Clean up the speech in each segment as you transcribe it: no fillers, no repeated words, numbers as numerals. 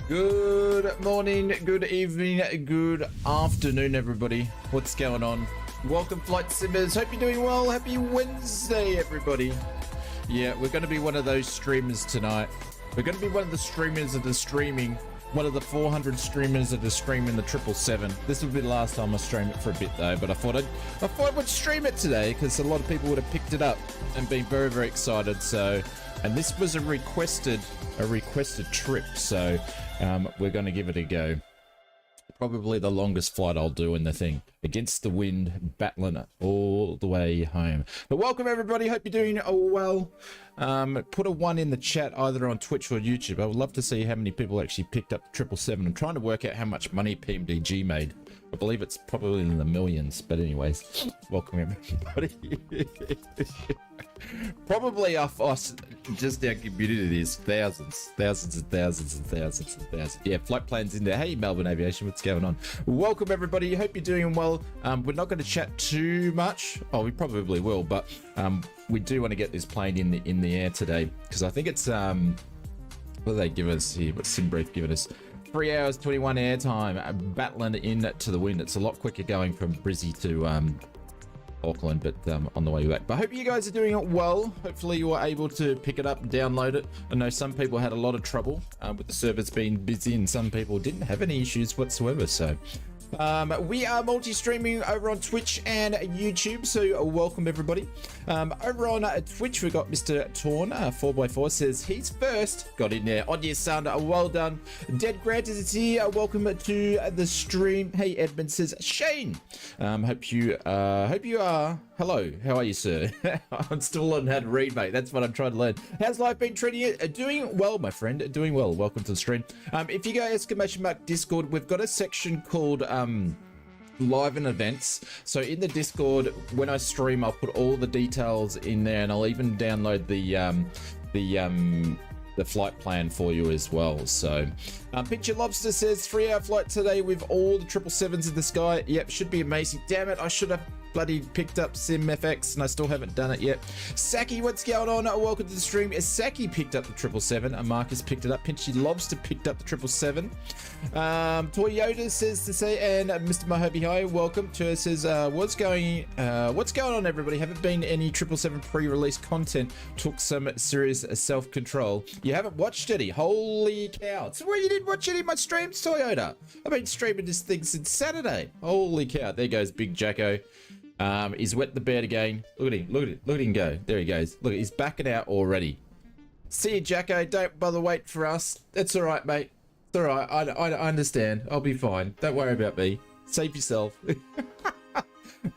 Good morning, good evening, good afternoon, everybody. What's going on? Welcome, flight simmers. Hope you're doing well. Happy Wednesday, everybody. Yeah, we're going to be one of those streamers tonight. We're going to be one of the streamers that are streaming, one of the 400 streamers that are streaming the 777. This will be the last time I stream it for a bit, though, but I thought I would stream it today because a lot of people would have picked it up and been very, very excited. So, and this was a requested trip, so we're going to give it a go. Probably the longest flight I'll do in the thing. Against the wind, battling it all the way home. But welcome, everybody. Hope you're doing well. Put a 1 in the chat, either on Twitch or YouTube. I would love to see how many people actually picked up the 777. I'm trying to work out how much money PMDG made. I believe it's probably in the millions. But anyways, welcome, everybody. Probably off us, just our community is thousands and thousands. Yeah, flight plans in there. Hey, Melbourne Aviation, what's going on? Welcome, everybody. Hope you're doing well. We're not going to chat too much. Oh, we probably will, but we do want to get this plane in the air today because I think it's what do they give us here? What's SimBrief giving us? 3 hours 21 airtime, battling into the wind. It's a lot quicker going from Brizzy to Auckland, but on the way back. But I hope you guys are doing it well. Hopefully you were able to pick it up and download it. I know some people had a lot of trouble with the servers being busy, and some people didn't have any issues whatsoever. So we are multi-streaming over on Twitch and YouTube, so welcome, everybody. Over on Twitch, we got Mr. Torn, 4x4, says he's first. Got in there. On your sound, well done. Dead Grant is here. Welcome to the stream. Hey, Edmund says, Shane. Hope you are. Hello, how are you, sir? I'm still learning how to read, mate. That's what I'm trying to learn. How's life been treating you? Doing well, my friend. Doing well. Welcome to the stream. If you go ! Discord, we've got a section called live and events. So in the Discord, when I stream, I'll put all the details in there, and I'll even download the flight plan for you as well. So Picture Lobster says 3-hour flight today with all the 777s in the sky. Yep, should be amazing. Damn it, I should have bloody picked up SimFX and I still haven't done it yet. Saki, what's going on? Welcome to the stream. Saki picked up the 777 and Marcus picked it up. Pinchy Lobster picked up the 777. Toyota says to say, and Mr. Mojave High, welcome to her, says what's going on, everybody? Haven't been any 777 pre-release content. Took some serious self-control. You haven't watched any? Holy cow. So where you didn't watch any of my streams, Toyota? I've been streaming this thing since Saturday. Holy cow. There goes Big Jacko. He's wet the bed again. Look at him, look at him go. There he goes. Look, he's backing out already. See you, Jacko. Don't bother waiting for us. It's all right, mate. It's all right. I understand. I'll be fine. Don't worry about me. Save yourself.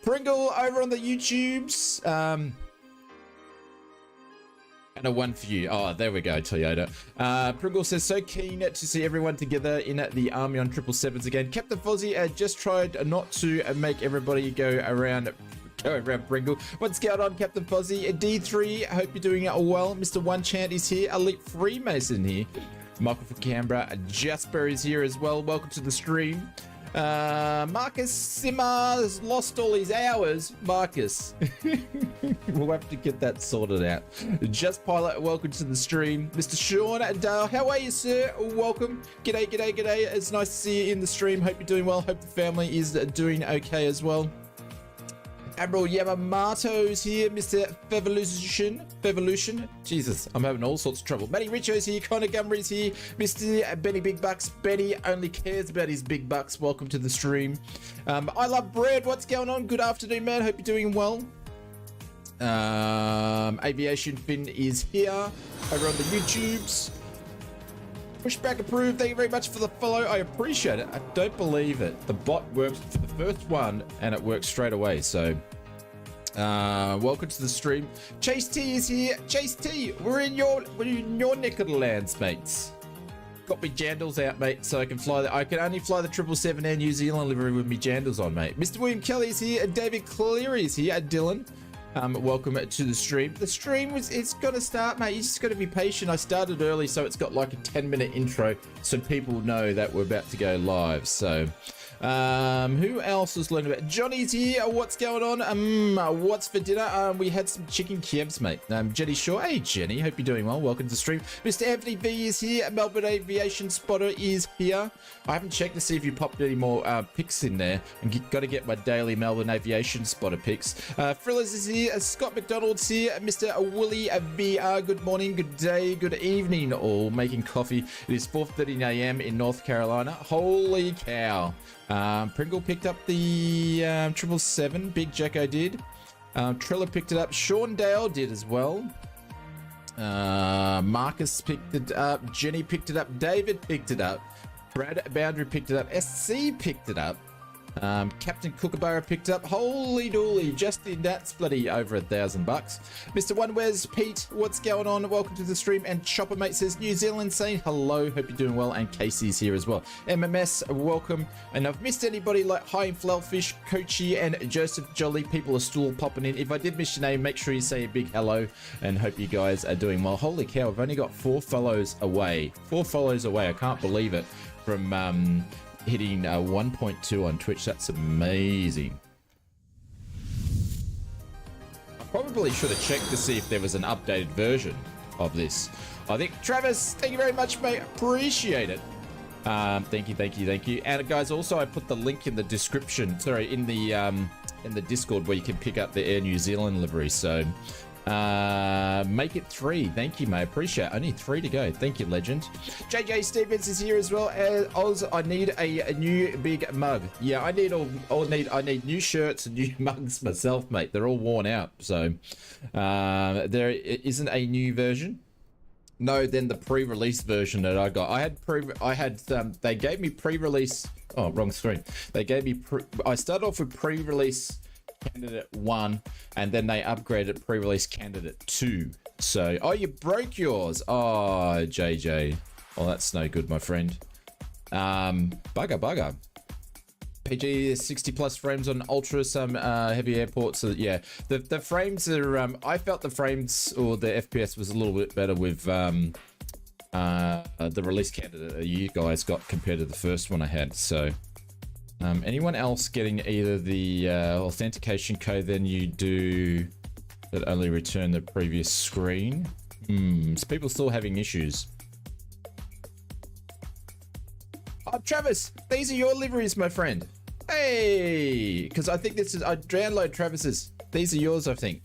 Pringle over on the YouTubes. And a 1 for you. Oh, there we go, Toyota. Pringle says, so keen to see everyone together in the army on 777s again. Captain Fozzie just tried not to make everybody go around Pringle. What's going on, Captain Fozzie? D3, hope you're doing well. Mr. One Chant is here. Elite Freemason here. Michael from Canberra. Jasper is here as well. Welcome to the stream. Marcus Simmer has lost all his hours. Marcus. We'll have to get that sorted out. Just Pilot, welcome to the stream. Mr. Sean Dale, how are you, sir? Welcome. G'day. It's nice to see you in the stream. Hope you're doing well. Hope the family is doing okay as well. Admiral Yamamoto's here. Mr. Fevolution. Jesus, I'm having all sorts of trouble. Matty Richo's here. Connor Gumry's here. Mr. Benny Big Bucks. Benny only cares about his big bucks. Welcome to the stream. I Love Bread. What's going on? Good afternoon, man. Hope you're doing well. Aviation Fin is here. Over on the YouTubes. Pushback approved. Thank you very much for the follow. I appreciate it. I don't believe it. The bot works for the first one and it works straight away. So welcome to the stream. Chase T is here. Chase T, we're in your neck of the lands, mates. Got me jandals out, mate, so I can fly. I can only fly the 777 Air New Zealand livery with me jandals on, mate. Mr. William Kelly is here. David Cleary is here. Dylan. Welcome to the stream. The stream it's gonna start, mate. You just gotta be patient. I started early, so it's got like a 10-minute intro, so people know that we're about to go live. So, who else is learning about? Johnny's here. What's going on? What's for dinner? We had some chicken Kievs, mate. Jenny Shaw. Hey, Jenny. Hope you're doing well. Welcome to the stream. Mr. Anthony V is here. Melbourne Aviation Spotter is here. I haven't checked to see if you popped any more pics in there. And got to get my daily Melbourne Aviation Spotter pics. Frillers is here. Scott McDonald's here. Mr. Willie VR. Good morning, good day, good evening, all. Making coffee. It is 4:30 a.m. in North Carolina. Holy cow. Pringle picked up the 777. Big Jacko did. Triller picked it up. Sean Dale did as well. Marcus picked it up. Jenny picked it up. David picked it up. Brad Boundary picked it up. SC picked it up. Captain Kookaburra picked up. Holy dooly, Justin, that's bloody over $1,000. Mr. OneWes, Pete, what's going on? Welcome to the stream. And Chopper Mate says New Zealand saying hello. Hope you're doing well. And Casey's here as well. MMS, welcome. And I've missed anybody like Hi Flailfish, Coachy, and Joseph Jolly. People are still popping in. If I did miss your name, make sure you say a big hello. And hope you guys are doing well. Holy cow, I've only got 4 follows away. 4 follows away. I can't believe it. From hitting 1.2 on Twitch. That's amazing. I probably should have checked to see if there was an updated version of this. I think Travis, thank you very much, mate. Appreciate it. Thank you. And guys, also I put the link in the description. Sorry, in the Discord where you can pick up the Air New Zealand livery. So make it 3. Thank you, mate. Appreciate it. Only 3 to go. Thank you, legend. JJ Stevens is here as well. Oz, I need a new big mug. Yeah, I need new shirts and new mugs myself, mate. They're all worn out. So there isn't a new version. No, then the pre-release version that I got. They gave me pre-release. Oh, wrong screen. They gave me I started off with pre-release candidate 1, and then they upgraded pre-release candidate 2. So, oh, you broke yours. Oh, JJ. Well, that's no good, my friend. Bugger. PG 60 plus frames on ultra, some heavy airports. So yeah, the frames are. I felt the frames or the FPS was a little bit better with the release candidate you guys got compared to the first one I had. So. Anyone else getting either the authentication code than you do that only return the previous screen? So people still having issues. Oh, Travis, these are your liveries, my friend. Hey, because I think this is, I download Travis's. These are yours, I think.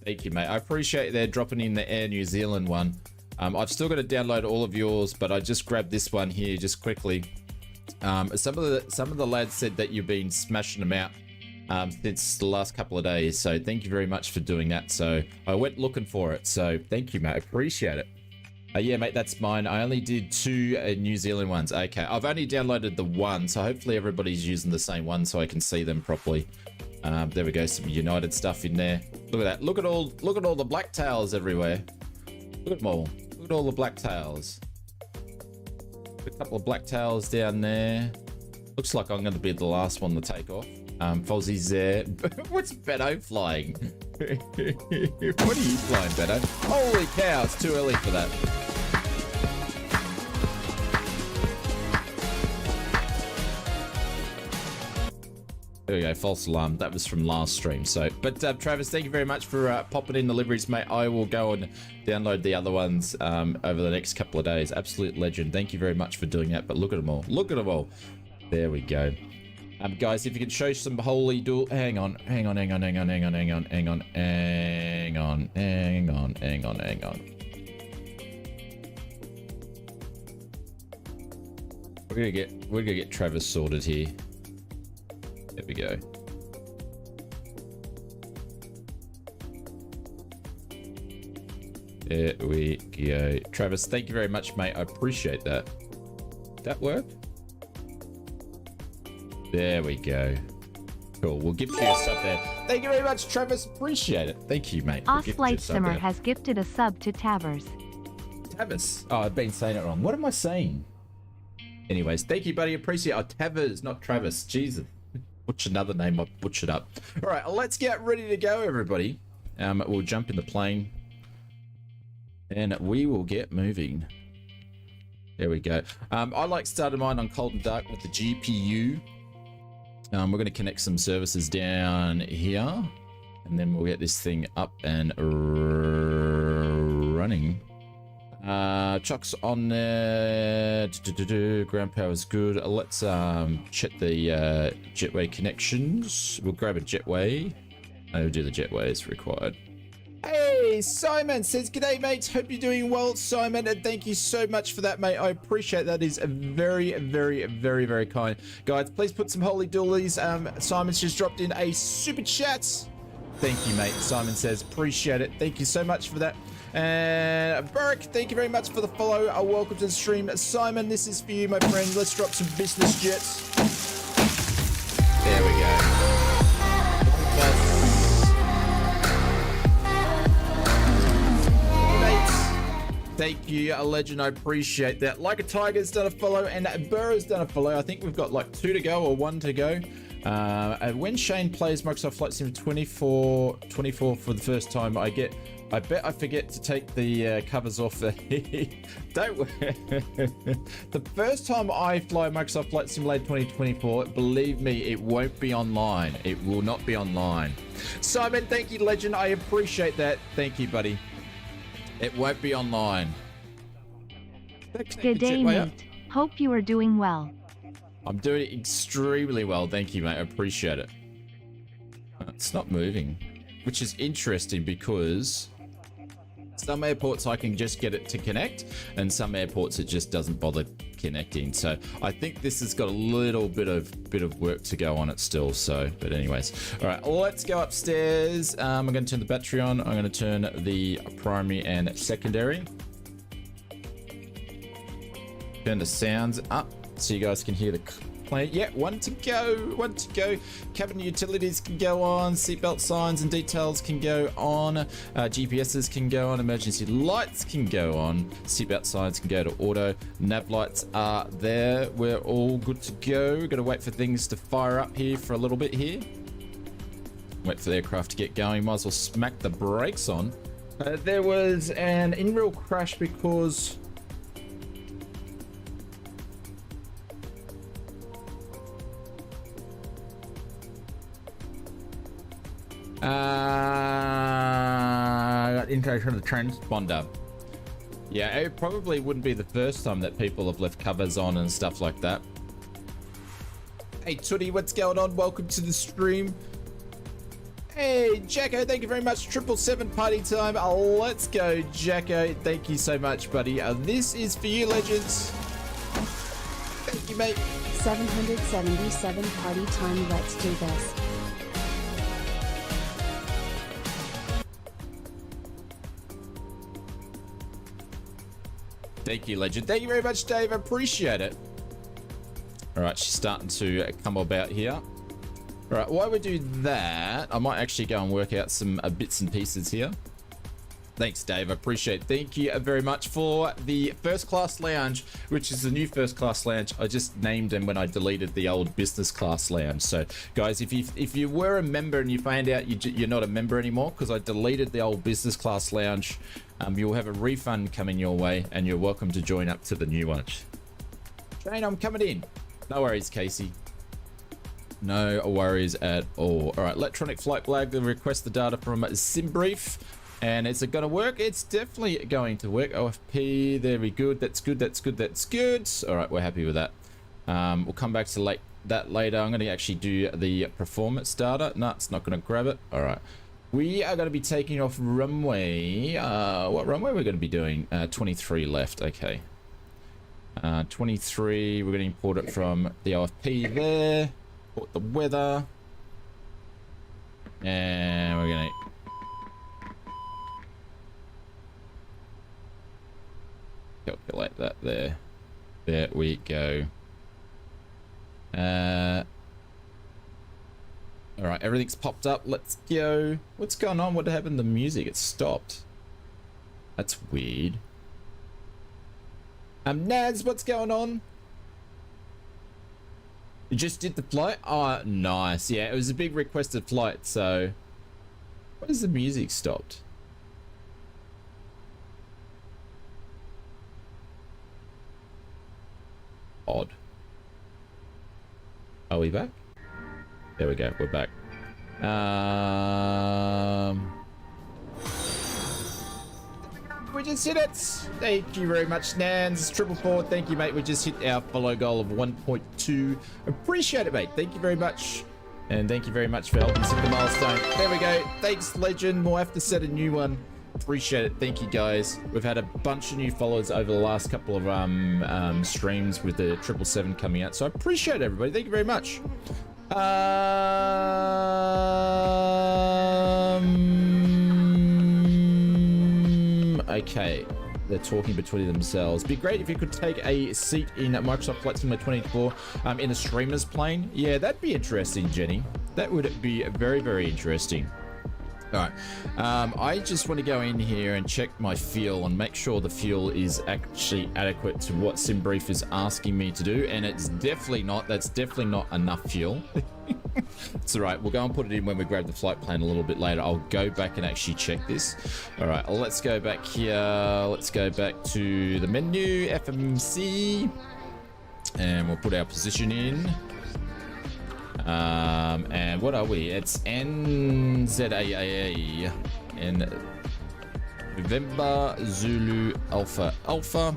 Thank you, mate. I appreciate they're dropping in the Air New Zealand one. I've still got to download all of yours, but I just grabbed this one here just quickly. Some of the lads said that you've been smashing them out since the last couple of days, so thank you very much for doing that. So I went looking for it, so thank you, mate. Appreciate it. Yeah, mate, that's mine. I only did 2 New Zealand ones. Okay, I've only downloaded the 1, so hopefully everybody's using the same one so I can see them properly. There we go, some United stuff in there. Look at that. Look at all the black tails everywhere. Look at them all. Look at all the black tails. A couple of black tails down there. Looks like I'm going to be the last one to take off. Fozzie's there. What's Beto flying? What are you flying, Beto? Holy cow, it's too early for that. There we go, false alarm. That was from last stream. So, but Travis, thank you very much for popping in the liveries, mate. I will go and download the other ones over the next couple of days. Absolute legend. Thank you very much for doing that. But look at them all. Look at them all. There we go. Guys, if you can show some holy dual. Hang on. We're gonna get Travis sorted here. There we go. There we go. Travis, thank you very much, mate. I appreciate that. Did that work? There we go. Cool. We'll give you a sub there. Thank you very much, Travis. Appreciate it. Thank you, mate. ausflightsimmer has gifted a sub to Tavers. Tavers. Oh, I've been saying it wrong. What am I saying? Anyways, thank you, buddy. Appreciate it. Oh, Tavers, not Travis. Jesus. Butcher another name I butchered up. All right, let's get ready to go, everybody. We'll jump in the plane and we will get moving. There we go. I like starting mine on cold and dark with the GPU. We're going to connect some services down here, and then we'll get this thing up and running. Chuck's on there. Ground power is good. Let's check the jetway connections. We'll grab a jetway. We'll do the jetway as required. Hey, Simon says, "G'day, mates. Hope you're doing well, Simon, and thank you so much for that, mate. I appreciate that. Is very, very, very, very kind. Guys, please put some holy doolies. Simon's just dropped in a super chat. Thank you, mate. Simon says, appreciate it. Thank you so much for that. And Burke, thank you very much for the follow. Welcome to the stream. Simon, this is for you, my friend. Let's drop some business jets. There we go. Thank you, a legend. I appreciate that. Like a Tiger's done a follow, and Burrow's done a follow. I think we've got like 2 to go or 1 to go. When Shane plays Microsoft Flight Sim 24 for the first time, I bet I forget to take the covers off. Don't worry. The first time I fly Microsoft Flight Simulator 2024, believe me, it won't be online. It will not be online. Simon, thank you, legend. I appreciate that. Thank you, buddy. It won't be online. Good day, mate. Hope you are doing well. I'm doing extremely well. Thank you, mate. I appreciate it. It's not moving, which is interesting because some airports I can just get it to connect, and some airports it just doesn't bother connecting. So I think this has got a little bit of work to go on it still. So, but anyways, all right, let's go upstairs. I'm going to turn the battery on. I'm going to turn the primary and secondary. Turn the sounds up so you guys can hear the plane. Yeah, 1 to go, 1 to go. Cabin utilities can go on. Seatbelt signs and details can go on. GPSs can go on. Emergency lights can go on. Seatbelt signs can go to auto. Nav lights are there. We're all good to go. We're gonna wait for things to fire up here for a little bit here. Wait for the aircraft to get going. Might as well smack the brakes on. There was an in-real crash because interaction of the transponder. Yeah, it probably wouldn't be the first time that people have left covers on and stuff like that. Hey Tootie, what's going on? Welcome to the stream. Hey Jacko, thank you very much. 777 party time. Let's go, Jacko. Thank you so much, buddy. This is for you, legends. Thank you, mate. 777 party time. Let's do this. Thank you, legend. Thank you very much, Dave. I appreciate it. All right, she's starting to come about here. All right, while we do that, I might actually go and work out some bits and pieces here. Thanks, Dave. I appreciate it. Thank you very much for the first class lounge, which is the new first class lounge. I just named them when I deleted the old business class lounge. So, guys, if you were a member and you find out you're not a member anymore because I deleted the old business class lounge, you'll have a refund coming your way, and you're welcome to join up to the new one. Shane, I'm coming in. No worries, Casey. No worries at all. All right, electronic flight flag. Request the data from SimBrief. And is it going to work? It's definitely going to work. OFP, very good. That's good, that's good, that's good. All right, we're happy with that. We'll come back to that later. I'm going to actually do the performance data. No, it's not going to grab it. All right. We are going to be taking off runway. What runway we're going to be doing? 23 left. Okay. 23. We're going to import it from the OFP there. Import the weather. And we're going to calculate that there. There we go. All right, everything's popped up. Let's go. What's going on? What happened to the music? It stopped. That's weird. Naz, what's going on? You just did the flight? Oh, nice. Yeah, it was a big requested flight, so... Why is the music stopped? Odd. Are we back? There we go, we're back. We just hit it. Thank you very much, Nans. 444. Thank you, mate. We just hit our follow goal of 1.2. Appreciate it, mate. Thank you very much. And thank you very much for helping us hit the milestone. There we go. Thanks, Legend. We'll have to set a new one. Appreciate it. Thank you, guys. We've had a bunch of new followers over the last couple of streams with the 777 coming out. So I appreciate it, everybody. Thank you very much. Okay, they're talking between themselves. Be great if you could take a seat in Microsoft Flight Simulator 24 in a streamer's plane. Yeah, that'd be interesting, Jenny. That would be very, very interesting. All right, I just want to go in here and check my fuel and make sure the fuel is actually adequate to what SimBrief is asking me to do, and it's definitely not. That's definitely not enough fuel. It's all right. We'll go and put it in when we grab the flight plan a little bit later. I'll go back and actually check this. All right, let's go back here. Let's go back to the menu, FMC, and we'll put our position in. And what are we? It's NZAA in November Zulu Alpha Alpha.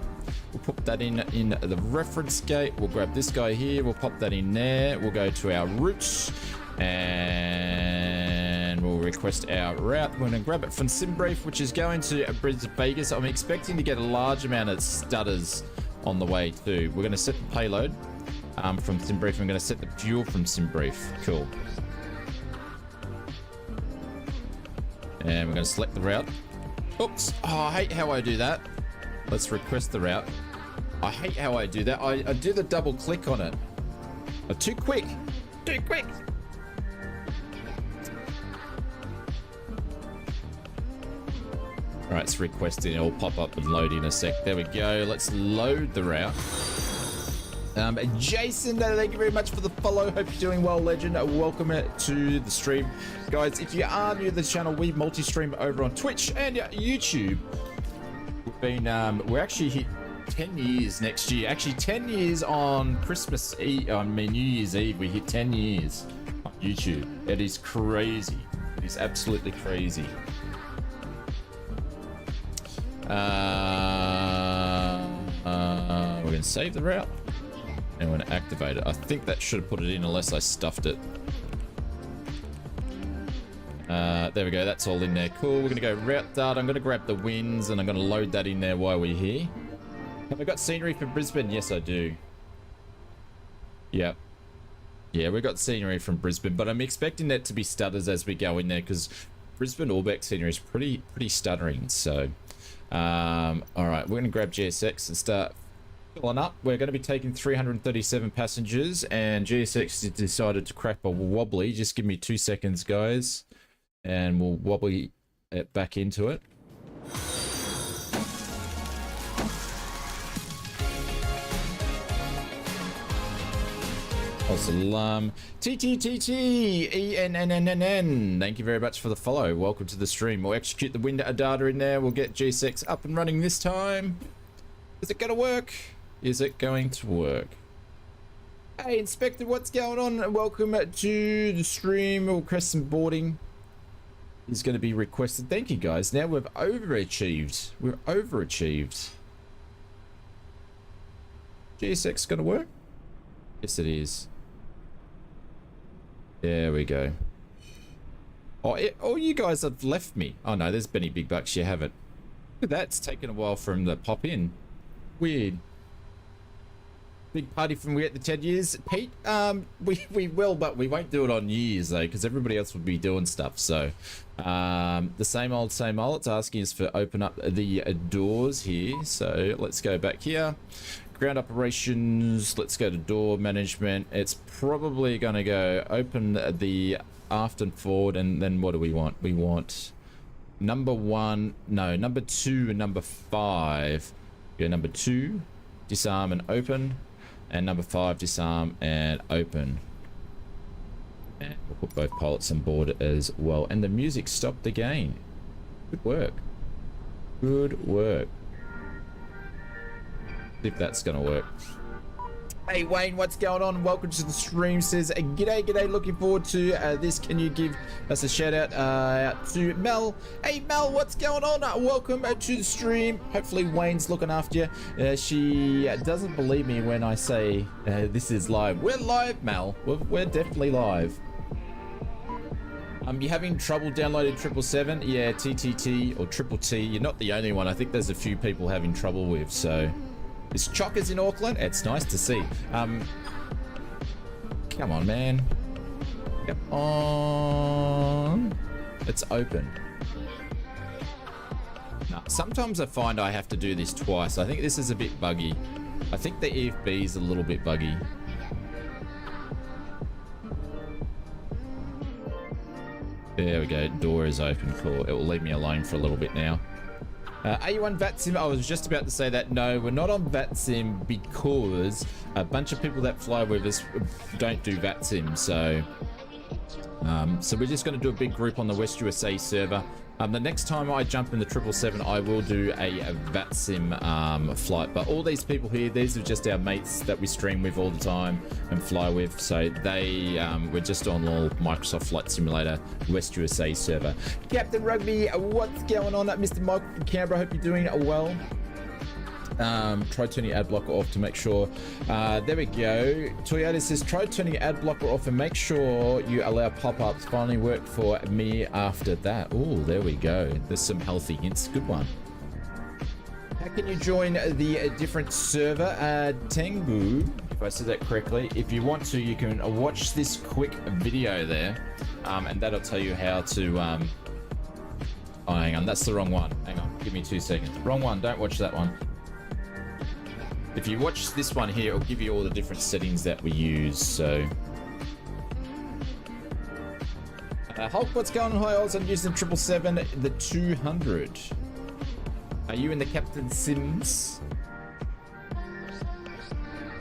We'll put that in the reference gate. We'll grab this guy here. We'll pop that in there. We'll go to our routes and we'll request our route. We're going to grab it from SimBrief, which is going to Brisbane Vegas. I'm expecting to get a large amount of stutters on the way too. We're going to set the payload from SimBrief. I'm going to set the fuel from SimBrief. Cool. And we're going to select the route. Oops. Oh, I hate how I do that. Let's request the route. I hate how I do that. I do the double click on it. Oh, too quick. Too quick. All right, it's requesting. It'll pop up and load in a sec. There we go. Let's load the route. Jason, thank you very much for the follow. Hope you're doing well, Legend. Welcome to the stream. Guys, if you are new to the channel, we multi-stream over on Twitch and YouTube. We're actually hit 10 years next year. Actually, 10 years on Christmas Eve. I mean, New Year's Eve. We hit 10 years on YouTube. It is crazy. It is absolutely crazy. We're going to save the route. And we're going to activate it. I think that should have put it in unless I stuffed it. There we go. That's all in there. Cool. We're going to go route data. I'm going to grab the winds and I'm going to load that in there while we're here. Have I got scenery for Brisbane? Yes, I do. Yep. Yeah, we got scenery from Brisbane, but I'm expecting that to be stutters as we go in there because Brisbane Allback scenery is pretty stuttering. So, all right, we're going to grab GSX and start filling up. We're going to be taking 337 passengers, and GSX decided to crack a wobbly. Just give me 2 seconds, guys, and we'll wobbly it back into it. Salam. TTTT-ENNNN. Thank you very much for the follow. Welcome to the stream. We'll execute the window data in there. We'll get G6 up and running this time. Is it going to work? Is it going to work? Hey, Inspector, what's going on? Welcome to the stream. We'll request some boarding. Is going to be requested. Thank you, guys. Now we've overachieved. We're overachieved. G6 going to work? Yes, it is. There we go. Oh, you guys have left me. Oh no, there's Benny Big Bucks. You haven't. Look at that. It's taken a while for him to pop in. Weird. Big party from we get the 10 years. Pete, we will, but we won't do it on New Year's though, because everybody else would be doing stuff. So, the same old, same old. It's asking us to open up the doors here. So let's go back here. Ground operations, let's go to door management. It's probably going to go open the aft and forward, and then what do we want? We want number 1, no, number 2 and number 5. Go number 2, disarm and open. And number 5, disarm and open. And we'll put both pilots on board as well. And the music stopped again. Good work. Good work. See if that's gonna work. Hey Wayne, what's going on? Welcome to the stream. Says g'day. Looking forward to this. Can you give us a shout out to Mel? Hey Mel, what's going on? Welcome to the stream. Hopefully Wayne's looking after you. She doesn't believe me when I say this is live. We're live, Mel. We're definitely live. You having trouble downloading 777? Yeah, TTT or Triple T. You're not the only one. I think there's a few people having trouble with. So. Is Chockers in Auckland? It's nice to see. Come on, man. Come on. It's open. Now, sometimes I find I have to do this twice. I think this is a bit buggy. I think the EFB is a little bit buggy. There we go. Door is open. Cool. It will leave me alone for a little bit now. Are you on VATSIM? I was just about to say that. No, we're not on VATSIM because a bunch of people that fly with us don't do VATSIM. So we're just going to do a big group on the West USA server. The next time I jump in the 777, I will do a VATSIM flight. But all these people here, these are just our mates that we stream with all the time and fly with. So they, we're just on all Microsoft Flight Simulator West USA server. Captain Rugby, what's going on? Mr. Michael from Canberra, hope you're doing well. Try turning ad blocker off to make sure. There we go. Toyota says try turning ad blocker off and make sure you allow pop-ups. Finally worked for me after that. Oh, there we go. There's some healthy hints. Good one. How can you join the different server? Tengu, if I said that correctly. If you want to, you can watch this quick video there, and that'll tell you how to. Oh, hang on. That's the wrong one. Hang on. Give me 2 seconds. Wrong one. Don't watch that one. If you watch this one here, it'll give you all the different settings that we use. So, Hulk, what's going on? Hi, Oz. I'm using 777, the 200. Are you in the Captain Sims?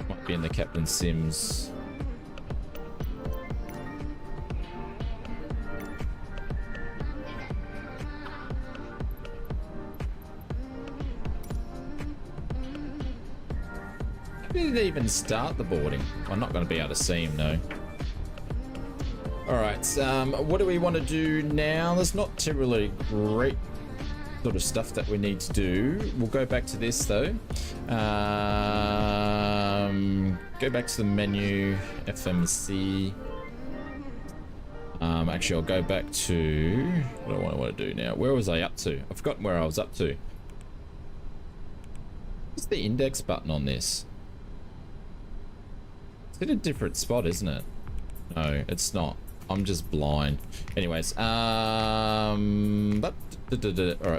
Might be in the Captain Sims. Didn't even start the boarding. I'm not going to be able to see him, no. Alright, what do we want to do now? There's not terribly great sort of stuff that we need to do. We'll go back to this, though. Go back to the menu, FMC. Actually, I'll go back to... What do I want to do now? Where was I up to? I've forgotten where I was up to. What's the index button on this? It's in a different spot, isn't it? No, it's not. I'm just blind. Anyways, all right,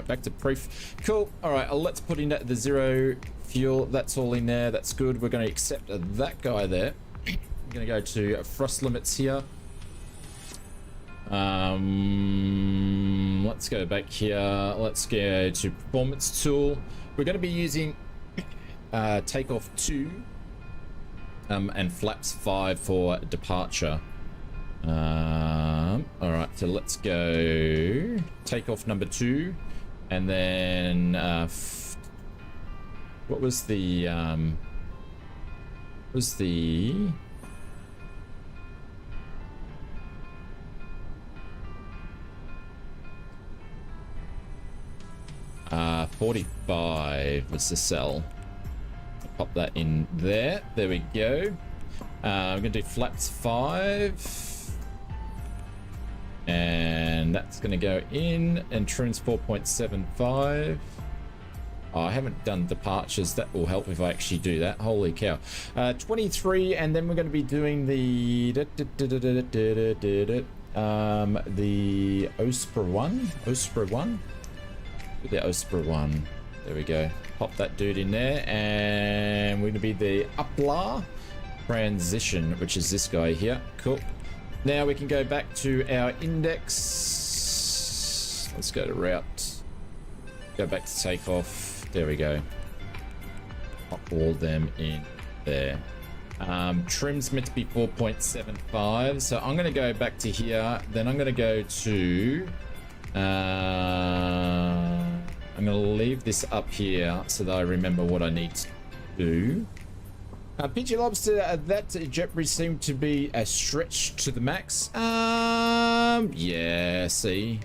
back to proof. Cool. All right, let's put in the 0 fuel. That's all in there. That's good. We're going to accept that guy there. I'm going to go to thrust limits here. Let's go back here. Let's go to performance tool. We're going to be using takeoff 2. And flaps 5 for departure. All right, so let's go takeoff number 2, and then what was the 45 was the cell. Pop that in there. There we go. I'm going to do flaps 5. And that's going to go in. Entrance 4.75. Oh, I haven't done departures. That will help if I actually do that. Holy cow. 23, and then we're going to be doing the OSPRA 1. OSPRA 1. The OSPRA 1. There we go. Pop that dude in there, and we're going to be the UPLAR transition, which is this guy here. Cool. Now we can go back to our index. Let's go to route. Go back to takeoff. There we go. Pop all of them in there. Trim's meant to be 4.75. So I'm going to go back to here. Then I'm going to go to... I'm going to leave this up here so that I remember what I need to do. PG Lobster, that Jetbridge seemed to be a stretch to the max. Yeah, see.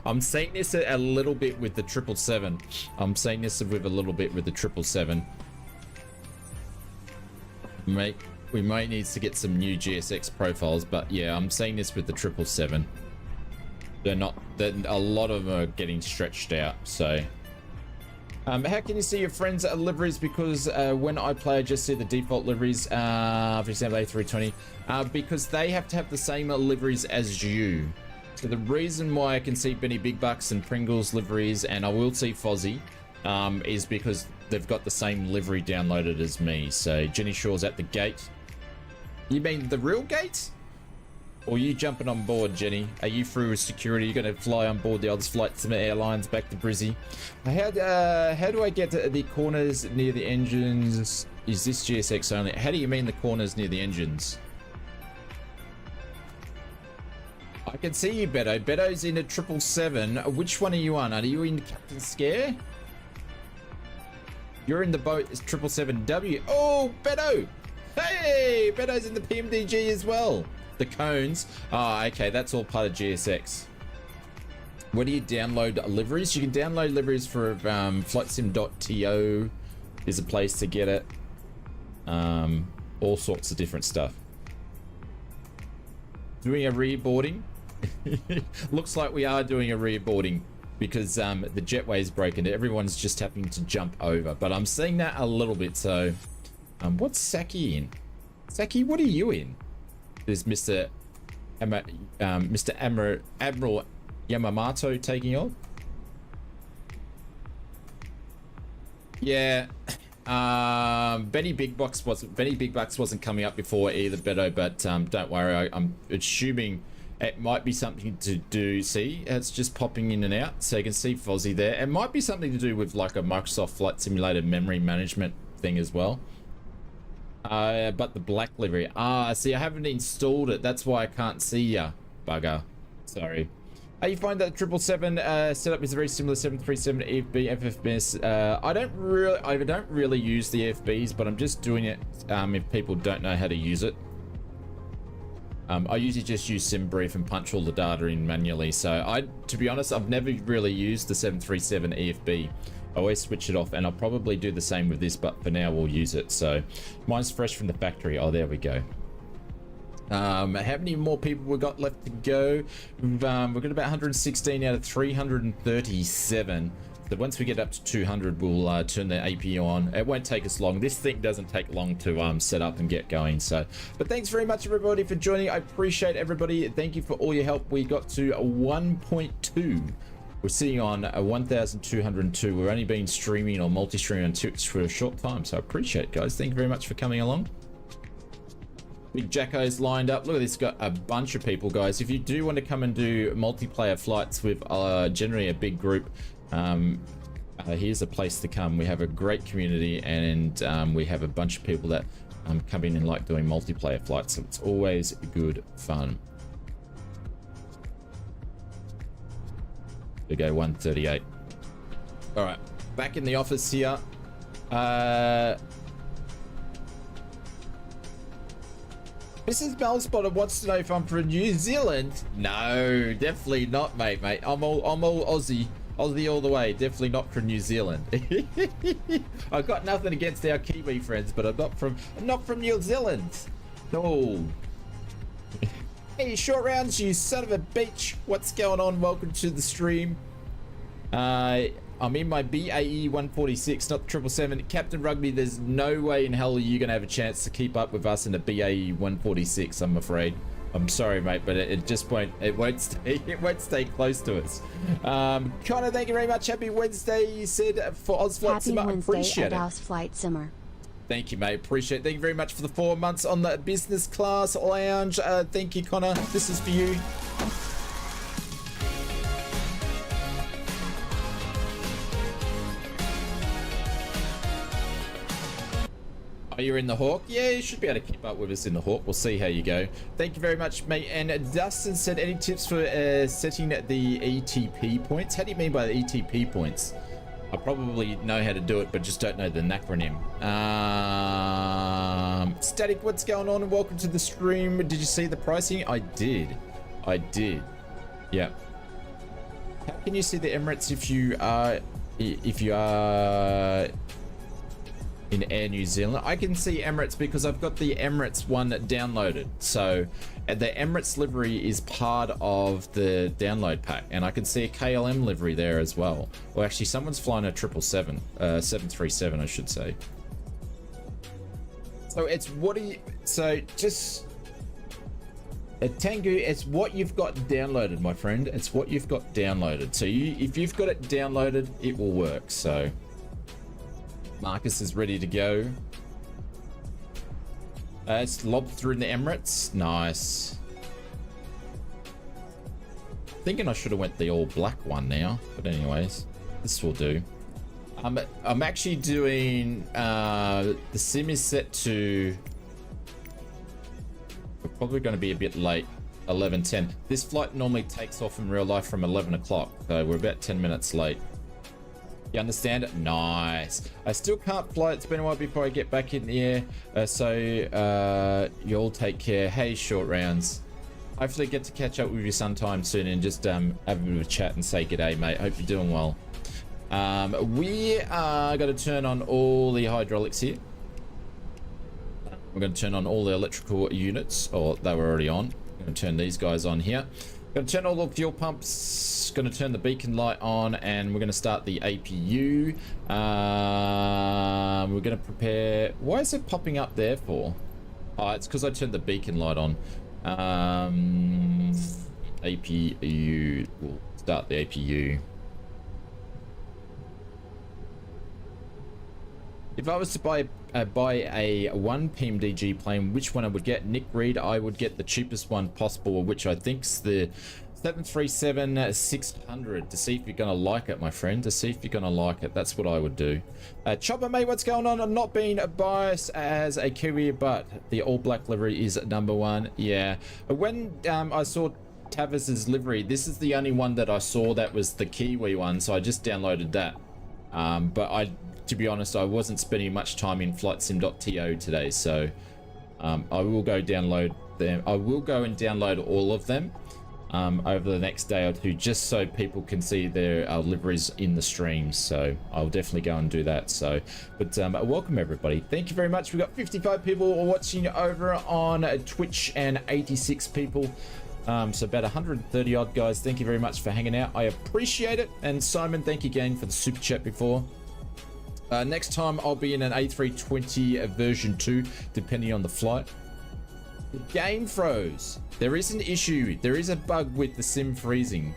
I'm saying this a little bit with the 777. I'm saying this with a little bit with the 777. Mate, we might need to get some new GSX profiles, but yeah, I'm saying this with the 777. They're not, a lot of them are getting stretched out, so. How can you see your friends' liveries? Because when I play, I just see the default liveries, for example, A320, because they have to have the same liveries as you. So the reason why I can see Benny Big Bucks and Pringles liveries, and I will see Fozzie, is because they've got the same livery downloaded as me. So Jenny Shaw's at the gate. You mean the real gate? Or are you jumping on board, Jenny? Are you through with security? You're going to fly on board the Ausflightsimmer Airlines back to Brizzy? How do I get to the corners near the engines? Is this GSX only? How do you mean the corners near the engines? I can see you, Beto. Beto's in a 777. Which one are you on? Are you in Captain Scare? You're in the boat. It's 777W. Oh, Beto! Hey, Beto's in the PMDG as well. The cones. Oh, okay. That's all part of GSX. Where do you download liveries? You can download liveries for flightsim.to is a place to get it. All sorts of different stuff. Doing a reboarding. Looks like we are doing a reboarding because the jetway is broken. Everyone's just having to jump over, but I'm seeing that a little bit. So what's Saki in? Saki, what are you in? There's Mr. Admiral Yamamoto taking off. Yeah. Benny Big Bucks wasn't coming up before either, Beto, but don't worry, I'm assuming it might be something to do. See, it's just popping in and out, so you can see Fozzie there. It might be something to do with like a Microsoft Flight Simulator memory management thing as well. But the black livery. See, I haven't installed it. That's why I can't see ya, bugger. Sorry. You find that 777 setup is very similar to 737 EFB FFBS. I don't really use the FBs, but I'm just doing it if people don't know how to use it. I usually just use SimBrief and punch all the data in manually. So to be honest, I've never really used the 737 EFB. I always switch it off, and I'll probably do the same with this, but for now we'll use it. So mine's fresh from the factory. Oh, there we go. How many more people we got left to go? We've got about 116 out of 337. So once we get up to 200, we'll turn the AP on. It won't take us long. This thing doesn't take long to set up and get going. So, but thanks very much everybody for joining. I appreciate everybody. Thank you for all your help. We got to 1.2. We're sitting on 1,202. We're only been streaming or multi-streaming on Twitch for a short time, so I appreciate it, guys. Thank you very much for coming along. Big Jacko's lined up. Look at this, got a bunch of people, guys. If you do want to come and do multiplayer flights with generally a big group, here's a place to come. We have a great community, and we have a bunch of people that come in and like doing multiplayer flights, so it's always good fun. We go 138. All right, back in the office here. Mrs. Bellspotter wants to know if I'm from New Zealand. No, definitely not, mate. I'm all Aussie all the way. Definitely not from New Zealand. I've got nothing against our Kiwi friends, but I'm not from New Zealand. No. Hey, short rounds, you son of a bitch. What's going on? Welcome to the stream. I'm in my BAE 146, not the 777. Captain Rugby, there's no way in hell you're gonna have a chance to keep up with us in the BAE 146. I'm afraid. I'm sorry, mate, but it just won't. It won't stay close to us. Connor, thank you very much. Happy Wednesday, you said, for ausflightsimmer. I appreciate it. ausflightsimmer. Thank you, mate. Appreciate it. Thank you very much for the 4 months on the business class lounge. Thank you, Connor. This is for you. Oh, you're in the Hawk? Yeah, you should be able to keep up with us in the Hawk. We'll see how you go. Thank you very much, mate. And Dustin said, any tips for setting the ETP points? How do you mean by the ETP points? I probably know how to do it, but just don't know the acronym. Static, what's going on? And welcome to the stream. Did you see the pricing? I did. Yeah. How can you see the Emirates if you are in Air New Zealand? I can see Emirates because I've got the Emirates one downloaded. So the Emirates livery is part of the download pack, and I can see a KLM livery there as well. Well, actually, someone's flying a 737, I should say. So it's just Tengu, it's what you've got downloaded, my friend. It's what you've got downloaded. So if you've got it downloaded, it will work. So Marcus is ready to go. It's lobster in the Emirates. Nice. Thinking I should have went the all black one now, but anyways, this will do. I'm actually doing the sim is set to, we're probably going to be a bit late, 11:10. This flight normally takes off in real life from 11 o'clock, so we're about 10 minutes late. You understand it? Nice. I still can't fly. It's been a while before I get back in the air, so you all take care. Hey, short rounds. Hopefully get to catch up with you sometime soon and just have a bit of a chat and say g'day, mate. Hope you're doing well. We are going to turn on all the hydraulics here. We're going to turn on all the electrical units, or they were already on. We're going to turn these guys on here. Going to turn all the fuel pumps. Going to turn the beacon light on, and we're going to start the APU. We're going to prepare. Why is it popping up there for? Oh, it's because I turned the beacon light on. APU. We'll start the APU. If I was to buy a one PMDG plane, which one I would get? Nick Reed, I would get the cheapest one possible, which I think's the 737-600, to see if you're gonna like it, my friend. To see if you're gonna like it, that's what I would do. Chopper, mate, what's going on? I'm not being biased as a Kiwi, but the all black livery is #1. Yeah. When I saw Tavis's livery, this is the only one that I saw that was the Kiwi one, so I just downloaded that. But to be honest, I wasn't spending much time in flightsim.to today, so I will go download them. I will go and download all of them over the next day or two, just so people can see their liveries in the streams. So I'll definitely go and do that. So, but welcome everybody. Thank you very much. We've got 55 people watching over on Twitch and 86 people. So about 130 odd guys. Thank you very much for hanging out. I appreciate it. And Simon, thank you again for the super chat before. Next time I'll be in an A320 version 2, depending on the flight. The game froze. There is an issue. There is a bug with the sim freezing.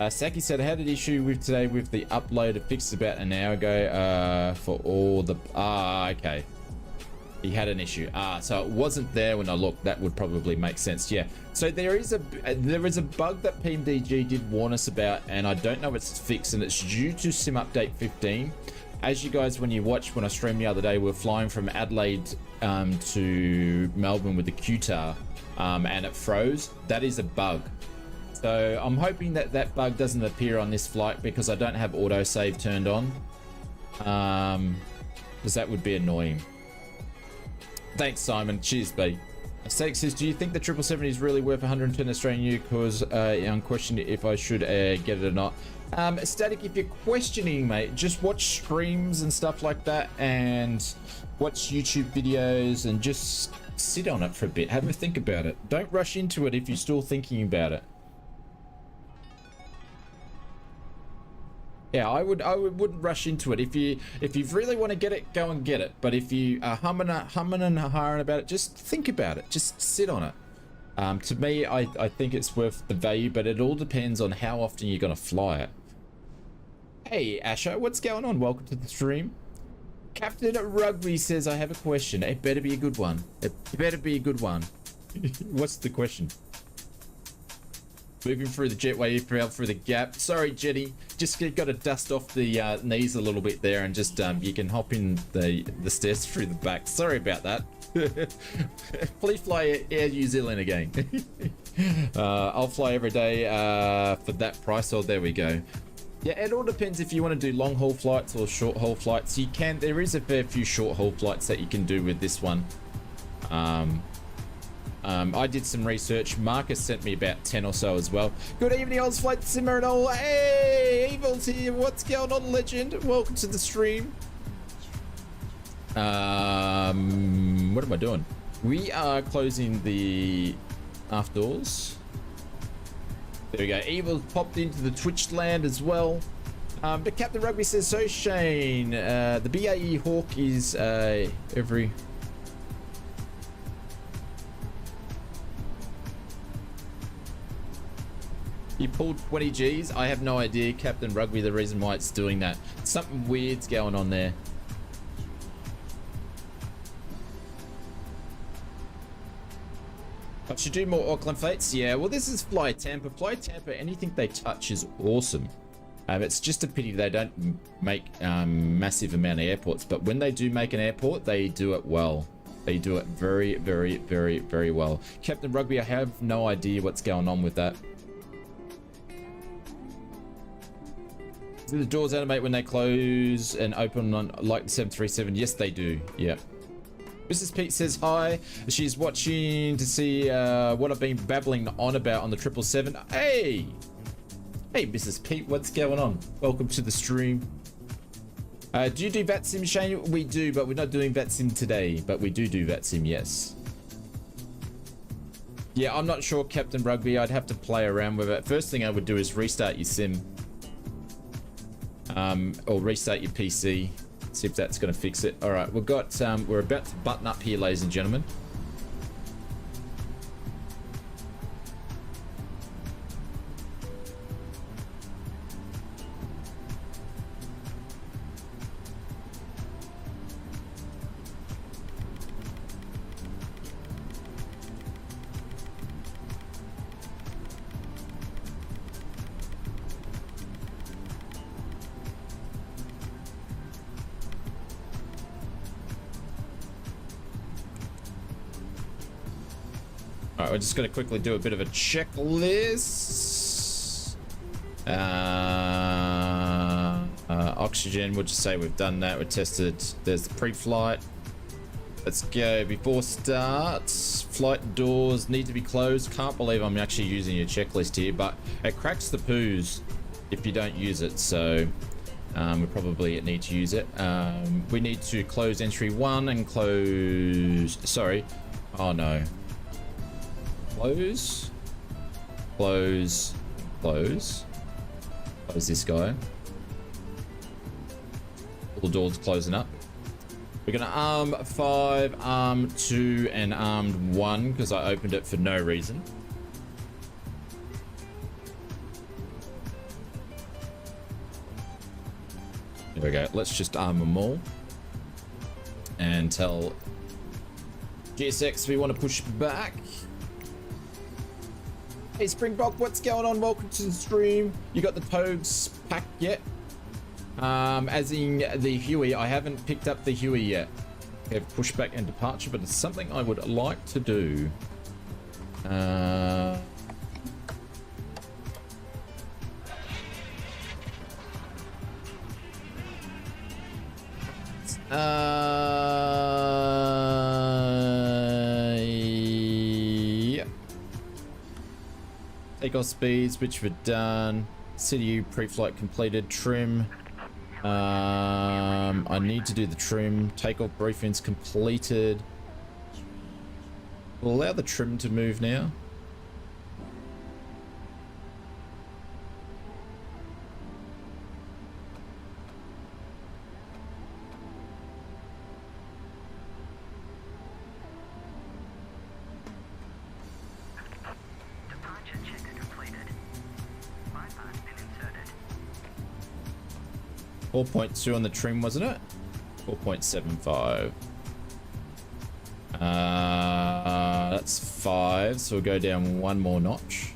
Saki said I had an issue with today with the upload. It fixed about an hour ago for all the... okay. He had an issue. So it wasn't there when I looked. That would probably make sense. Yeah. So there is a bug that PMDG did warn us about, and I don't know if it's fixed, and it's due to sim update 15. As you guys, when I streamed the other day, we're flying from Adelaide to Melbourne with the QTAR, and it froze. That is a bug. So I'm hoping that that bug doesn't appear on this flight, because I don't have autosave turned on, because that would be annoying. Thanks, Simon. Cheers, buddy. Static says, do you think the 777 is really worth 110 Australian because I'm questioning if I should get it or not? Static, if you're questioning, mate, just watch streams and stuff like that, and watch YouTube videos, and just sit on it for a bit. Have a think about it. Don't rush into it if you're still thinking about it. Yeah, I wouldn't rush into it. If you really want to get it, go and get it. But if you are humming and hawing about it, just think about it. Just sit on it. To me, I think it's worth the value, but it all depends on how often you're going to fly it. Hey, Asher, what's going on? Welcome to the stream. Captain Rugby says, I have a question. It better be a good one. It better be a good one. What's the question? Moving through the jetway, through the gap. Sorry, Jetty. Just got to dust off the knees a little bit there, and just you can hop in the stairs through the back. Sorry about that. Please fly Air New Zealand again. I'll fly every day for that price. Oh, there we go. Yeah, it all depends if you want to do long haul flights or short haul flights. You can. There is a fair few short haul flights that you can do with this one. I did some research. Marcus sent me about 10 or so as well. Good evening, ausflightsimmer and all. Hey, Evil's here. What's going on, legend? Welcome to the stream. What am I doing? We are closing the aft doors. There we go. Evil popped into the Twitch land as well. But Captain Rugby says, so Shane, the BAE Hawk is every... You pulled 20 G's? I have no idea, Captain Rugby, the reason why it's doing that. Something weird's going on there. I should do more Auckland flights. Yeah, well, this is Fly Tampa. Fly Tampa, anything they touch is awesome. It's just a pity they don't make massive amount of airports, but when they do make an airport, they do it well. They do it very, very, very, very well. Captain Rugby, I have no idea what's going on with that. Do the doors animate when they close and open on like the 737? Yes, they do. Yeah. Mrs. Pete says hi. She's watching to see what I've been babbling on about on the 777. Hey! Hey, Mrs. Pete, what's going on? Welcome to the stream. Do you do VATSIM, Shane? We do, but we're not doing VATSIM today. But we do VATSIM, yes. Yeah, I'm not sure, Captain Rugby. I'd have to play around with it. First thing I would do is restart your sim. Or restart your PC. See if that's going to fix it. All right, we've got we're about to button up here, ladies and gentlemen. All right, we're just going to quickly do a bit of a checklist. Oxygen, we'll just say we've done that. We tested. There's the pre-flight. Let's go. Before start, flight doors need to be closed. Can't believe I'm actually using a checklist here, but it cracks the poos if you don't use it. So we probably need to use it. We need to close entry 1 and close. Sorry. Oh no. Close, close, close. Close this guy. All the doors closing up. We're gonna arm 5, arm 2, and armed 1 because I opened it for no reason. There we go. Let's just arm them all and tell GSX we want to push back. Hey Springbok, what's going on? Welcome to the stream. You got the Togs pack yet? As in the Huey, I haven't picked up the Huey yet. We have pushback and departure, but it's something I would like to do. Takeoff speeds, which we've done. CDU pre-flight completed. Trim. I need to do the trim. Takeoff briefings completed. We'll allow the trim to move now. Departure check completed. Bypass pin inserted. 4.2 on the trim, wasn't it? 4.75. That's 5, so we'll go down one more notch.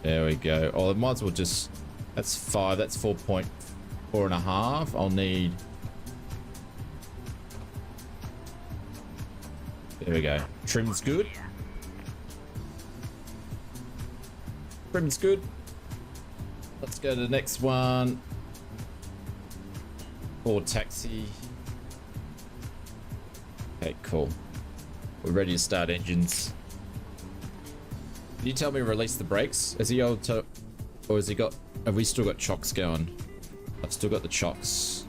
There we go. Oh, I might as well just... That's 5. That's 4.4.5. I'll need... There we go. Trim's good. Trim's good. Let's go to the next one. Ford taxi. Okay, cool. We're ready to start engines. Can you tell me to release the brakes? Is he able to... Or has he got... Have we still got chocks going? I've still got the chocks.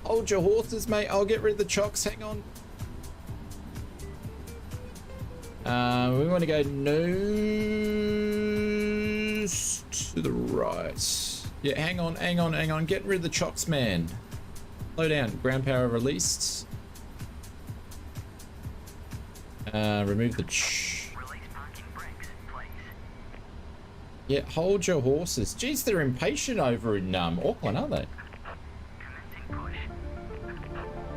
Hold your horses, mate. I'll get rid of the chocks. Hang on. We want to go nose to the right. Yeah, hang on. Get rid of the chocks, man. Slow down. Ground power released. Remove the... Release parking brakes, please. Yeah, hold your horses. Jeez, they're impatient over in Auckland, aren't they? Commencing push.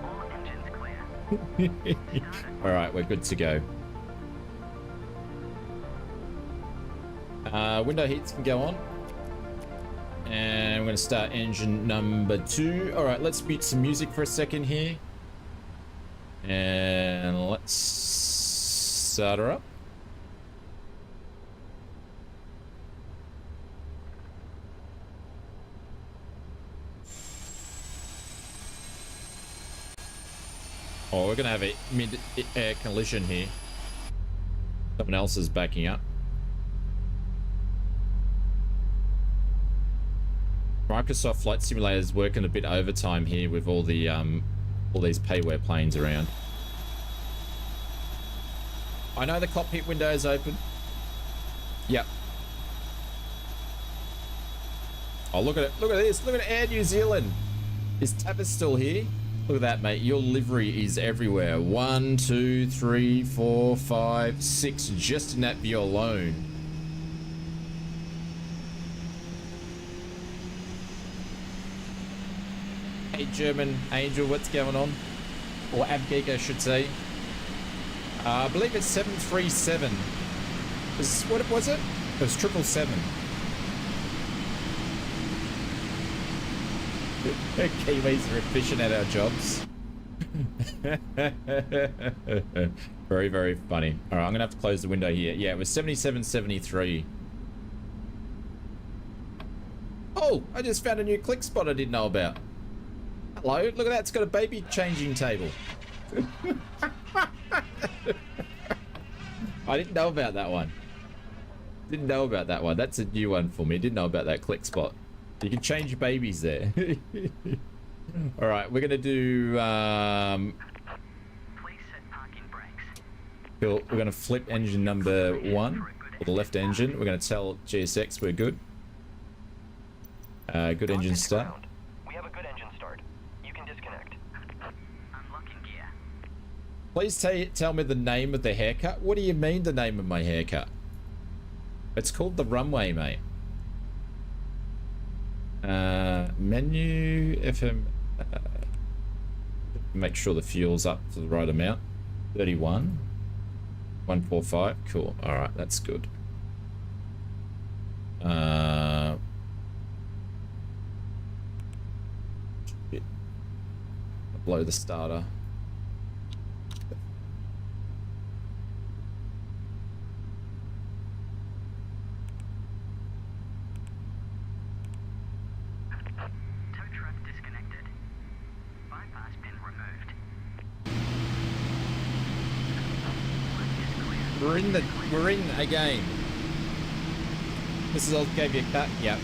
All engines clear. All right, we're good to go. Window heats can go on. And we're going to start engine number 2. All right, let's mute some music for a second here. And let's start her up. Oh, we're going to have a mid-air collision here. Someone else is backing up. Microsoft Flight Simulator is working a bit overtime here with all the all these payware planes around. I know the cockpit window is open. Yep. Oh, look at it. Look at this. Look at Air New Zealand. Is Tavis still here? Look at that, mate. Your livery is everywhere. 1, 2, 3, 4, 5, 6. Just in that view alone. Hey, German Angel, what's going on? Or Abgeek, I should say. I believe it's 737. What was it? It was 777. Kiwis are efficient at our jobs. Very, very funny. All right, I'm gonna have to close the window here. Yeah, it was 7773. Oh, I just found a new click spot I didn't know about. Hello, look at that. It's got a baby changing table. I didn't know about that one. Didn't know about that one. That's a new one for me. Didn't know about that click spot. You can change your babies there. All right, we're gonna do. Please set parking brakes. Cool. We're gonna flip engine number 1, or the left engine. We're gonna tell GSX we're good. Good engine start. We have a good engine start. You can disconnect. Unlocking gear. Please tell me the name of the haircut. What do you mean the name of my haircut? It's called the runway, mate. Menu FM. Make sure the fuel's up to the right amount. 31. 145. Cool. All right, that's good. Blow the starter. Tow truck disconnected. Bypass pin removed. We're in a game. Mrs. Oz gave you a cut. Yep.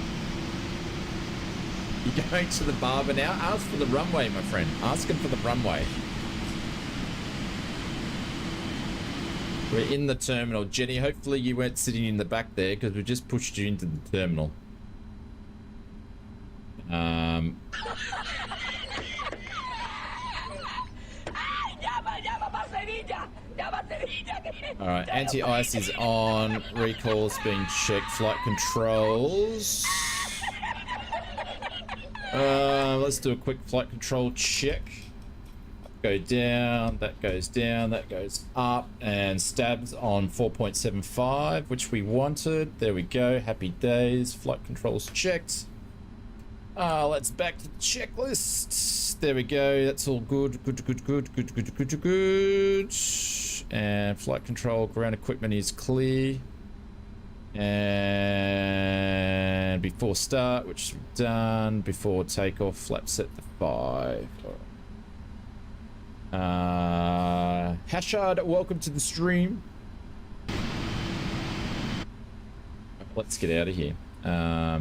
You're going to the barber now? Ask for the runway, my friend. Ask him for the runway. We're in the terminal. Jenny, hopefully you weren't sitting in the back there because we just pushed you into the terminal. Alright, anti-ice is on. Recall's being checked. Flight controls. Let's do a quick flight control check. go down, that goes down, that goes up, and stabs on 4.75, which we wanted. There we go. Happy days. Flight controls checked. Let's back to the checklist. There we go. That's all good. Good. And flight control, ground equipment is clear. And before start, which we've done, before takeoff, flap set to 5. Hashard, welcome to the stream. Let's get out of here.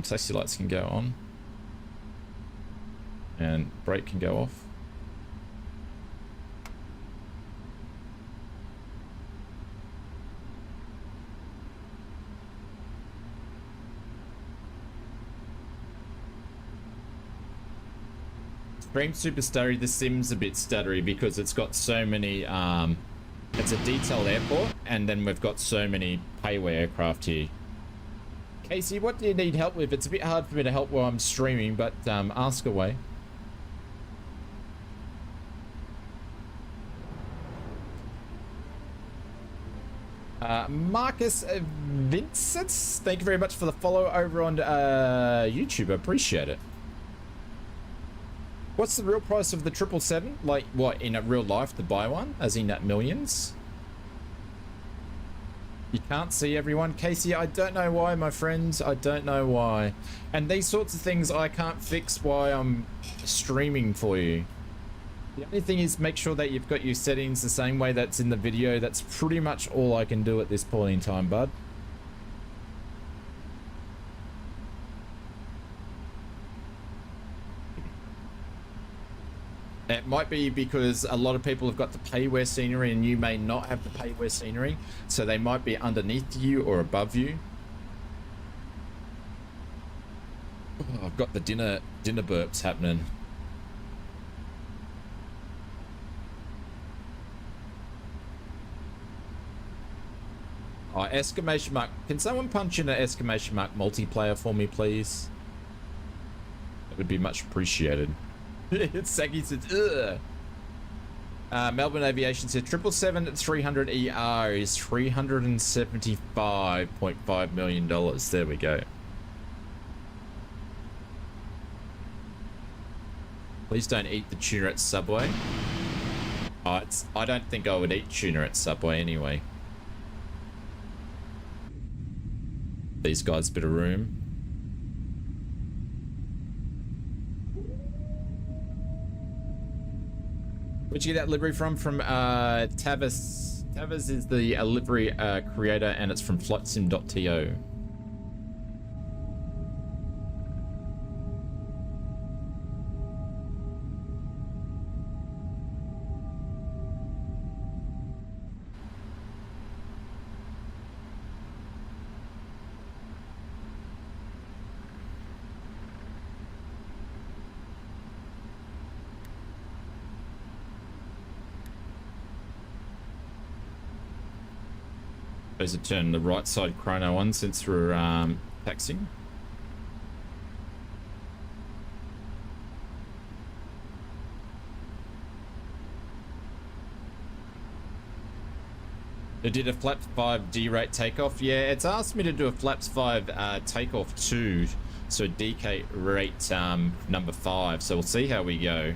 Safety lights can go on. And brake can go off. Stream super stuttery. The sim's a bit stuttery because it's got so many, it's a detailed airport, and then we've got so many payway aircraft here. Casey, what do you need help with? It's a bit hard for me to help while I'm streaming, but ask away. Marcus Vincent, thank you very much for the follow over on YouTube. I appreciate it. What's the real price of the 777? Like, what, in a real life, to buy one? As in at millions? You can't see everyone. Casey, I don't know why, my friends. I don't know why. And these sorts of things I can't fix while I'm streaming for you. The only thing is make sure that you've got your settings the same way that's in the video. That's pretty much all I can do at this point in time, bud. It might be because a lot of people have got the payware scenery and you may not have the payware scenery, so they might be underneath you or above you. Oh, I've got the dinner burps happening. Oh, exclamation mark. Can someone punch in an exclamation mark multiplayer for me, please? That would be much appreciated. Saggy said, ugh. Melbourne Aviation said 777-300ER is $375.5 million. There we go. Please don't eat the tuna at Subway. Oh, I don't think I would eat tuna at Subway anyway. These guys, bit of room. Where'd you get that livery from? From Tavis. Tavis is the livery creator, and it's from flightsim.to. Suppose to turn the right side chrono on since we're taxiing. It did a flaps 5 D-rate takeoff. Yeah, it's asked me to do a flaps 5 takeoff 2, so DK rate number 5. So we'll see how we go.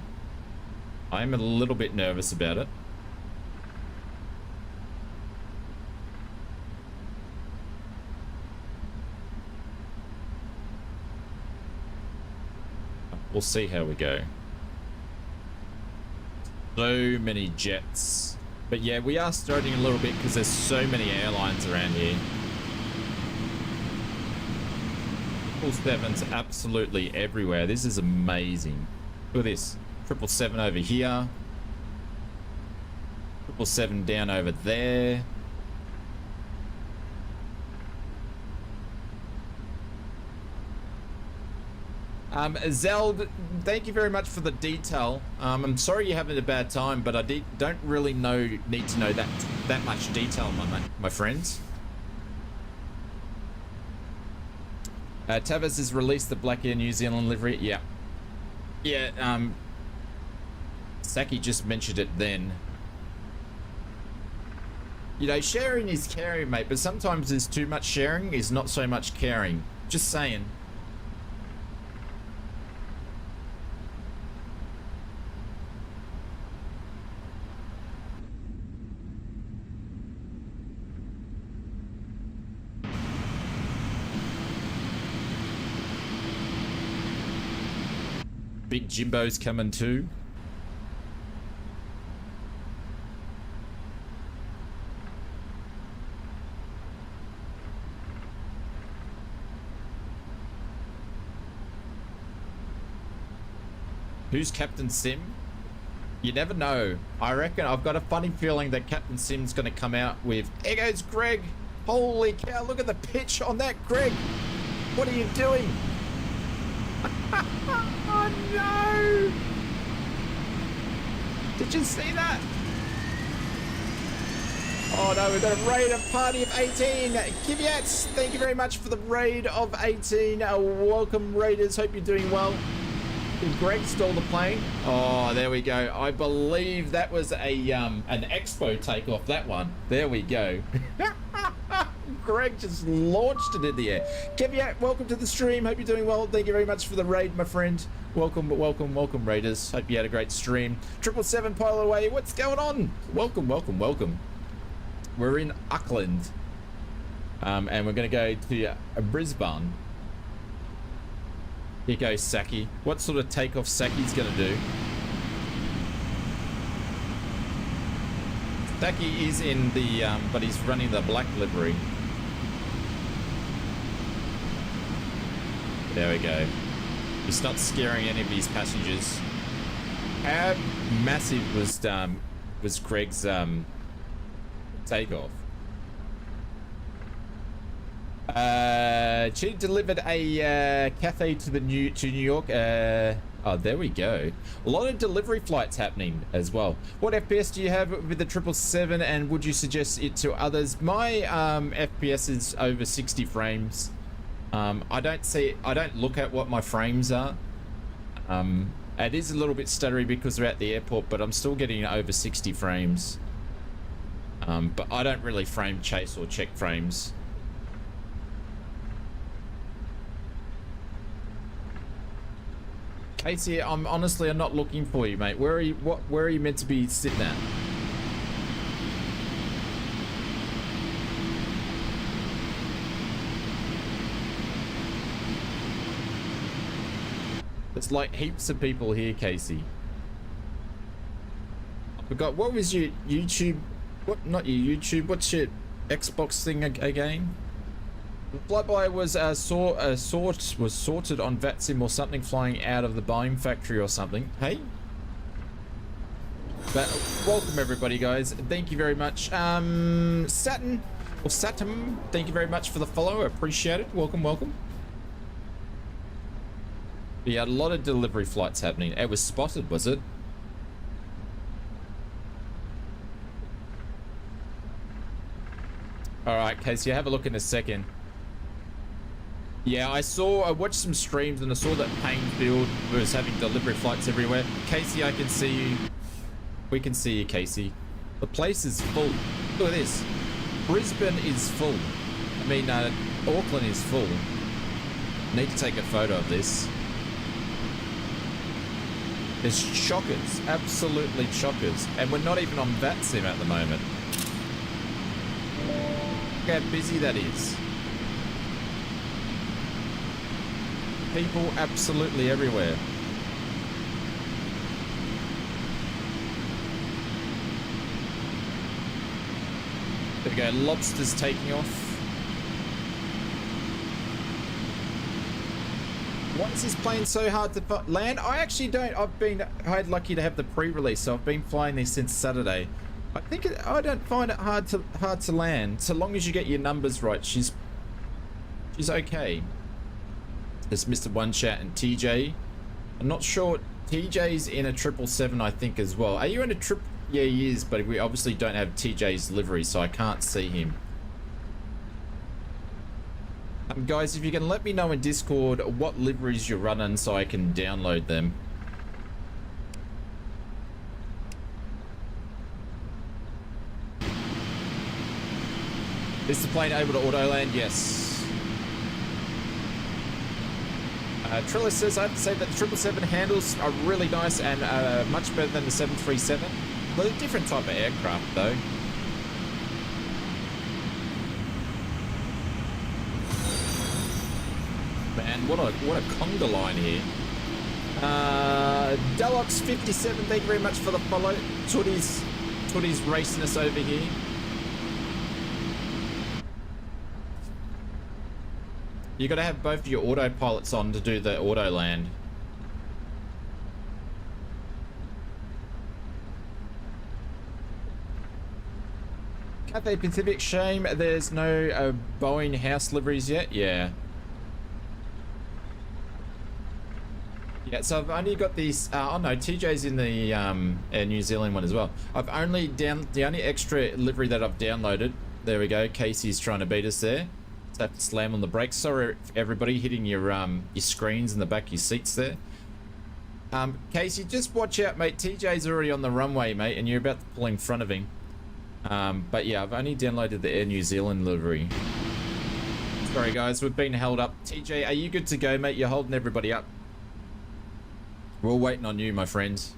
I'm a little bit nervous about it. We'll see how we go. So many jets. But yeah, we are starting a little bit because there's so many airlines around here. 777s absolutely everywhere. This is amazing. Look at this. 777 over here. 777 down over there. Zeld, thank you very much for the detail. I'm sorry you're having a bad time, but I don't really need to know that much detail, my friends. Tavis has released the Black Air New Zealand livery. Yeah. Saki just mentioned it then. You know, sharing is caring, mate, but sometimes there's too much sharing is not so much caring. Just saying. Big Jimbo's coming too. Who's Captain Sim? You never know. I reckon I've got a funny feeling that Captain Sim's going to come out with, "Here goes Greg. Holy cow, look at the pitch on that, Greg. What are you doing?" Oh no! Did you see that? Oh no, we've got a raid of party of 18. Kivyats, thank you very much for the raid of 18. Welcome raiders, hope you're doing well. Did Greg stole the plane? Oh, there we go. I believe that was a an expo takeoff, that one. There we go. Greg just launched it in the air. Kevia, welcome to the stream. Hope you're doing well. Thank you very much for the raid, my friend. Welcome, welcome, welcome, raiders. Hope you had a great stream. 777 pilot away. What's going on? Welcome, welcome, welcome. We're in Auckland. And we're going to go to Brisbane. Here goes Saki. What sort of takeoff Saki's going to do? Saki is in the, but he's running the black livery. There we go. He's not scaring any of his passengers. How massive was Craig's takeoff? She delivered a cafe to New York. Oh, there we go. A lot of delivery flights happening as well. What FPS do you have with the 777, and would you suggest it to others? My FPS is over 60 frames. I don't look at what my frames are. It is a little bit stuttery because we're at the airport, but I'm still getting over 60 frames. But I don't really frame chase or check frames. Casey, I'm not looking for you, mate. Where are you meant to be sitting at? There's like heaps of people here, Casey. I forgot, what was your YouTube? What, not your YouTube, what's your Xbox thing again? The flyby was sorted on VATSIM or something, flying out of the BOEING factory or something. Hey? But welcome everybody, guys. Thank you very much. Saturn, thank you very much for the follow. I appreciate it. Welcome, welcome. Yeah, a lot of delivery flights happening. It was spotted, was it? Alright, Casey, have a look in a second. Yeah, I watched some streams and I saw that Painefield was having delivery flights everywhere. Casey, I can see you. We can see you, Casey. The place is full. Look at this. Brisbane is full. I mean, Auckland is full. Need to take a photo of this. There's chockers, absolutely chockers. And we're not even on VATSIM at the moment. Look how busy that is. People absolutely everywhere. There we go, lobsters taking off. Why is this plane so hard to land? I actually don't. I had lucky to have the pre-release, so I've been flying this since Saturday. I don't find it hard to land, so long as you get your numbers right. She's okay. There's Mr. One Chat and TJ. I'm not sure. TJ's in a 777, I think, as well. Are you in a trip? Yeah, he is, but we obviously don't have TJ's livery, so I can't see him. Guys, if you can let me know in Discord what liveries you're running so I can download them. Is the plane able to auto land? Yes. Trillis says, I have to say that the 777 handles are really nice and much better than the 737. But a different type of aircraft though. Man, what a conga line here. Deluxe 57, thank you very much for the follow. Tooty's racing us over here. You got to have both of your autopilots on to do the auto land. Cathay Pacific, shame there's no Boeing house liveries yet. Yeah. Yeah, so I've only got these. Oh no, TJ's in the New Zealand one as well. I've only the only extra livery that I've downloaded. There we go. Casey's trying to beat us there. So I have to slam on the brakes. Sorry, everybody, hitting your screens in the back of your seats there. Casey, just watch out, mate. TJ's already on the runway, mate, and you're about to pull in front of him. But yeah, I've only downloaded the Air New Zealand livery. Sorry, guys, we've been held up. TJ, are you good to go, mate? You're holding everybody up. We're all waiting on you, my friends.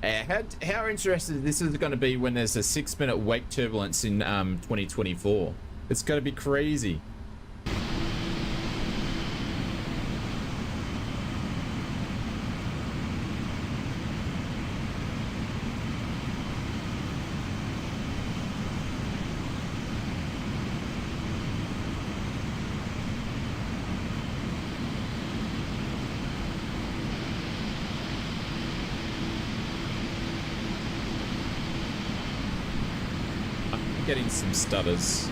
How interested this is going to be when there's a 6-minute wake turbulence in 2024. It's going to be crazy. Getting some stutters.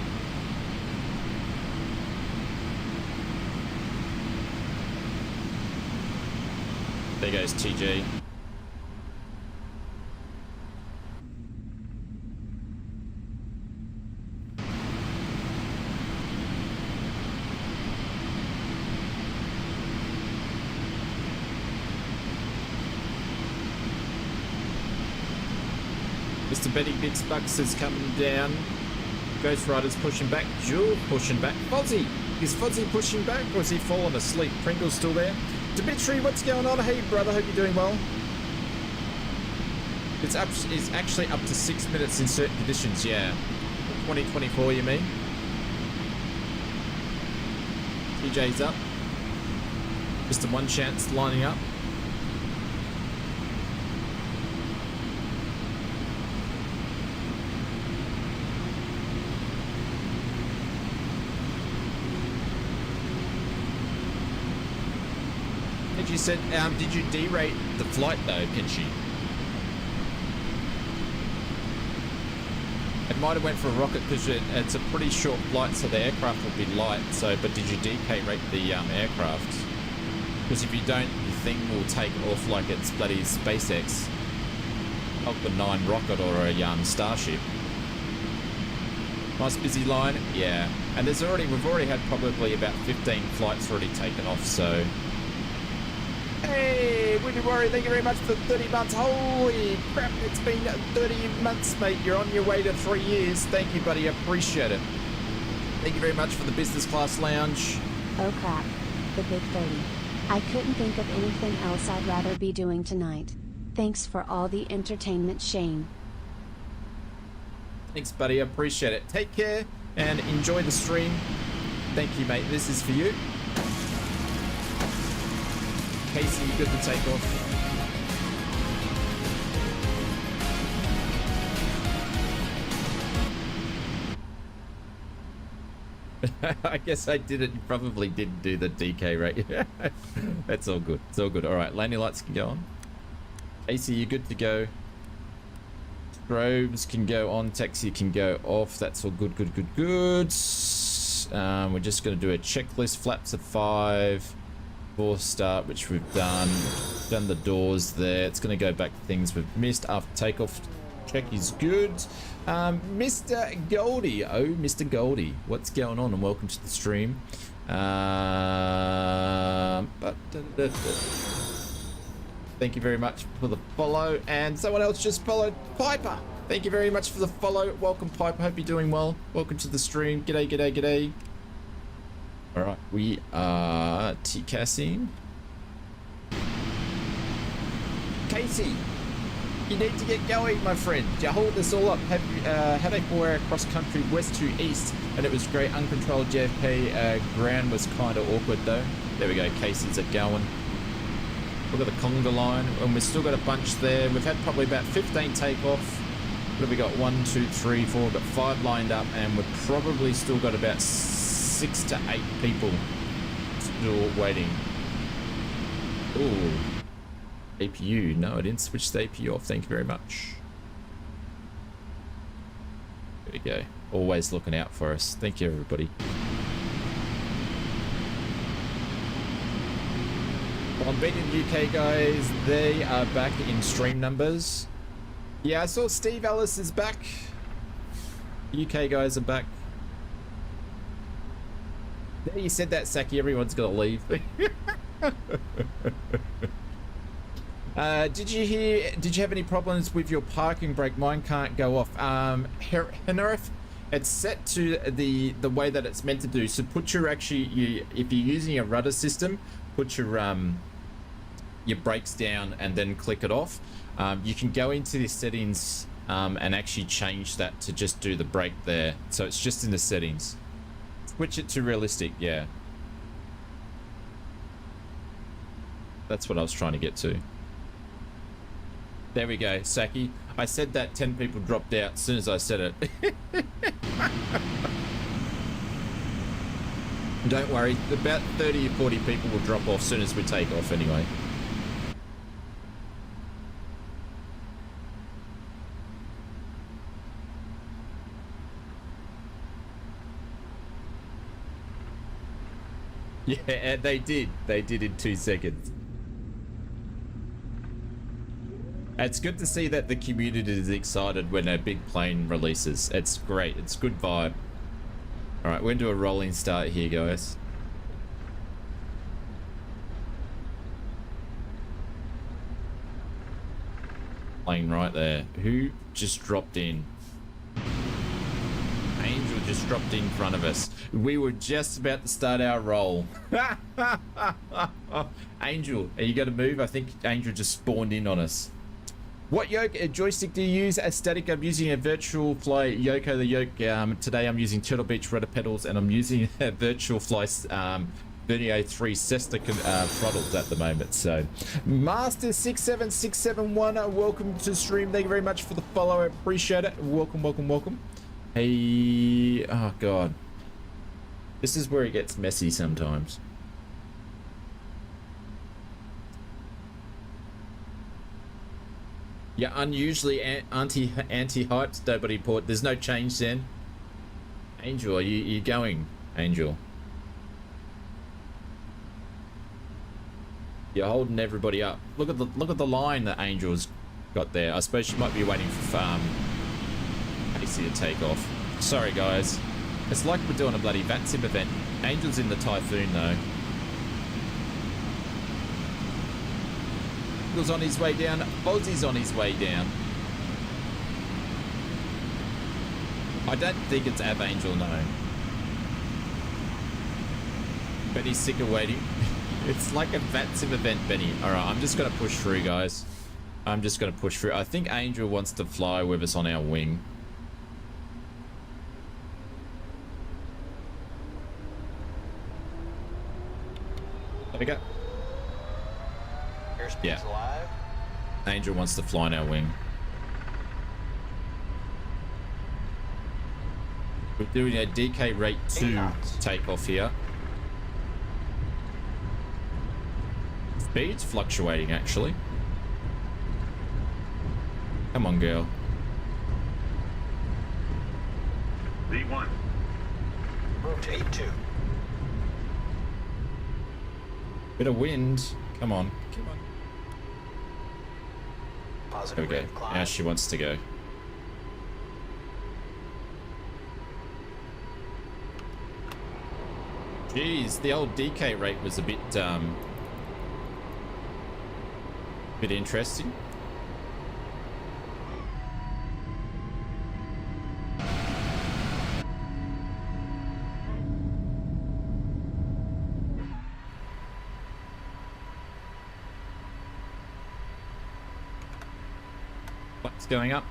There goes TJ. Mr. Betty Big Bucks is coming down. Ghost Rider's pushing back. Jewel pushing back. Fozzie! Is Fozzie pushing back or is he fallen asleep? Pringle's still there. Dimitri, what's going on? Hey, brother, hope you're doing well. It's actually up to 6 minutes in certain conditions, yeah. 2024, you mean? TJ's up. Mr. One Chance lining up. You said, did you derate the flight though, Pinchy? It might have went for a rocket because it's a pretty short flight, so the aircraft will be light. So, but did you DK rate the aircraft? Because if you don't, the thing will take off like it's bloody SpaceX, of the 9 rocket or a Starship. Nice busy line, yeah. And we've already had probably about 15 flights already taken off. So. Hey, Woody Warrior, thank you very much for 30 months. Holy crap, it's been 30 months, mate. You're on your way to 3 years. Thank you, buddy. I appreciate it. Thank you very much for the business class lounge. Oh crap. The big 30. I couldn't think of anything else I'd rather be doing tonight. Thanks for all the entertainment, Shane. Thanks, buddy. I appreciate it. Take care and enjoy the stream. Thank you, mate. This is for you. Casey, you good to take off? I guess I didn't. You probably didn't do the DK rate. That's all good. It's all good. All right, landing lights can go on. Casey, you good to go? Strobes can go on. Taxi can go off. That's all good. Good. We're just going to do a checklist. Flaps of 5. 4 start, which we've done the doors there. It's going to go back to things we've missed. After takeoff check is good. Mr. Goldie, Mr. Goldie, what's going on? And welcome to the stream. Thank you very much for the follow. And someone else just followed. Piper, Thank you very much for the follow. Welcome, Pipe. Hope you're doing well. Welcome to the stream. G'day, g'day, g'day. All right, we are TCASing. Casey, you need to get going, my friend. You hold this all up. Had a 4-hour cross-country west to east, and it was great. Uncontrolled JFK. Ground was kind of awkward, though. There we go. Casey's at going. We've got the conga line, and we've still got a bunch there. We've had probably about 15 takeoff. What have we got? 1, 2, 3, 4. We've got 5 lined up, and we've probably still got about 6 to 8 people still waiting. Ooh. APU. No, I didn't switch the APU off. Thank you very much. There we go. Always looking out for us. Thank you, everybody. On beating the UK guys, they are back in stream numbers. Yeah, I saw Steve Ellis is back. UK guys are back. There, you said that, Saki. Everyone's got to leave. Did you have any problems with your parking brake? Mine can't go off. Henrith, it's set to the way that it's meant to do. So put your if you're using a rudder system, put your brakes down and then click it off. You can go into the settings and actually change that to just do the brake there. So it's just in the settings. Switch it to realistic, yeah. That's what I was trying to get to. There we go, Saki. I said that 10 people dropped out as soon as I said it. Don't worry, about 30 or 40 people will drop off as soon as we take off anyway. Yeah, they did. They did in 2 seconds. It's good to see that the community is excited when a big plane releases. It's great. It's good vibe. All right, we're going to do a rolling start here, guys. Plane right there. Who just dropped in? Angel just dropped in front of us. We were just about to start our roll. Angel, are you going to move? I think Angel just spawned in on us. What joystick do you use? A static. I'm using a virtual fly Yoko the yoke. Today I'm using Turtle Beach rudder pedals, and I'm using a virtual fly Vernier 3 Cessna throttles at the moment. So Master 67671, welcome to the stream. Thank you very much for the follow. I appreciate it. Welcome, welcome, welcome. Hey, oh god, this is where it gets messy sometimes. Yeah, unusually anti-hyped, nobody port. There's no change then. Angel, are you going, Angel? You're holding everybody up. Look at the line that Angel's got there. I suppose she might be waiting for Casey to take off. Sorry guys, it's like we're doing a bloody VATSIM event. Angel's in the Typhoon though. Angel's on his way down. Ozzy's on his way down. I don't think it's Ab Angel, no. Benny's sick of waiting. It's like a VATSIM event, Benny. Alright, I'm just gonna push through, guys. I'm just gonna push through. I think Angel wants to fly with us on our wing. There we go. Yeah. Alive. Angel wants to fly on our wing. We're doing a DK rate 2 takeoff here. Speed's fluctuating actually. Come on, girl. V1. Rotate 2. Bit of wind. Come on. Come on. Positive. There we go. Now she wants to go. Jeez, the old DK rate was a bit interesting. Flaps going up.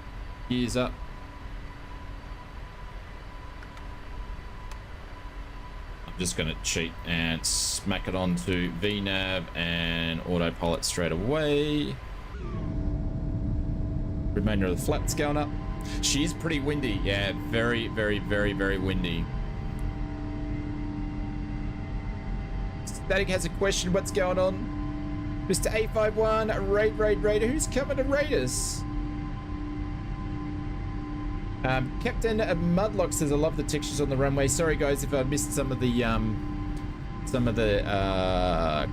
Gears up. I'm just going to cheat and smack it onto VNAV and autopilot straight away. Remainder of the flaps going up. She's pretty windy. Yeah, very, very, very, very windy. Static has a question. What's going on? Mr. A51, raid. Who's coming to raid us? Captain Mudlock says, I love the textures on the runway. Sorry guys if I missed some of the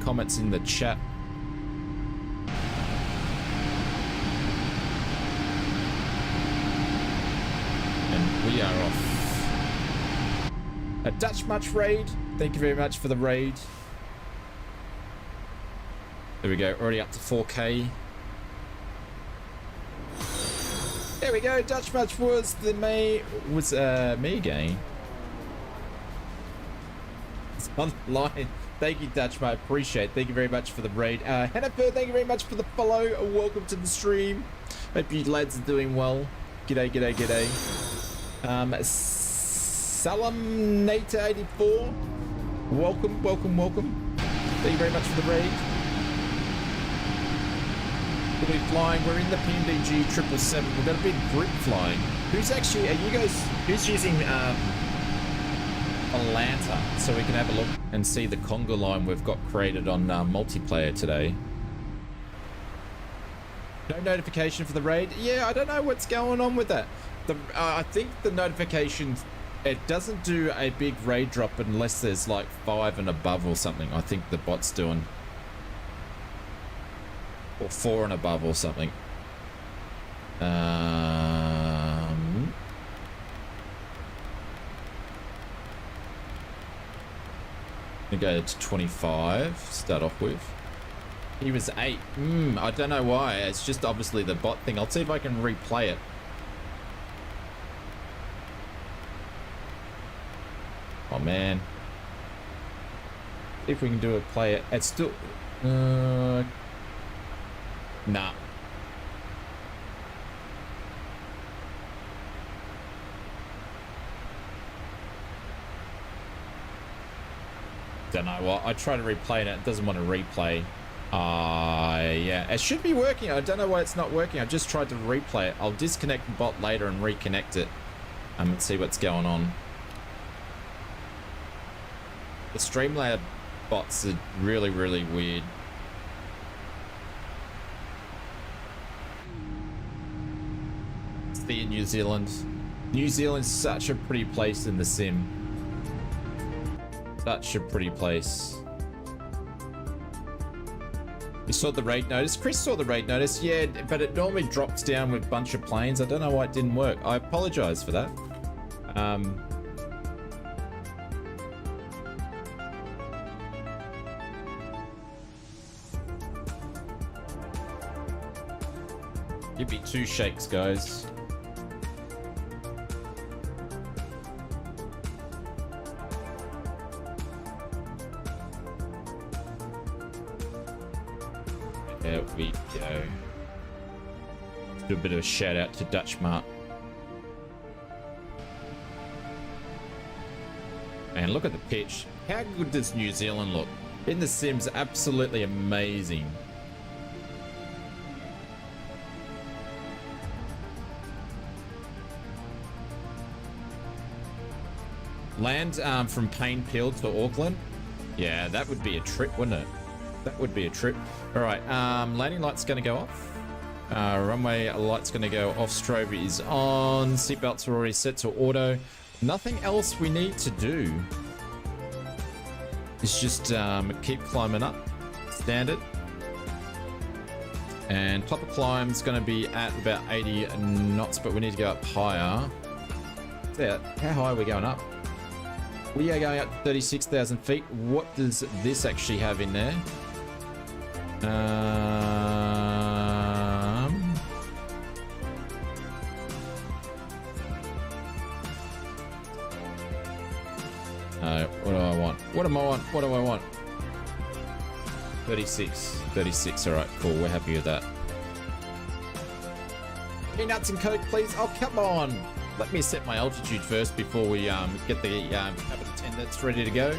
comments in the chat. And we are off. A Dutch Much raid. Thank you very much for the raid. There we go, already up to 4K. There we go, Dutch Much was me again. It's online. Thank you, Dutch Much, appreciate it. Thank you very much for the raid. Hannafur, thank you very much for the follow. Welcome to the stream. Hope you lads are doing well. G'day. Salamnator84. Welcome. Thank you very much for the raid. We'll be flying. We're in the PMDG 777. We've got a big group flying. Who's using Atlanta so we can have a look and see the conga line we've got created on multiplayer today? No notification for the raid? Yeah, I don't know what's going on with that. I think the notification, it doesn't do a big raid drop unless there's like 5 and above or something. I think the bot's doing. Or 4 and above or something. We go to 25. Start off with. He was 8. I don't know why. It's just obviously the bot thing. I'll see if I can replay it. Oh man. If we can do a play it. It's still. Nah. Don't know what. I try to replay it. It doesn't want to replay. Yeah. It should be working. I don't know why it's not working. I just tried to replay it. I'll disconnect the bot later and reconnect it. And see what's going on. The Streamlab bots are really, really weird. In New Zealand. New Zealand's such a pretty place in the sim. Such a pretty place. You saw the raid notice? Chris saw the raid notice, yeah, but it normally drops down with a bunch of planes. I don't know why it didn't work. I apologize for that. Give me 2 shakes, guys. There we go. Do a bit of a shout out to Dutch Mart. And look at the pitch. How good does New Zealand look? In the Sims, absolutely amazing. Land from Painfield to Auckland. Yeah, that would be a trip, wouldn't it? That would be a trip. All right, landing light's going to go off. Runway light's going to go off. Strobe is on. Seatbelts are already set to auto. Nothing else we need to do. It's just keep climbing up. Standard. And top of climb's going to be at about 80 knots, but we need to go up higher. Yeah, how high are we going up? We are going up to 36,000 feet. What does this actually have in there? What do I want? What do I want? 36. All right, cool. We're happy with that. Peanuts and Coke, please. Oh, come on. Let me set my altitude first before we get the cabin attendants ready to go.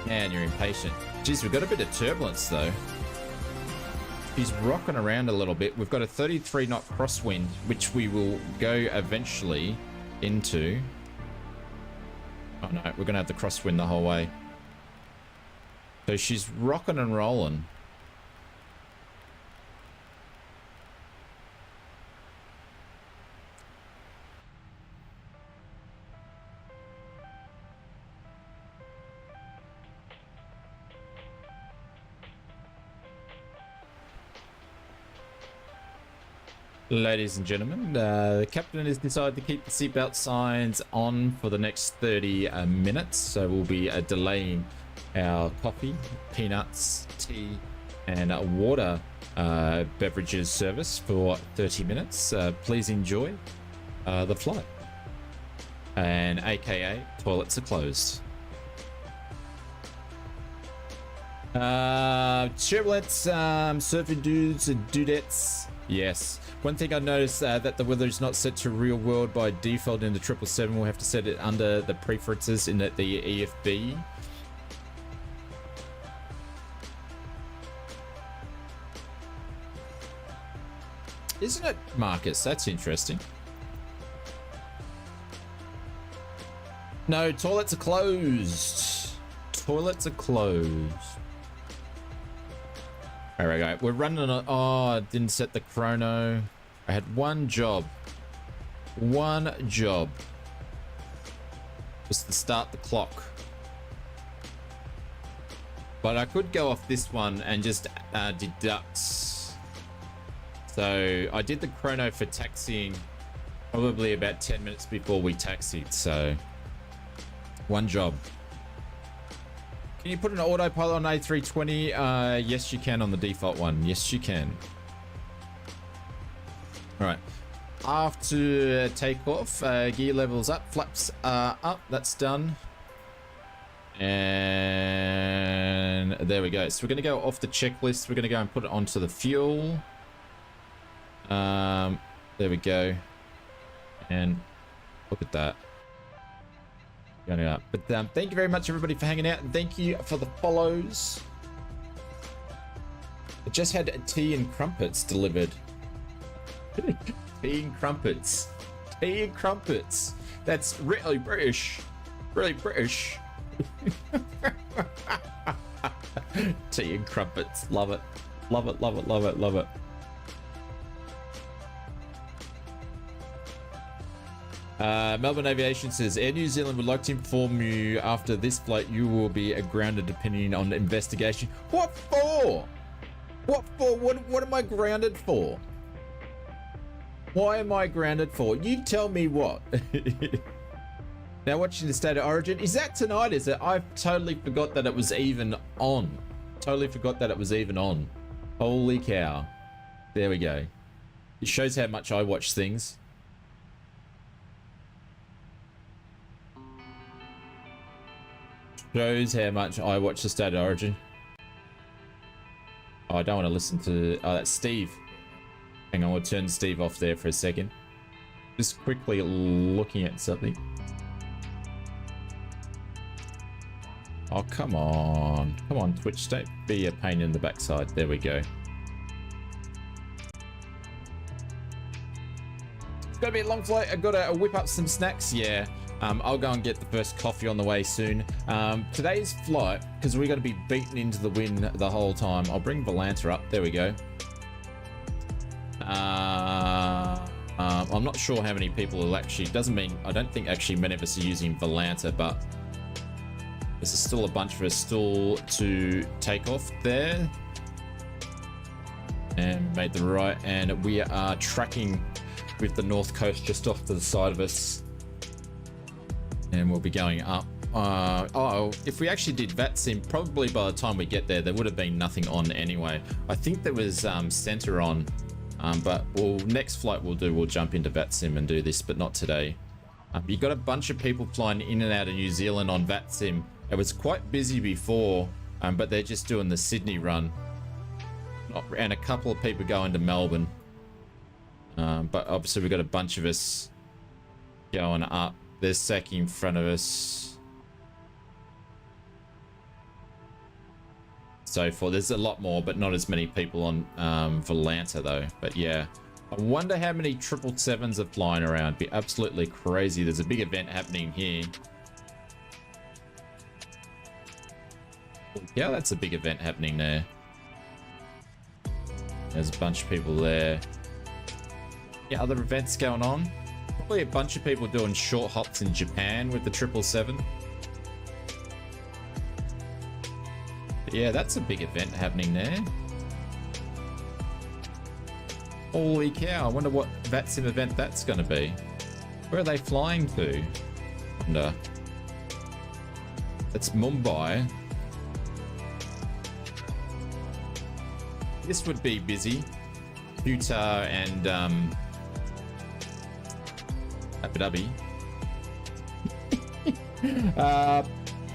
Man, you're impatient. Geez, we've got a bit of turbulence, though. He's rocking around a little bit. We've got a 33 knot crosswind, which we will go eventually into. Oh, no, we're going to have the crosswind the whole way. So she's rocking and rolling. Ladies and gentlemen, the captain has decided to keep the seatbelt signs on for the next 30 minutes, so we'll be delaying our coffee, peanuts, tea, and water beverages service for 30 minutes. Please enjoy the flight. And AKA, toilets are closed. Turbulence, surfing dudes and dudettes. Yes. One thing I noticed that the weather is not set to real world by default in the 777. We'll have to set it under the preferences in the EFB. Isn't it, Marcus? That's interesting. No, toilets are closed. Toilets are closed. All right, guys. We're running on. Oh, I didn't set the chrono. I had one job. One job. Was to start the clock. But I could go off this one and just deduct. So I did the chrono for taxiing probably about 10 minutes before we taxied. So one job. Can you put an autopilot on A320? Yes, you can on the default one. Yes, you can. All right. After takeoff, gear levels up, flaps are up. That's done. And there we go. So we're going to go off the checklist. We're going to go and put it onto the fuel. There we go. And look at that. Going up. But thank you very much, everybody, for hanging out, and thank you for the follows. I just had tea and crumpets delivered. Tea and crumpets. Tea and crumpets. That's really British. Really British. Tea and crumpets. Love it. Love it, love it, love it, love it. Melbourne Aviation says, Air New Zealand would like to inform you after this flight you will be grounded depending on investigation. What for? What for? What am I grounded for? Why am I grounded for? You tell me what. Now watching the State of Origin. Is that tonight, is it? I totally forgot that it was even on. Totally forgot that it was even on. Holy cow. There we go. It shows how much I watch things. Shows how much I watch the State of Origin. Oh, I don't want to listen to... Oh, that's Steve. Hang on, we'll turn Steve off there for a second. Just quickly looking at something. Oh, come on. Come on, Twitch. Don't be a pain in the backside. There we go. It's going to be a long flight. I've got to whip up some snacks. Yeah. I'll go and get the first coffee on the way soon. Today's flight, because we're going to be beaten into the wind the whole time. I'll bring Volanta up. There we go. I'm not sure how many people will actually... Doesn't mean... I don't think actually many of us are using Volanta, but there's still a bunch of us still to take off there. And made the right. And we are tracking with the north coast just off to the side of us. And we'll be going up. Oh, if we actually did VATSIM, probably by the time we get there, there would have been nothing on anyway. I think there was center on, but next flight we'll jump into VATSIM and do this, but not today. You've got a bunch of people flying in and out of New Zealand on VATSIM. It was quite busy before, but they're just doing the Sydney run. And a couple of people going to Melbourne. But obviously we've got a bunch of us going up. There's Seki in front of us. So forth. There's a lot more, but not as many people on Volanta though. But yeah, I wonder how many 777s are flying around. Be absolutely crazy. There's a big event happening here. Yeah, that's a big event happening there. There's a bunch of people there. Yeah, other events going on. Probably a bunch of people doing short hops in Japan with the 777. But yeah, that's a big event happening there. Holy cow, I wonder what VATSIM event that's going to be. Where are they flying to? I wonder. It's Mumbai. This would be busy. Qatar and Abu Dhabi.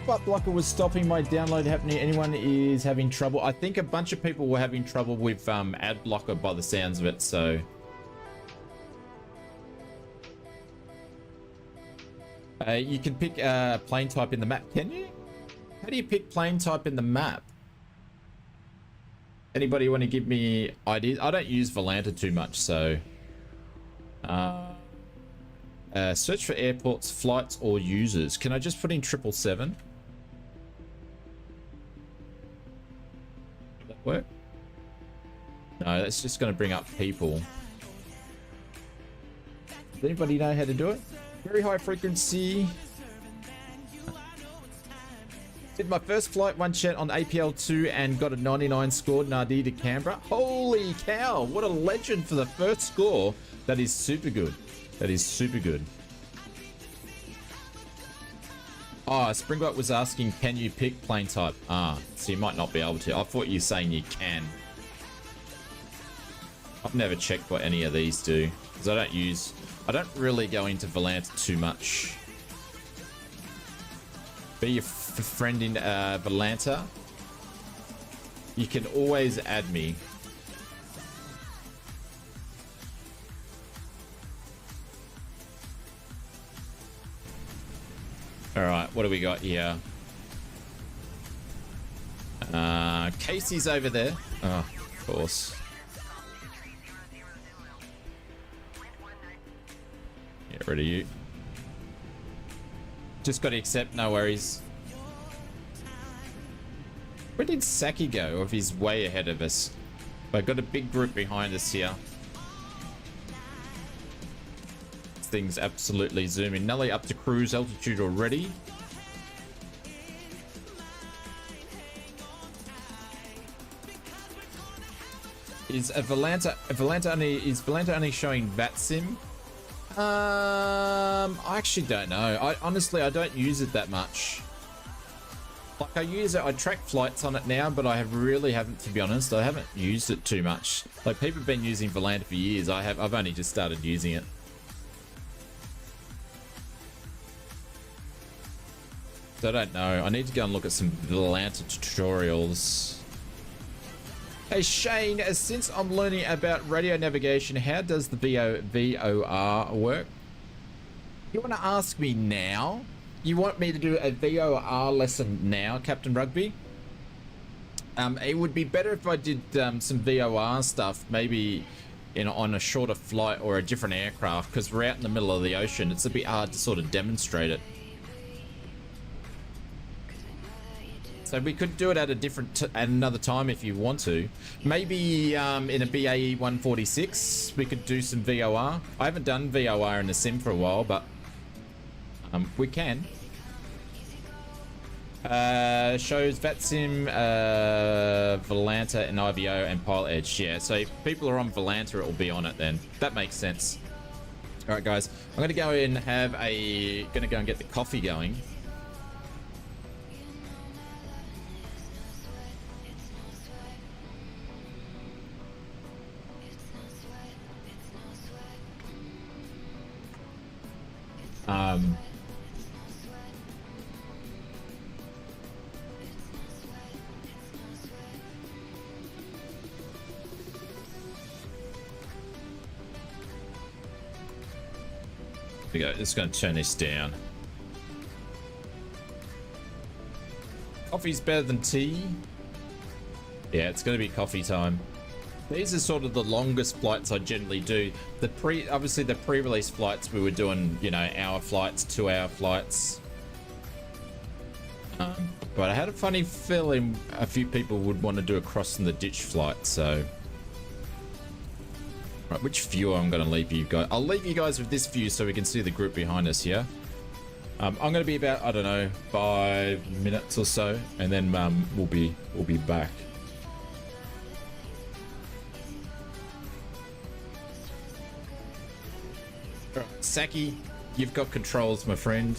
But Blocker was stopping my download happening. Anyone is having trouble? I think a bunch of people were having trouble with ad blocker by the sounds of it, so. You can pick plane type in the map, can you? How do you pick plane type in the map? Anybody want to give me ideas? I don't use Volanta too much, so search for airports, flights, or users. Can I just put in 777? Does that work? No, that's just going to bring up people. Does anybody know how to do it? Very high frequency. Did my first flight one chat on APL2 and got a 99 score, Nadi to Canberra. Holy cow, what a legend for the first score. That is super good. That is super good. Oh, Springbok was asking, can you pick plane type? Ah, so you might not be able to. I thought you were saying you can. I've never checked what any of these do, because I don't really go into Volanta too much. Be your friend in Volanta. You can always add me. All right, what do we got here? Casey's over there. Oh, of course. Get rid of you. Just got to accept, no worries. Where did Saki go? If he's way ahead of us. I've got a big group behind us here. This thing's absolutely zooming. Nelly up to cruise altitude already. Is Volanta only showing VATSIM? I actually don't know. Honestly, I don't use it that much. Like I track flights on it now, but I really haven't, to be honest. I haven't used it too much. Like people have been using Volanta for years. I've only just started using it. So I don't know. I need to go and look at some Volanta tutorials. Hey Shane, since I'm learning about radio navigation, how does the VOR work? You want to ask me now? You want me to do a VOR lesson now, Captain Rugby? It would be better if I did some VOR stuff, maybe on a shorter flight or a different aircraft, because we're out in the middle of the ocean. It's a bit hard to sort of demonstrate it. So we could do it at at another time if you want to. Maybe in a BAE 146 we could do some VOR. I haven't done VOR in the sim for a while, but we can. Shows VATSIM, Volanta, and IVO, and Pilot Edge. Yeah, so if people are on Volanta, it will be on it then. That makes sense. All right, guys, I'm gonna go and go and get the coffee going. We go. Just going to turn this down. Coffee's better than tea. Yeah, it's going to be coffee time. These are sort of the longest flights I generally do. Obviously the pre-release flights we were doing, you know, hour flights, 2-hour flights. But I had a funny feeling a few people would want to do a crossing the ditch flight, so. Right, which view I'm going to leave you guys? I'll leave you guys with this view so we can see the group behind us here. I'm going to be about, I don't know, 5 minutes or so, and then we'll be back. All right, Saki, you've got controls, my friend.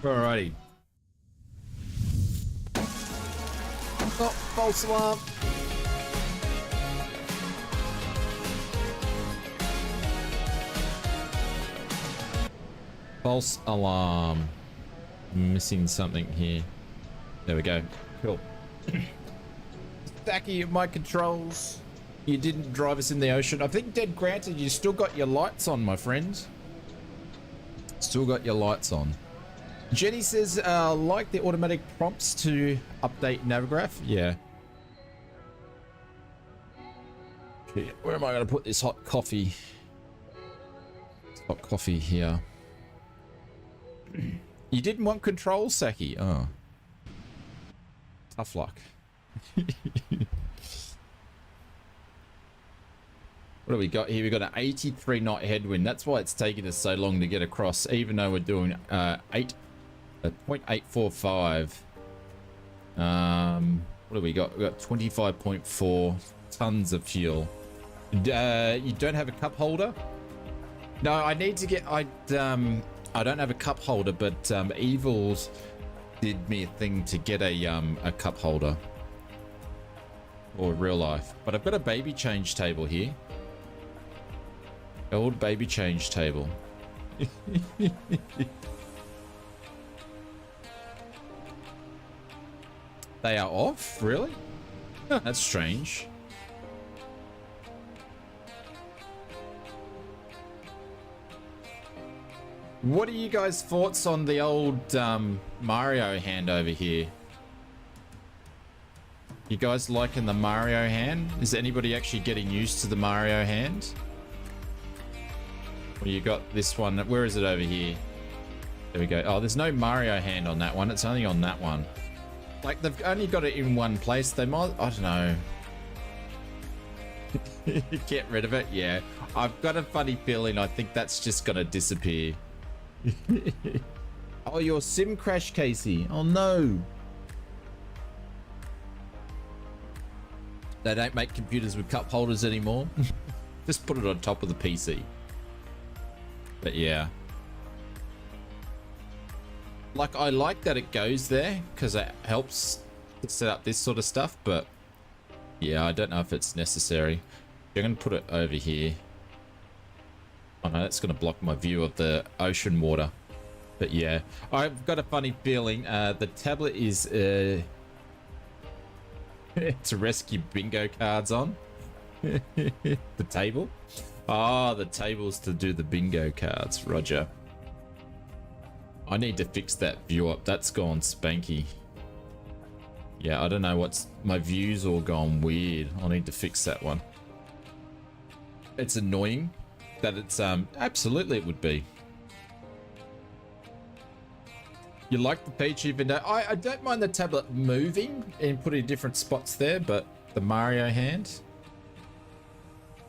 Alrighty. Oh, false alarm. False alarm. Missing something here. There we go. Cool. Stacky of my controls. You didn't drive us in the ocean. I think, dead granted, you still got your lights on, my friend. Still got your lights on. Jenny says, like the automatic prompts to update Navigraph. Yeah. Okay, where am I going to put this hot coffee? Hot coffee here. You didn't want control, Saki. Oh. Tough luck. What do we got here? We got an 83 knot headwind. That's why it's taking us so long to get across, even though we're doing 0.845. What do we got? We got 25.4 tons of fuel. You don't have a cup holder? No, I need to get. I don't have a cup holder, but Evils did me a thing to get a cup holder. Or real life. But I've got a baby change table here. Old baby change table. They are off? Really? That's strange. What are you guys' thoughts on the old Mario hand over here? You guys liking the Mario hand? Is anybody actually getting used to the Mario hand? Well, you got this one. Where is it over here? There we go. Oh, there's no Mario hand on that one. It's only on that one. Like, they've only got it in one place. They might... I don't know. Get rid of it? Yeah. I've got a funny feeling I think that's just going to disappear. Oh, your sim crash, Casey. Oh, no. They don't make computers with cup holders anymore. Just put it on top of the PC. But yeah. Like, I like that it goes there because it helps to set up this sort of stuff, but yeah, I don't know if it's necessary. I'm going to put it over here. Oh no, that's going to block my view of the ocean water. But yeah, I've got a funny feeling the tablet is to rescue bingo cards on. The table? Ah, the table's to do the bingo cards. Roger. I need to fix that view up. That's gone spanky. Yeah, I don't know what's... My view's all gone weird. I need to fix that one. It's annoying that it's... Absolutely it would be. You like the Peachy window? I don't mind the tablet moving and putting different spots there, but the Mario hand...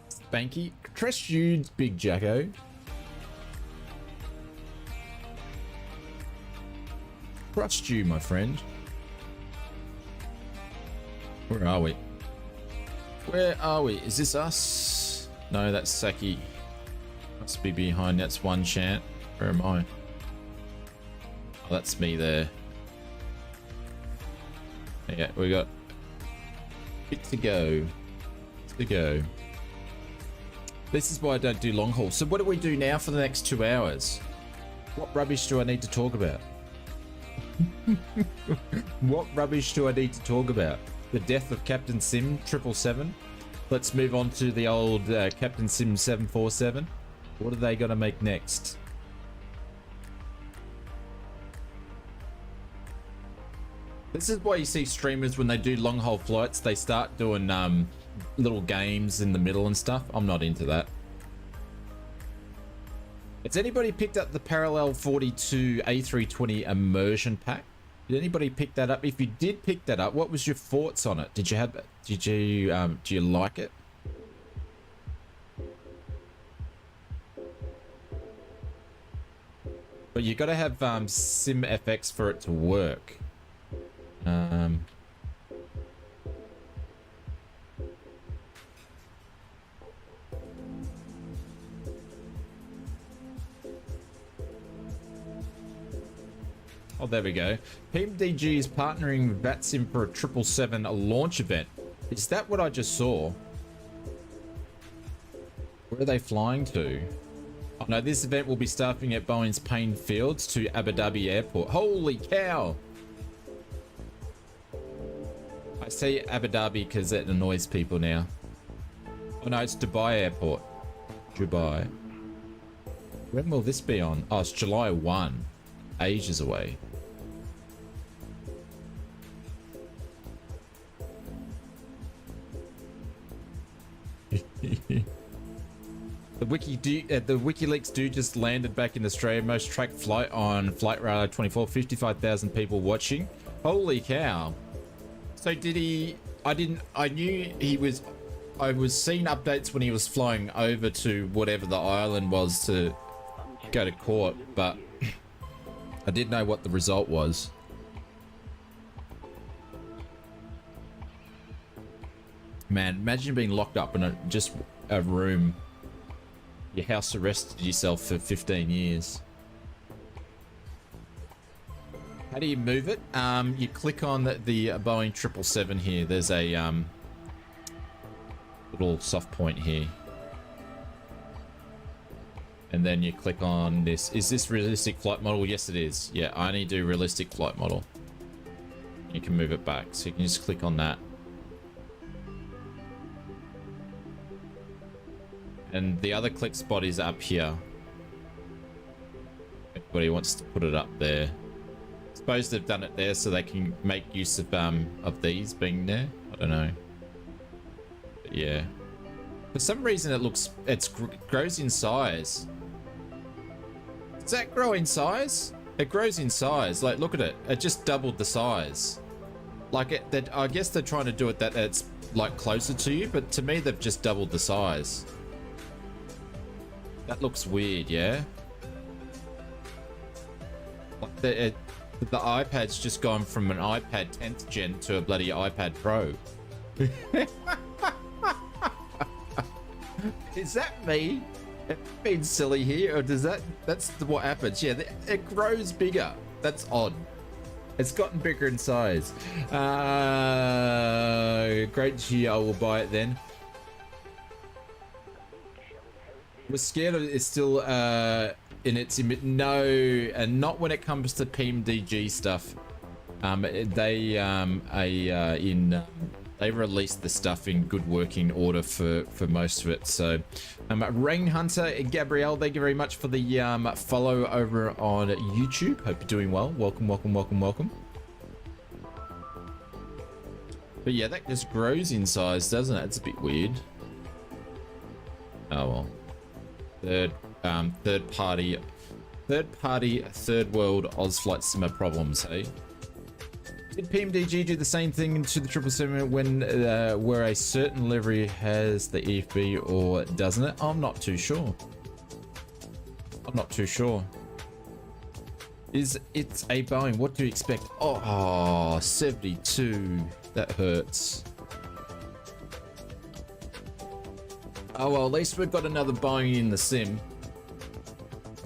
Spanky. Trust you, Big Jacko. Trust you, my friend. Where are we? Where are we? Is this us? No, that's Saki. Must be behind. That's one chant. Where am I? Oh, that's me there. Yeah, we got bit to go. To go. This is why I don't do long haul. So what do we do now for the next 2 hours? What rubbish do I need to talk about? What rubbish do I need to talk about? The death of Captain Sim 777? Let's move on to the old Captain Sim 747. What are they going to make next? This is why you see streamers when they do long haul flights, they start doing little games in the middle and stuff. I'm not into that. Has anybody picked up the Parallel 42 A320 immersion pack? Did anybody pick that up? If you did pick that up, what was your thoughts on it? Do you like it? But you got to have SimFX for it to work. Oh, there we go. PMDG is partnering with VATSIM for a 777 launch event. Is that what I just saw? Where are they flying to? Oh no, this event will be starting at Boeing's Payne Fields to Abu Dhabi Airport. Holy cow! I say Abu Dhabi because it annoys people now. Oh no, it's Dubai Airport. Dubai. When will this be on? Oh, it's July 1. Ages away. The WikiLeaks dude just landed back in Australia. Most tracked flight on Flight Radar 24. 55,000 people watching. Holy cow! So did he? I knew he was. I was seeing updates when he was flying over to whatever the island was to go to court, but I didn't know what the result was. Man, imagine being locked up in just a room. Your house arrested yourself for 15 years. How do you move it? You click on the Boeing 777 here. There's a little soft point here. And then you click on this. Is this realistic flight model? Yes, it is. Yeah, I only do realistic flight model. You can move it back. So you can just click on that. And the other click spot is up here. Everybody wants to put it up there. I suppose they've done it there so they can make use of these being there. I don't know. But yeah. For some reason it grows in size. Does that grow in size? It grows in size. Like, look at it. It just doubled the size. Like, I guess they're trying to do it that it's like closer to you, but to me they've just doubled the size. That looks weird, yeah? Like the iPad's just gone from an iPad 10th gen to a bloody iPad Pro. Is that me being silly here, or does that's what happens? Yeah, it grows bigger. That's odd. It's gotten bigger in size. Great to hear. I will buy it then. Was scared of it's still in its no, and not when it comes to PMDG stuff. They released the stuff in good working order for most of it. So Rain Hunter, Gabrielle, thank you very much for the follow over on YouTube. Hope you're doing well. Welcome. But yeah, that just grows in size, doesn't it? It's a bit weird. Oh well. Third party, third world ausflightsimmer problems, hey? Did PMDG do the same thing to the 777 when where a certain livery has the EFB or doesn't it? I'm not too sure. It's a Boeing. What do you expect? Oh, 72. That hurts. Oh well, at least we've got another Boeing in the sim.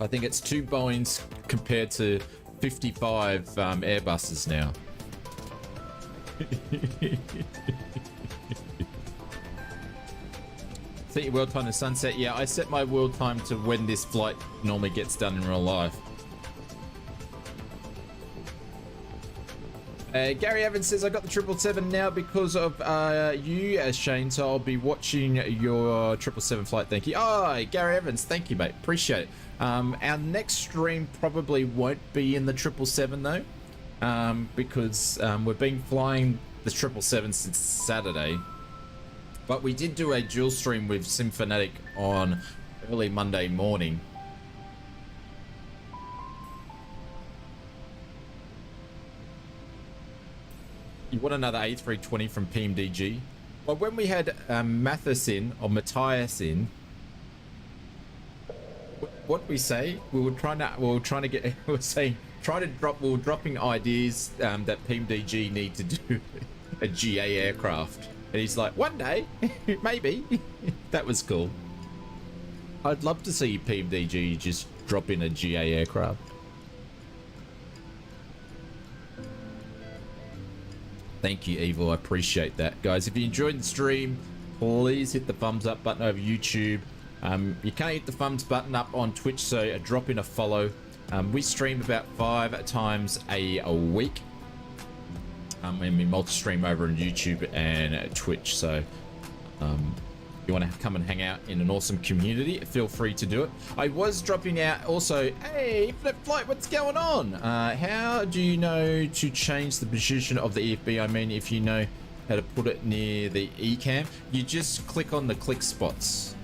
I think it's 2 Boeings compared to 55 Airbuses now. Set your world time to sunset. Yeah, I set my world time to when this flight normally gets done in real life. Gary Evans says, I got the 777 now because of you, Shane, so I'll be watching your 777 flight. Thank you. Oh, Gary Evans, thank you, mate. Appreciate it. Our next stream probably won't be in the 777 though, because we've been flying the 777 since Saturday, but we did do a dual stream with Simfanatic on early Monday morning. You want another A320 from PMDG? Well, when we had Matthias in, what did we say? We were trying to dropping ideas that PMDG need to do a GA aircraft, and he's like, one day, maybe. That was cool. I'd love to see PMDG just drop in a GA aircraft. Thank you, Evil. I appreciate that. Guys, if you enjoyed the stream, please hit the thumbs up button over YouTube. You can't hit the thumbs button up on Twitch, so drop in a follow. We stream about 5 times a week. And we multi-stream over on YouTube and Twitch, so if you want to come and hang out in an awesome community, feel free to do it. I was dropping out also, hey, Infinite Flight, what's going on? How do you know to change the position of the EFB? I mean, if you know how to put it near the ECAM, you just click on the click spots.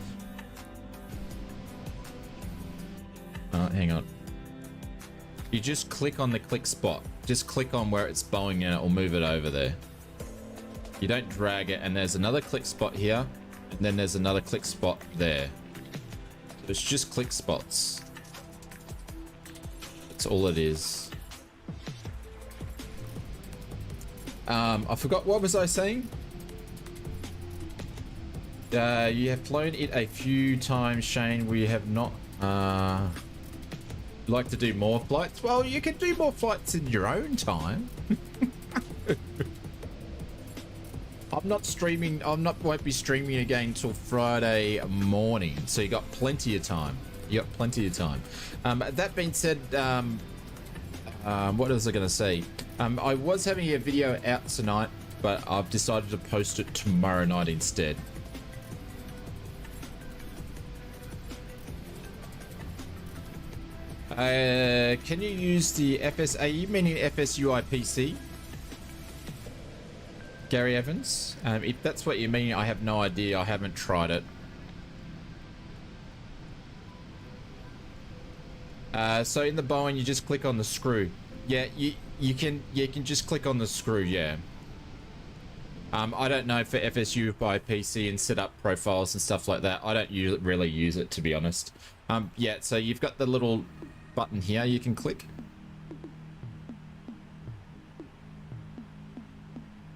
Hang on. You just click on the click spot. Just click on where it's Boeing and it will move it over there. You don't drag it, and there's another click spot here, and then there's another click spot there. So it's just click spots. That's all it is. I forgot, what was I saying? You have flown it a few times, Shane. We have not. Like to do more flights? Well, you can do more flights in your own time. Won't be streaming again till Friday morning, so you got plenty of time. That being said, what was I going to say? I was having a video out tonight, but I've decided to post it tomorrow night instead. Can you use the FSAE, meaning FSUIPC? Gary Evans? If that's what you mean, I have no idea. I haven't tried it. So in the Boeing, you just click on the screw. Yeah, you can just click on the screw, yeah. I don't know for FSU by PC and set up profiles and stuff like that. I don't really use it, to be honest. Yeah, so you've got the little button here you can click.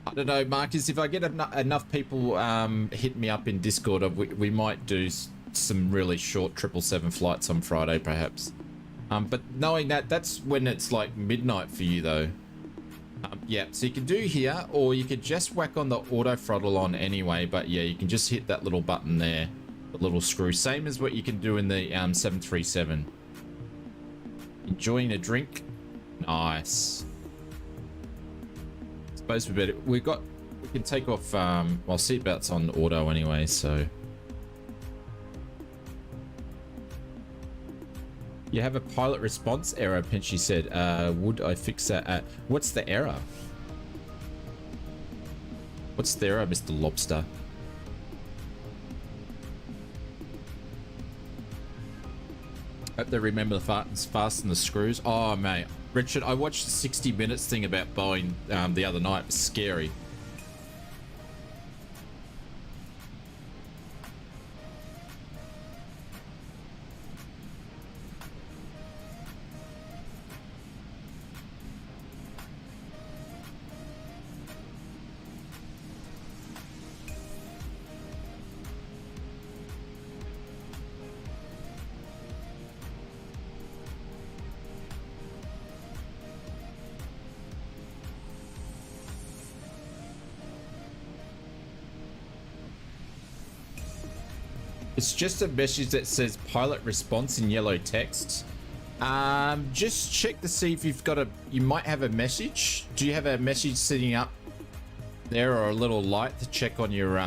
I don't know, Marcus, if I get enough people hit me up in Discord, we might do some really short 777 flights on Friday, perhaps. But knowing that, that's when it's like midnight for you, though. Yeah, so you can do here, or you could just whack on the auto throttle on anyway, but yeah, you can just hit that little button there, the little screw, same as what you can do in the 737. Enjoying a drink? Nice. Suppose we can take off, well, seatbelts on auto anyway, so. You have a pilot response error, Pinchy said. Would I fix that? What's the error? What's the error, Mr. Lobster? Hope they remember the fasten the screws. Oh, mate. Richard, I watched the 60 Minutes thing about Boeing the other night. It was scary. It's just a message that says pilot response in yellow text. Just check to see if you've got you might have a message. Do you have a message sitting up there, or a little light to check on your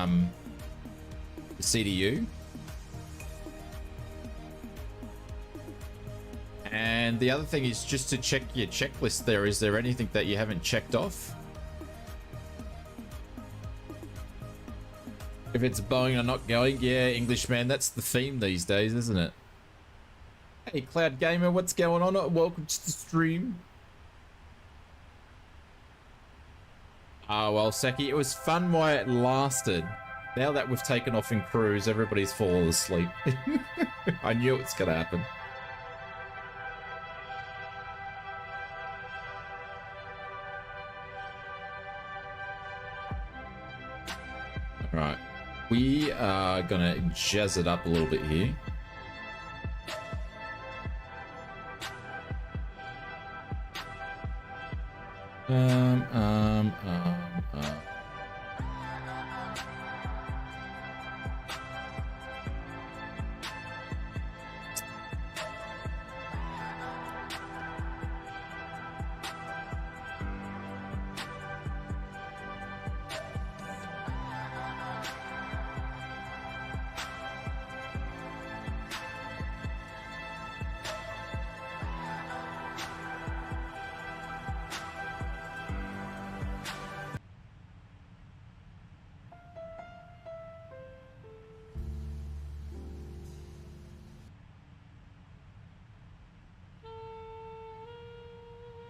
CDU? And the other thing is just to check your checklist there. Is there anything that you haven't checked off? If it's Boeing or not going, yeah, Englishman, that's the theme these days, isn't it? Hey, Cloud Gamer, what's going on? Welcome to the stream. Oh, well, Seki, it was fun while it lasted. Now that we've taken off in cruise, everybody's fallen asleep. I knew it was going to happen. Right. We are gonna jazz it up a little bit here. Um, um, um.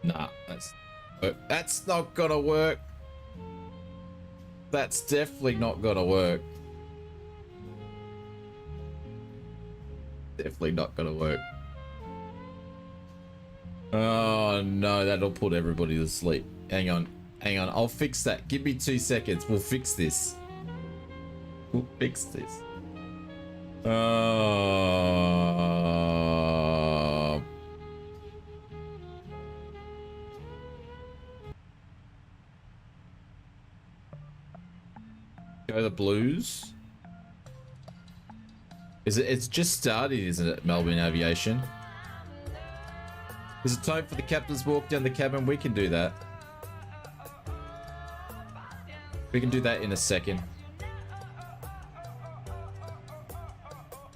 Nah, that's not gonna work. That's definitely not gonna work. Definitely not gonna work. Oh no, that'll put everybody to sleep. Hang on, hang on. I'll fix that. Give me 2 seconds. We'll fix this. We'll fix this. Go the Blues. It's just started, isn't it, Melbourne Aviation? Is it time for the captain's walk down the cabin? We can do that. We can do that in a second.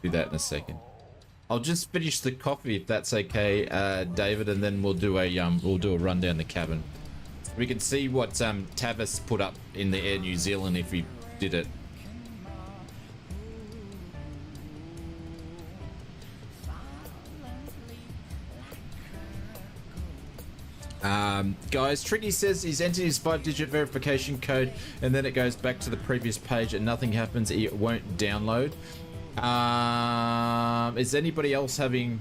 Do that in a second. I'll just finish the coffee if that's okay, David, and then we'll do a run down the cabin. We can see what Tavis put up in the Air New Zealand if he did it. Guys, Tricky says he's entered his 5-digit verification code and then it goes back to the previous page and nothing happens. It won't download. Is anybody else having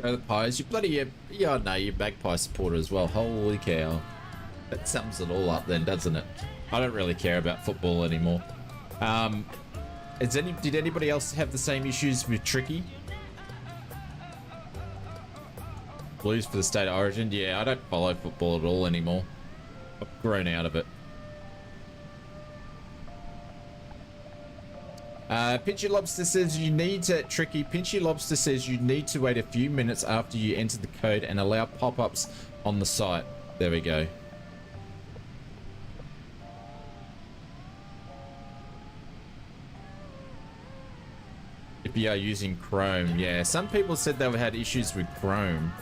go the Pies? You bloody yeah, no, you're Magpie supporter as well. Holy cow, that sums it all up then, doesn't it? I don't really care about football anymore. Did anybody else have the same issues with Tricky? Blues for the state of origin? Yeah, I don't follow football at all anymore. I've grown out of it. Pinchy Lobster says you need to... Tricky. Pinchy Lobster says you need to wait a few minutes after you enter the code and allow pop-ups on the site. There we go. If you are using Chrome. Yeah, some people said they had issues with Chrome.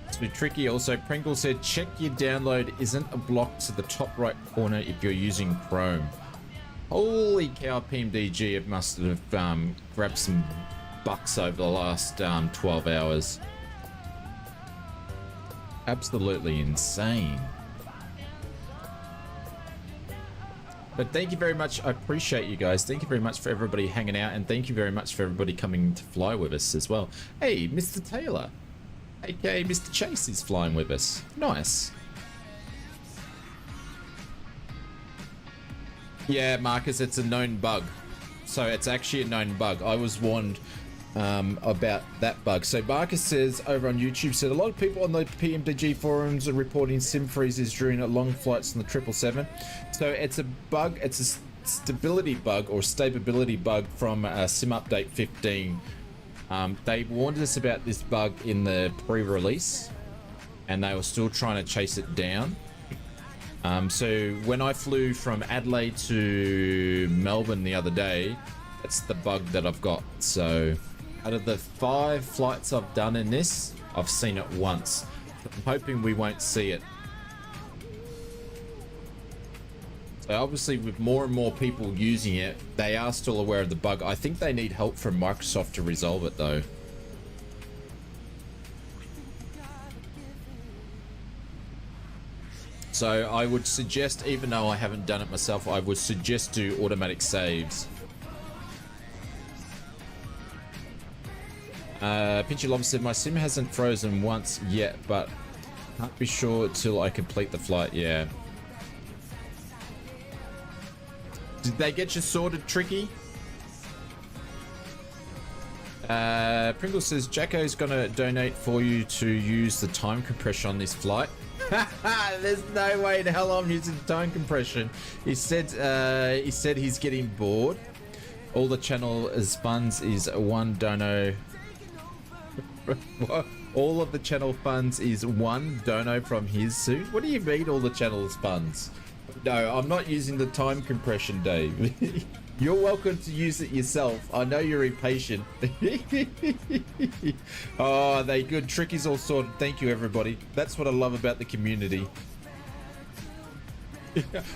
It's a bit tricky. Also, Pringle said check your download isn't a block to the top right corner if you're using Chrome. Holy cow, PMDG, it must have grabbed some bucks over the last 12 hours. Absolutely insane. But thank you very much. I appreciate you guys. Thank you very much for everybody hanging out, and thank you very much for everybody coming to fly with us as well. Hey, Mr. Taylor, aka Mr. Chase, is flying with us. Nice. Yeah, Marcus, it's a known bug. So it's actually a known bug. I was warned about that bug. So Marcus says over on YouTube, said a lot of people on the PMDG forums are reporting sim freezes during long flights on the 777. So it's a bug, it's a stability bug or stability bug from sim update 15. They warned us about this bug in the pre-release and they were still trying to chase it down. So when I flew from Adelaide to Melbourne the other day, that's the bug that I've got. So out of the 5 flights I've done in this, I've seen it once. I'm hoping we won't see it. So obviously with more and more people using it, they are still aware of the bug. I think they need help from Microsoft to resolve it though. So I would suggest, even though I haven't done it myself, I would suggest do automatic saves. Pinchy Lob said, my sim hasn't frozen once yet, but can't be sure till I complete the flight. Yeah. Did they get you sorted, Tricky? Pringle says, Jacko's gonna donate for you to use the time compression on this flight. There's no way in hell I'm using time compression. He said he's getting bored. All the channel's funds is one dono. What? All of the channel funds is one dono from his suit. What do you mean all the channel's funds? No, I'm not using the time compression, Dave. You're welcome to use it yourself. I know you're impatient. Oh, they good. Trick is all sorted. Thank you, everybody. That's what I love about the community.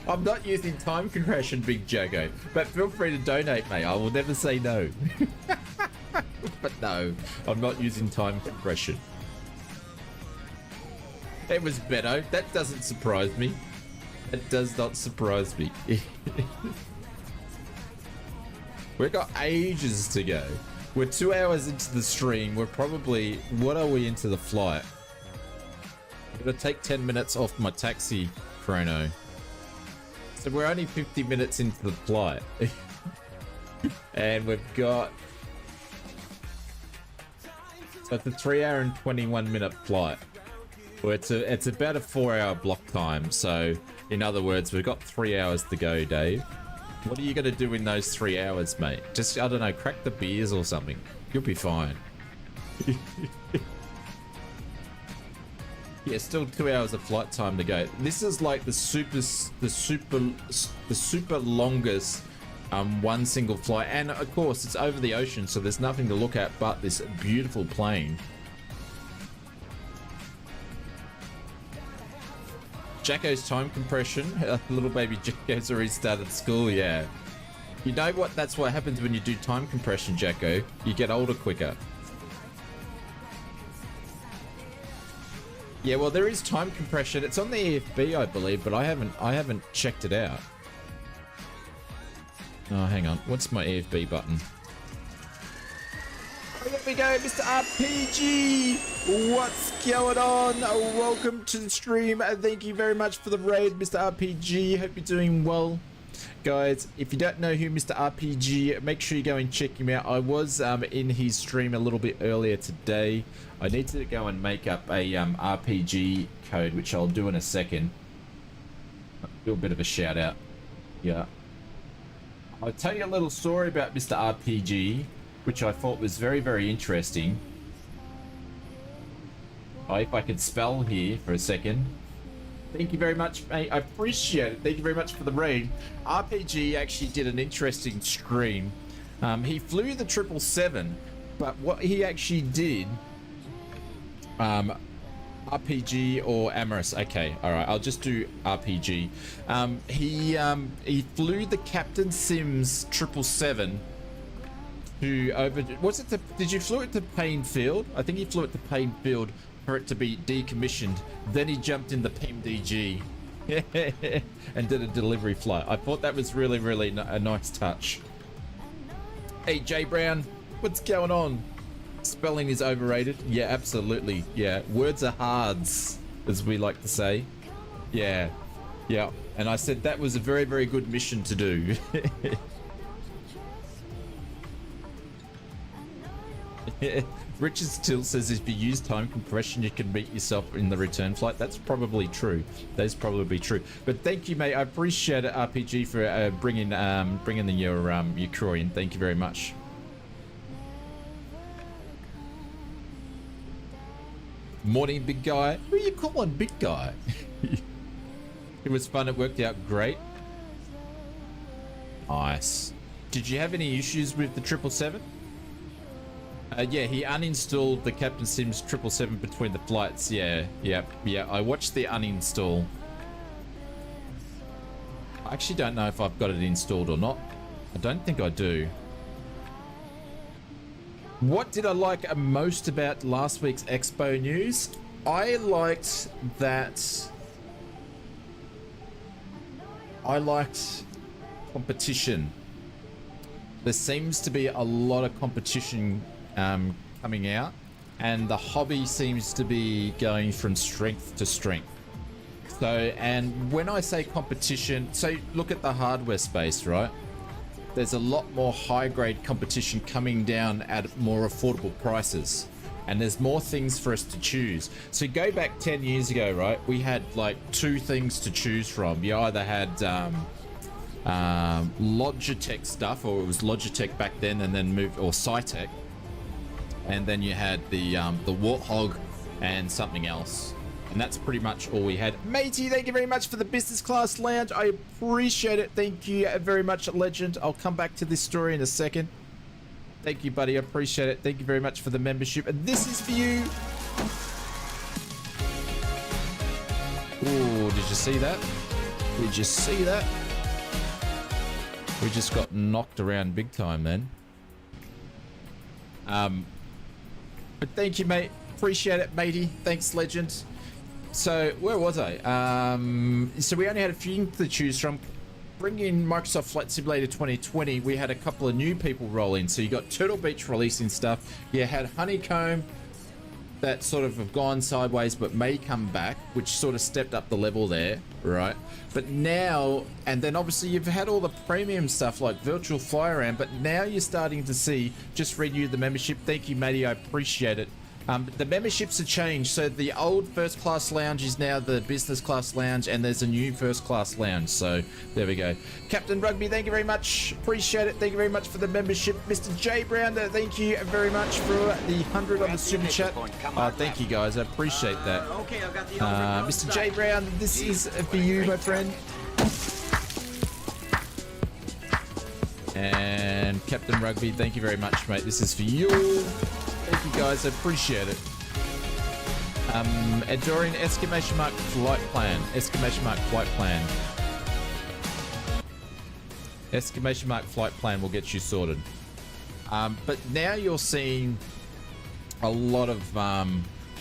I'm not using time compression, Big Jago, but feel free to donate, mate. I will never say no. But no, I'm not using time compression. It was Beto. That doesn't surprise me. It does not surprise me. We've got ages to go. We're 2 hours into the stream. We're probably... What are we into the flight? I'm going to take 10 minutes off my taxi chrono. So we're only 50 minutes into the flight. And we've got... So it's a 3 hour and 21 minute flight. Well, it's about a 4 hour block time. So in other words, we've got 3 hours to go, Dave. What are you going to do in those 3 hours, mate? Just, I don't know, crack the beers or something. You'll be fine. Yeah, still 2 hours of flight time to go. This is like the super longest one single flight. And of course, it's over the ocean, so there's nothing to look at but this beautiful plane. Jacko's time compression. Little baby Jacko's already started school, yeah. You know what? That's what happens when you do time compression, Jacko. You get older quicker. Yeah, well, there is time compression. It's on the EFB, I believe, but I haven't checked it out. Oh, hang on. What's my EFB button? Oh, here we go, Mr. RPG. What's going on? Welcome to the stream. Thank you very much for the raid, Mr. RPG. Hope you're doing well. Guys, if you don't know who Mr. RPG, make sure you go and check him out. I was in his stream a little bit earlier today. I need to go and make up a RPG code, which I'll do in a second. I'll do a bit of a shout out. Yeah. I'll tell you a little story about Mr. RPG, which I thought was very, very interesting. If I could spell here for a second. Thank you very much, mate. I appreciate it. Thank you very much for the raid. RPG actually did an interesting stream. He flew the 777, but what he actually did... RPG or Amaris. Okay, all right. I'll just do RPG. He flew the Captain Sims 777 to over. Was it the? Did you flew it to Payne Field? I think he flew it to Payne Field for it to be decommissioned. Then he jumped in the PMDG and did a delivery flight. I thought that was really, really a nice touch. Hey, Jay Brown, what's going on? Spelling is overrated. Yeah, absolutely. Yeah, words are hards, as we like to say. Yeah, yeah. And I said that was a very, very good mission to do. Richard still says if you use time compression, you can meet yourself in the return flight. That's probably true. That is probably true. But thank you, mate. I appreciate it, RPG, for bringing your crew in. Thank you very much. Morning, big guy. Who are you calling big guy? It was fun. It worked out great. Nice. Did you have any issues with the 777? Yeah, he uninstalled the Captain Sims 777 between the flights. Yeah. I watched the uninstall. I actually don't know if I've got it installed or not. I don't think I do. What did I like most about last week's Expo news? I liked competition. There seems to be a lot of competition coming out, and the hobby seems to be going from strength to strength. So, and when I say competition, so look at the hardware space, right? There's a lot more high-grade competition coming down at more affordable prices. and there's more things for us to choose. So go back 10 years ago, right? We had like 2 things to choose from. You either had Logitech stuff, or it was Logitech back then, and then moved, or Cytec, and then you had the Warthog and something else, and that's pretty much all we had. Matey, thank you very much for the business class lounge. I appreciate it. Thank you very much, Legend. I'll come back to this story in a second. Thank you, buddy. I appreciate it. Thank you very much for the membership, and this is for you. Oh, did you see that? Did you see that? We just got knocked around big time then. But thank you, mate. Appreciate it, matey. Thanks, Legend. So where was I? So we only had a few to choose from. Bring in Microsoft Flight Simulator 2020. We had a couple of new people roll in. So you got Turtle Beach releasing stuff. You had Honeycomb that sort of have gone sideways but may come back, which sort of stepped up the level there, right? But now, and then obviously you've had all the premium stuff like Virtual Fly Around, but now you're starting to see, just renew the membership. Thank you, matey, I appreciate it. The memberships have changed, so the old first class lounge is now the business class lounge, and there's a new first class lounge, so there we go. Captain Rugby, thank you very much, appreciate it. Thank you very much for the membership. Mr. J Brown, thank you very much for the 100 on the super chat. Thank you guys, I appreciate that. Mr. J Brown, this is for you, my friend. And Captain Rugby, thank you very much, mate. This is for you. Thank you guys, I appreciate it. Dorian, exclamation mark flight plan. Exclamation mark flight plan. Exclamation mark flight plan will get you sorted. But now you're seeing a lot of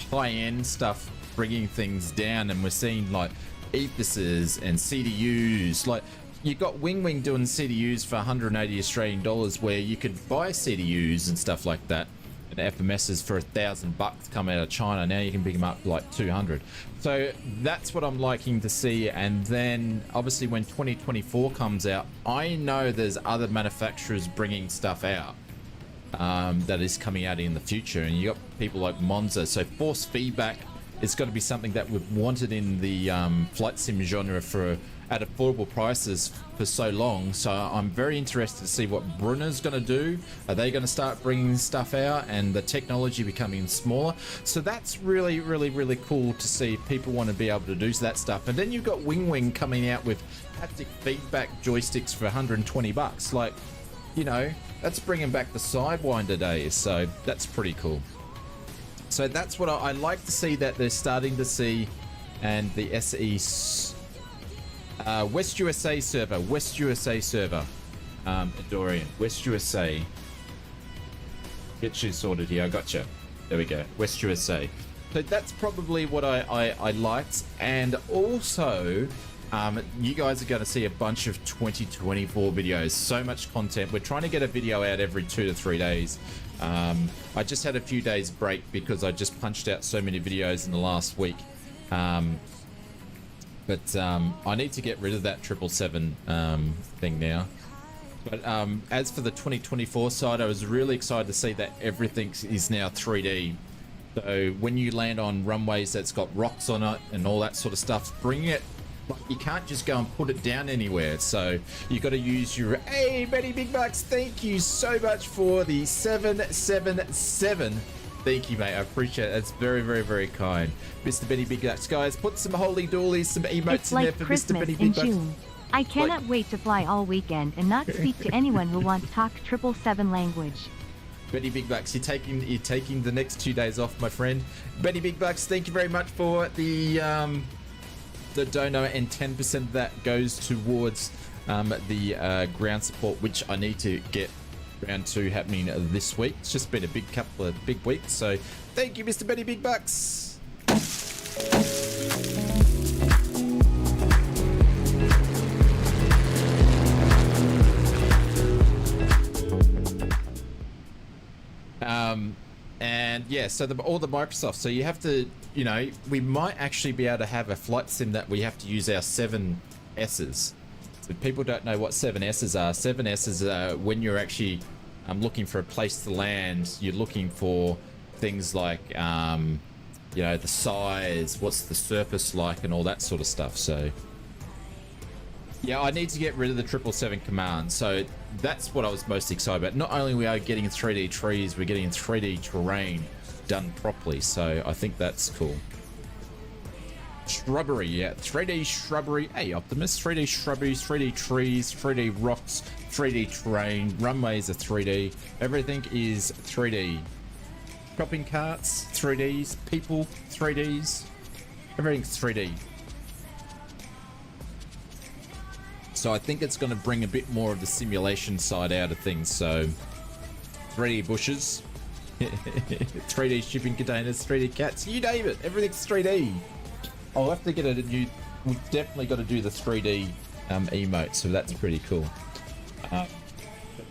high-end stuff bringing things down, and we're seeing like Ethuses and CDUs. Like you got Wing doing CDUs for 180 Australian dollars, where you could buy CDUs and stuff like that. And FMSs for $1,000 come out of China. Now you can pick them up for like 200. So that's what I'm liking to see. And then obviously when 2024 comes out, I know there's other manufacturers bringing stuff out that is coming out in the future. And you got people like Monza. So force feedback is going to be something that we've wanted in the flight sim genre for at affordable prices for so long. So I'm very interested to see what Brunner's going to do. Are they going to start bringing stuff out and the technology becoming smaller? So that's really, really, really cool to see. People want to be able to do that stuff. And then you've got Wing coming out with haptic feedback joysticks for 120 bucks. Like, you know, that's bringing back the Sidewinder days. So that's pretty cool. So that's what I like to see, that they're starting to see. And the SE West USA server, Dorian, West USA. Get you sorted here, I gotcha. There we go, West USA. So that's probably what I liked. And also, you guys are going to see a bunch of 2024 videos. So much content. We're trying to get a video out every 2 to 3 days. I just had a few days break because I just punched out so many videos in the last week. But I need to get rid of that 777 thing now. But as for the 2024 side, I was really excited to see that everything is now 3D. So when you land on runways that's got rocks on it and all that sort of stuff, bring it. You can't just go and put it down anywhere. So you got to use your... Hey, Betty Big Bucks, thank you so much for the 777. Thank you, mate. I appreciate it. That's very, very, very kind. Mr. Benny Big Bucks. Guys, put some holy doolies, some emotes it's in like there for Christmas Mr. Benny in Big Bucks. June. I cannot wait to fly all weekend and not speak to anyone who wants talk 777 language. Benny Big Bucks, you're taking the next 2 days off, my friend. Benny Big Bucks, thank you very much for the dono, and 10% of that goes towards the ground support, which I need to get round 2 happening this week. It's just been a couple of big weeks, so thank you, Mr. Benny Big Bucks. And yeah, so all the Microsoft, so you have to, you know, we might actually be able to have a flight sim that we have to use our 7Ss. If people don't know what 7Ss are, 7Ss are when you're actually looking for a place to land. You're looking for things like, you know, the size, what's the surface like, and all that sort of stuff. So yeah, I need to get rid of the 777 command. So that's what I was most excited about. Not only we are getting 3D trees, we're getting 3D terrain done properly. So I think that's cool. Shrubbery, yeah, 3D shrubbery. Hey, Optimus, 3D shrubberies, 3D trees, 3D rocks, 3D terrain. Runways are 3D. Everything is 3D. Shopping carts, 3Ds. People, 3Ds. Everything's 3D. So I think it's going to bring a bit more of the simulation side out of things. So 3D bushes, 3D shipping containers, 3D cats, you name it, everything's 3D. I'll have to get a new, we've definitely got to do the 3D emote, so that's pretty cool.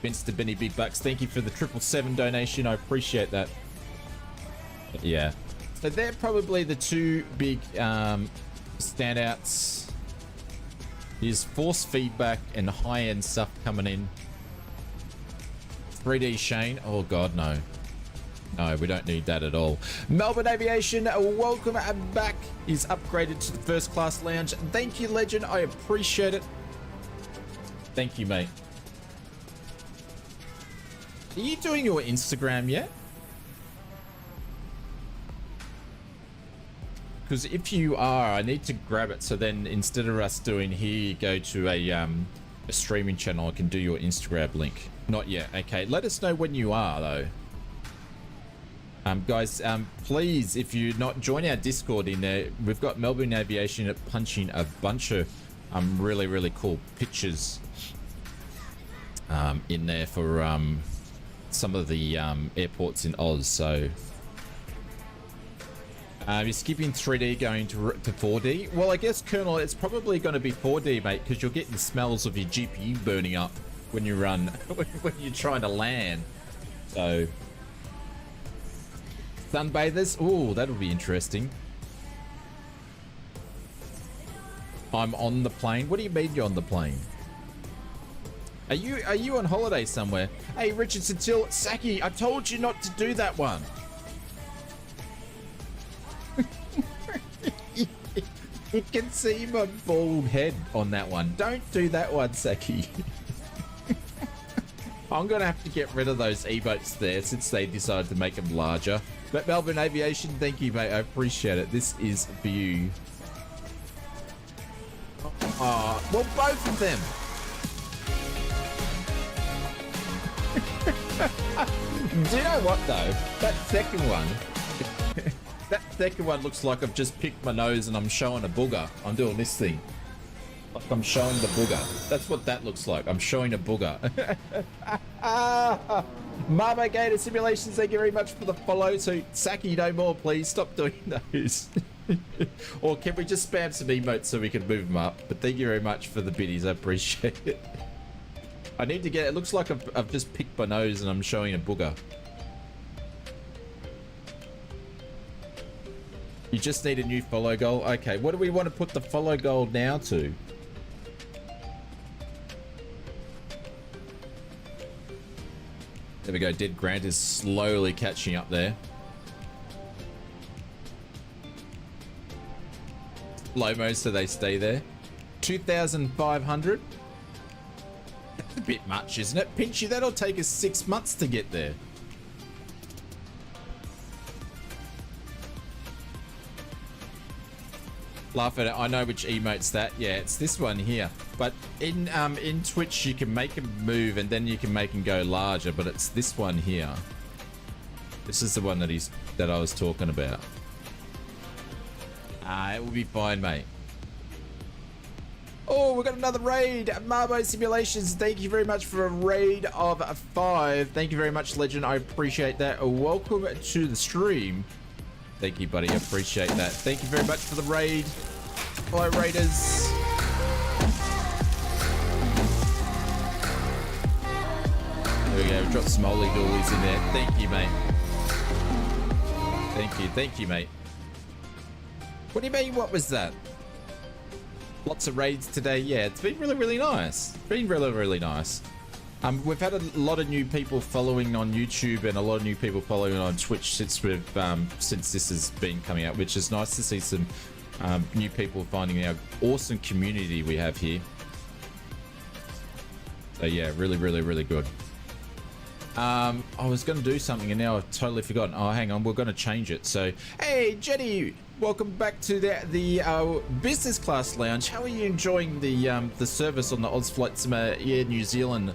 Vince to Benny Big Bucks, thank you for the 777 donation, I appreciate that. But yeah, so they're probably the two big standouts. Is force feedback and high-end stuff coming in. 3D Shane, oh god, no. No, we don't need that at all. Melbourne Aviation, welcome back. Is upgraded to the first class lounge. Thank you, Legend. I appreciate it. Thank you, mate. Are you doing your Instagram yet? Because if you are, I need to grab it. So then instead of us doing here, go to a streaming channel. I can do your Instagram link. Not yet. Okay, let us know when you are, though. Guys, please, if you're not, join our Discord in there. We've got Melbourne Aviation punching a bunch of really, really cool pictures in there for some of the airports in Oz. So you're skipping 3D going to 4D. Well, I guess, Colonel, it's probably going to be 4D, mate, because you're getting the smells of your GPU burning up when you run when you're trying to land. So sunbathers, oh, that'll be interesting. I'm on the plane. What do you mean you're on the plane? Are you on holiday somewhere? Hey, Richardson Till, Saki, I told you not to do that one. You can see my bald head on that one. Don't do that one, Saki. I'm gonna have to get rid of those emotes there since they decided to make them larger. But Melbourne Aviation, thank you, mate. I appreciate it. This is for you. Oh, well, both of them. Do you know what, though? That second one, that second one looks like I've just picked my nose and I'm showing a booger. I'm doing this thing. Like I'm showing the booger. That's what that looks like. I'm showing a booger. Marmo Gator Simulations, thank you very much for the follow. So, Saki, no more, please. Stop doing those. Or can we just spam some emotes so we can move them up? But thank you very much for the biddies. I appreciate it. I need to get... It looks like I've just picked my nose and I'm showing a booger. You just need a new follow goal. Okay, what do we want to put the follow goal now to? There we go. Dead Grant is slowly catching up there. Low-mo, so they stay there. 2,500. That's a bit much, isn't it? Pinchy, that'll take us 6 months to get there. Laugh at it. I know which emote's that. Yeah, it's this one here. But in Twitch, you can make them move and then you can make them go larger. But it's this one here. This is the one that I was talking about. It will be fine, mate. Oh, we've got another raid. Marbo Simulations, thank you very much for a raid of 5. Thank you very much, Legend. I appreciate that. Welcome to the stream. Thank you, buddy. I appreciate that. Thank you very much for the raid. Hello, Raiders. There we go. We dropped some Ollie Doolies in there. Thank you, mate. Thank you. Thank you, mate. What do you mean? What was that? Lots of raids today. Yeah, it's been really, really nice. It's been really, really nice. We've had a lot of new people following on YouTube and a lot of new people following on Twitch since we've since this has been coming out, which is nice to see some new people finding our awesome community we have here. So yeah, really, really, really good. I was going to do something and now I've totally forgotten. Oh, hang on, we're going to change it. So, hey, Jenny, welcome back to the business class lounge. How are you enjoying the service on the ausflightsimmer Air New Zealand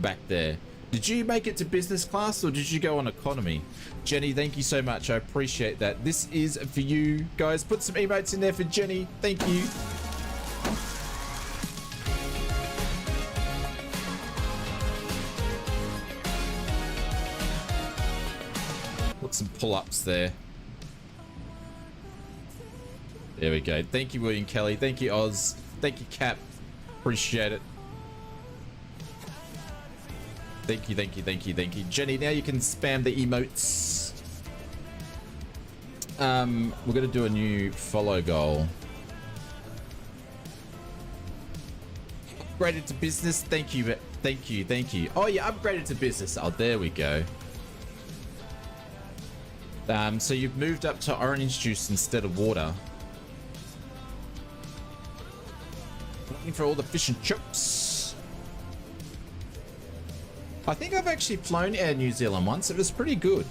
back there? Did you make it to business class or did you go on economy? Jenny, thank you so much. I appreciate that. This is for you guys. Put some emotes in there for Jenny. Thank you. Put some pull-ups there. There we go. Thank you, William Kelly. Thank you, Oz. Thank you, Cap. Appreciate it. Thank you, thank you, thank you, thank you. Jenny, now you can spam the emotes. We're going to do a new follow goal. Upgraded to business. Thank you, thank you, thank you. Oh, yeah, upgraded to business. Oh, there we go. So you've moved up to orange juice instead of water. Looking for all the fish and chips. I think I've actually flown Air New Zealand once. It was pretty good.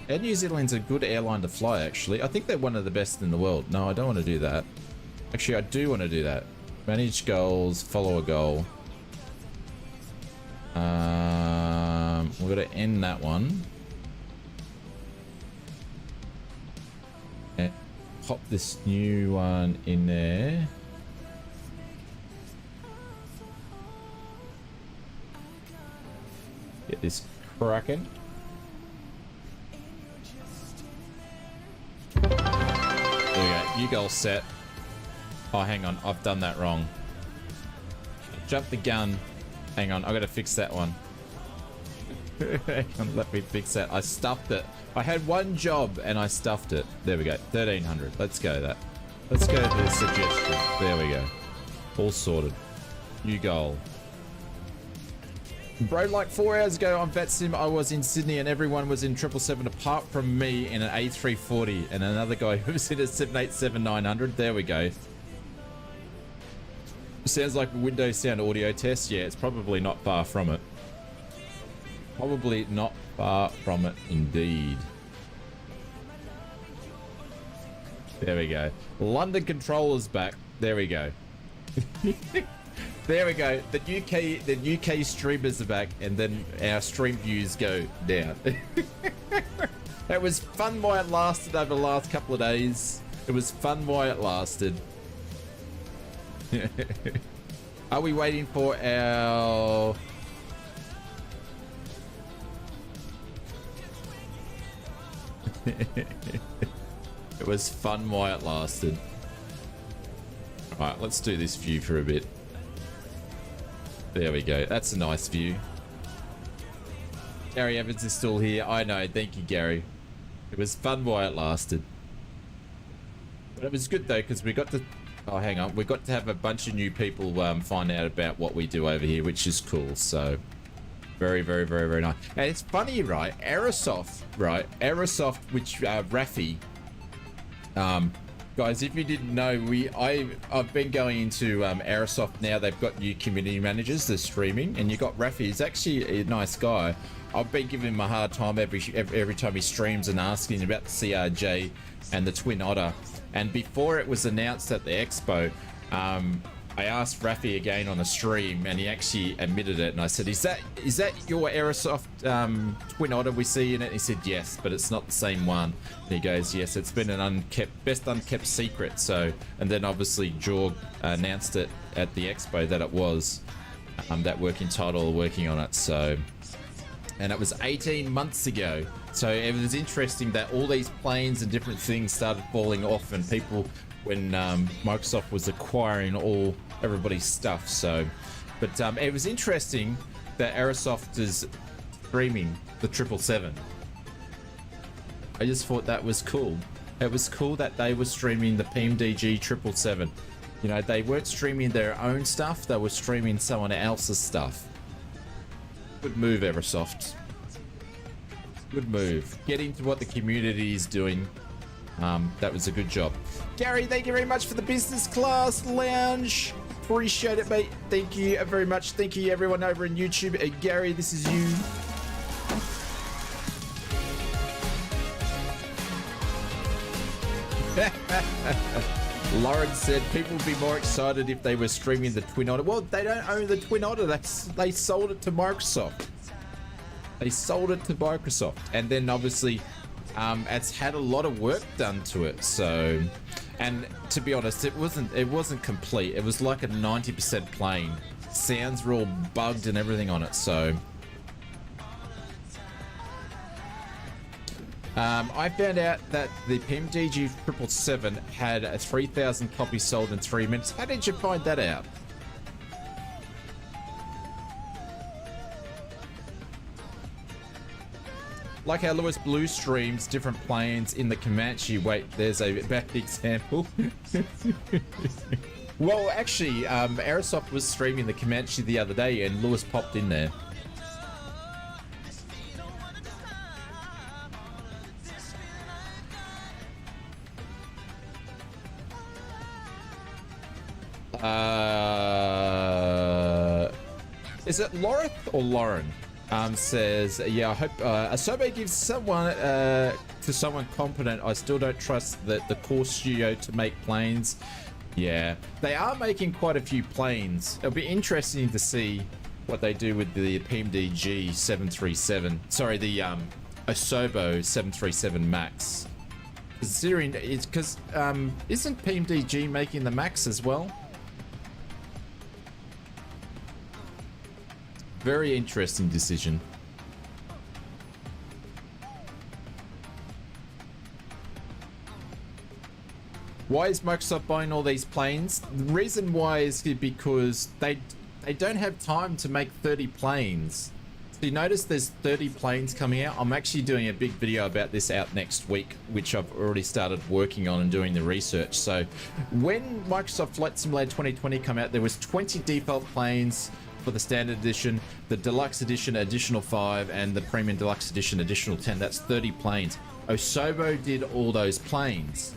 Air New Zealand's a good airline to fly, actually. I think they're one of the best in the world. No, I don't want to do that. Actually, I do want to do that. Manage goals, follow a goal. We're going to end that one. And pop this new one in there. Get this cracking. There we go. You goal set. Oh, hang on. I've done that wrong. Jump the gun. Hang on. I got to fix that one. Hang on. Let me fix that. I stuffed it. I had one job and I stuffed it. There we go. 1300. Let's go that. Let's go to the suggestion. There we go. All sorted. New goal. Bro, like 4 hours ago on VetSim, I was in Sydney and everyone was in 777 apart from me in an A340 and another guy who was in a 787-900. There we go. Sounds like a Windows sound audio test. Yeah, it's probably not far from it. Probably not far from it indeed. There we go. London controller's back. There we go. There we go. The UK streamers are back, and then our stream views go down. It was fun while it lasted over the last couple of days. It was fun while it lasted. Are we waiting for our... It was fun while it lasted. Alright, let's do this view for a bit. There we go. That's a nice view. Gary Evans is still here. I know. Thank you, Gary. It was fun while it lasted. But it was good, though, because we got to... Oh, hang on. We got to have a bunch of new people find out about what we do over here, which is cool. So, very, very, very, very nice. And it's funny, right? Aerosoft, right? Aerosoft, which Rafi... guys, if you didn't know, I've been going into Aerosoft now. They've got new community managers. They're streaming, and you got Rafi. He's actually a nice guy. I've been giving him a hard time every time he streams and asking about the CRJ and the Twin Otter. And before it was announced at the expo, I asked Rafi again on the stream, and he actually admitted it. And I said, "Is that your Aerosoft Twin Otter we see in it?" And he said, "Yes, but it's not the same one." And he goes, "Yes, it's been an best unkept secret." So, and then obviously Jorg announced it at the expo that it was that working title working on it. So, and it was 18 months ago. So it was interesting that all these planes and different things started falling off, and people, when Microsoft was acquiring everybody's stuff. So, but it was interesting that Aerosoft is streaming the 777. I just thought that was cool. It was cool that they were streaming the PMDG 777. You know, they weren't streaming their own stuff, they were streaming someone else's stuff. Good move, Eversoft. Good move. Get into what the community is doing. That was a good job. Gary, thank you very much for the business class lounge. Appreciate it, mate. Thank you very much. Thank you, everyone over in YouTube. Gary, this is you. Lauren said people would be more excited if they were streaming the Twin Otter. Well, they don't own the Twin Otter. They sold it to Microsoft. They sold it to Microsoft. And then obviously it's had a lot of work done to it. So, and to be honest, it wasn't complete. It was like a 90% plane. Sounds were all bugged and everything on it. So I found out that the PMDG 777 had 3,000 copies sold in 3 minutes. How did you find that out? Like how Lewis Blue streams different planes in the Comanche. Wait, there's a bad example. Well, actually, Aerosoft was streaming the Comanche the other day and Lewis popped in there. Is it Lorith or Lauren? Says, yeah, I hope Asobo gives someone to someone competent. I still don't trust the core studio to make planes. Yeah, they are making quite a few planes. It'll be interesting to see what they do with the PMDG 737. Sorry, the Asobo 737 Max. Considering it's because isn't PMDG making the Max as well? Very interesting decision. Why is Microsoft buying all these planes? The reason why is because they don't have time to make 30 planes. So you notice there's 30 planes coming out. I'm actually doing a big video about this out next week, which I've already started working on and doing the research. So when Microsoft Flight Simulator 2020 came out, there was 20 default planes for the standard edition, the deluxe edition additional 5, and the premium deluxe edition additional 10. That's 30 planes. Asobo did all those planes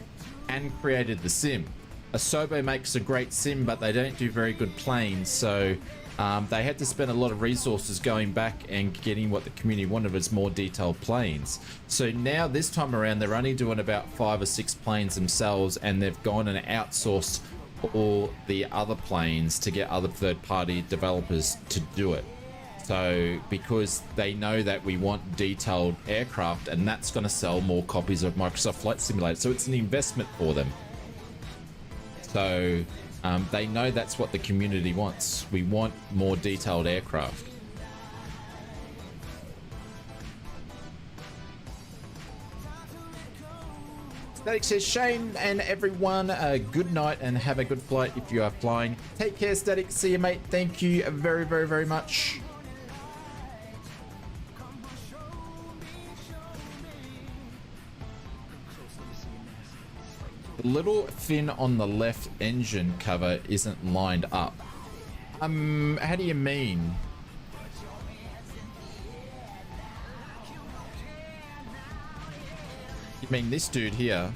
and created the sim. Asobo makes a great sim, but they don't do very good planes, so they had to spend a lot of resources going back and getting what the community wanted as more detailed planes. So now this time around they're only doing about 5 or 6 planes themselves, and they've gone and outsourced all the other planes to get other third-party developers to do it. So because they know that we want detailed aircraft, and that's going to sell more copies of Microsoft Flight Simulator, so it's an investment for them. So they know that's what the community wants. We want more detailed aircraft. Static says, Shane and everyone, good night and have a good flight if you are flying. Take care, Static. See you, mate. Thank you very, very, very much. The little fin on the left engine cover isn't lined up. How do you mean? You mean this dude here?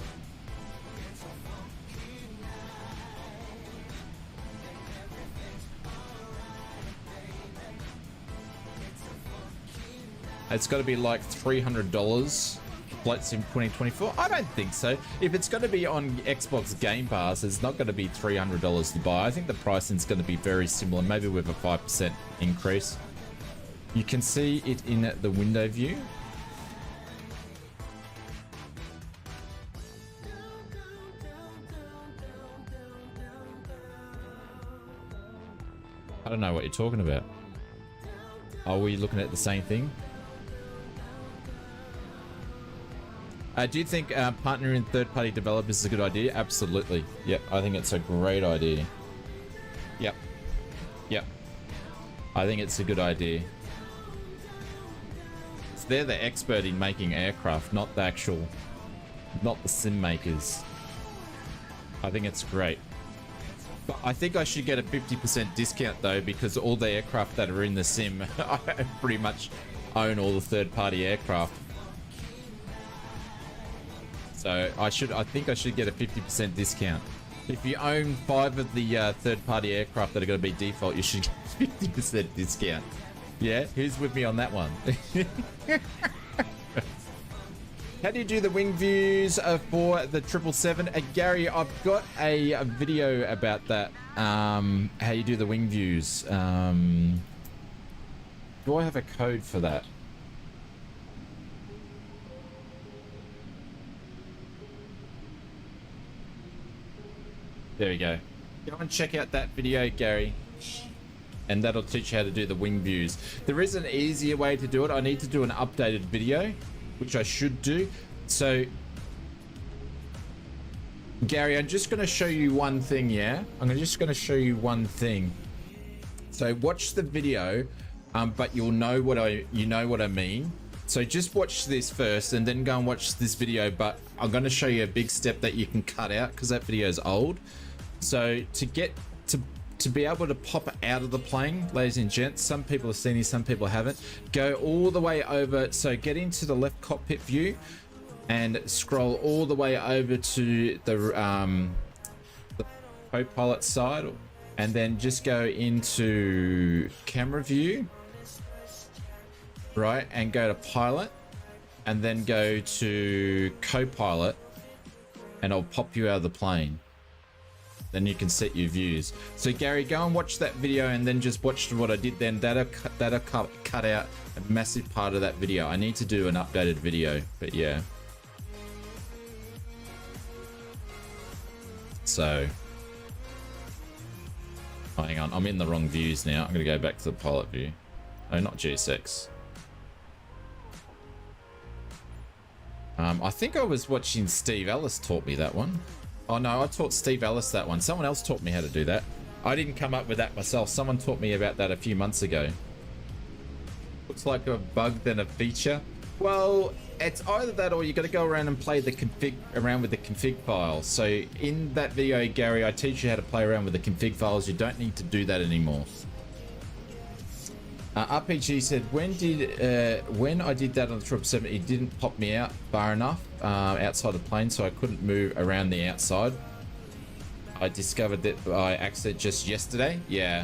It's got to be like $300. Flight Sim 2024? I don't think so. If it's going to be on Xbox Game Pass, it's not going to be $300 to buy. I think the pricing is going to be very similar, maybe with a 5% increase. You can see it in the window view. I don't know what you're talking about. Are we looking at the same thing? Do you think partnering third-party developers is a good idea? Absolutely. Yep, I think it's a great idea. Yep. Yep. I think it's a good idea. So they're the expert in making aircraft, not the actual, not the sim makers. I think it's great. But I think I should get a 50% discount though, because all the aircraft that are in the sim, I pretty much own all the third-party aircraft. So I think I should get a 50% discount. If you own 5 of the third-party aircraft that are going to be default, you should get 50% discount. Yeah, who's with me on that one? How do you do the wing views for the 777? Gary, I've got a video about that. How you do the wing views. Do I have a code for that? There we go. Go and check out that video, Gary. And that'll teach you how to do the wing views. There is an easier way to do it. I need to do an updated video, which I should do. So, Gary, I'm just going to show you one thing, yeah? I'm just going to show you one thing. So watch the video, but you'll know what I mean. So just watch this first and then go and watch this video, but I'm going to show you a big step that you can cut out because that video is old. So to be able to pop out of the plane, ladies and gents, some people have seen this, some people haven't. Go all the way over, so get into the left cockpit view and scroll all the way over to the co-pilot side, and then just go into camera view, right, and go to pilot, and then go to co-pilot, and I'll pop you out of the plane. Then you can set your views. So Gary, go and watch that video and then just watch what I did then. That'll cut out a massive part of that video. I need to do an updated video, but yeah. So, hang on, I'm in the wrong views now. I'm gonna go back to the pilot view. Oh, not GSX. I think I was watching Steve Ellis taught me that one. Oh no, I taught Steve Ellis that one. Someone else taught me how to do that. I didn't come up with that myself. Someone taught me about that a few months ago. Looks like a bug than a feature. Well, it's either that or you got to go around and play the around with the config files. So in that video, Gary, I teach you how to play around with the config files. You don't need to do that anymore. RPG said, when I did that on the 777, it didn't pop me out far enough outside the plane, so I couldn't move around the outside. I discovered that by accident just yesterday. Yeah.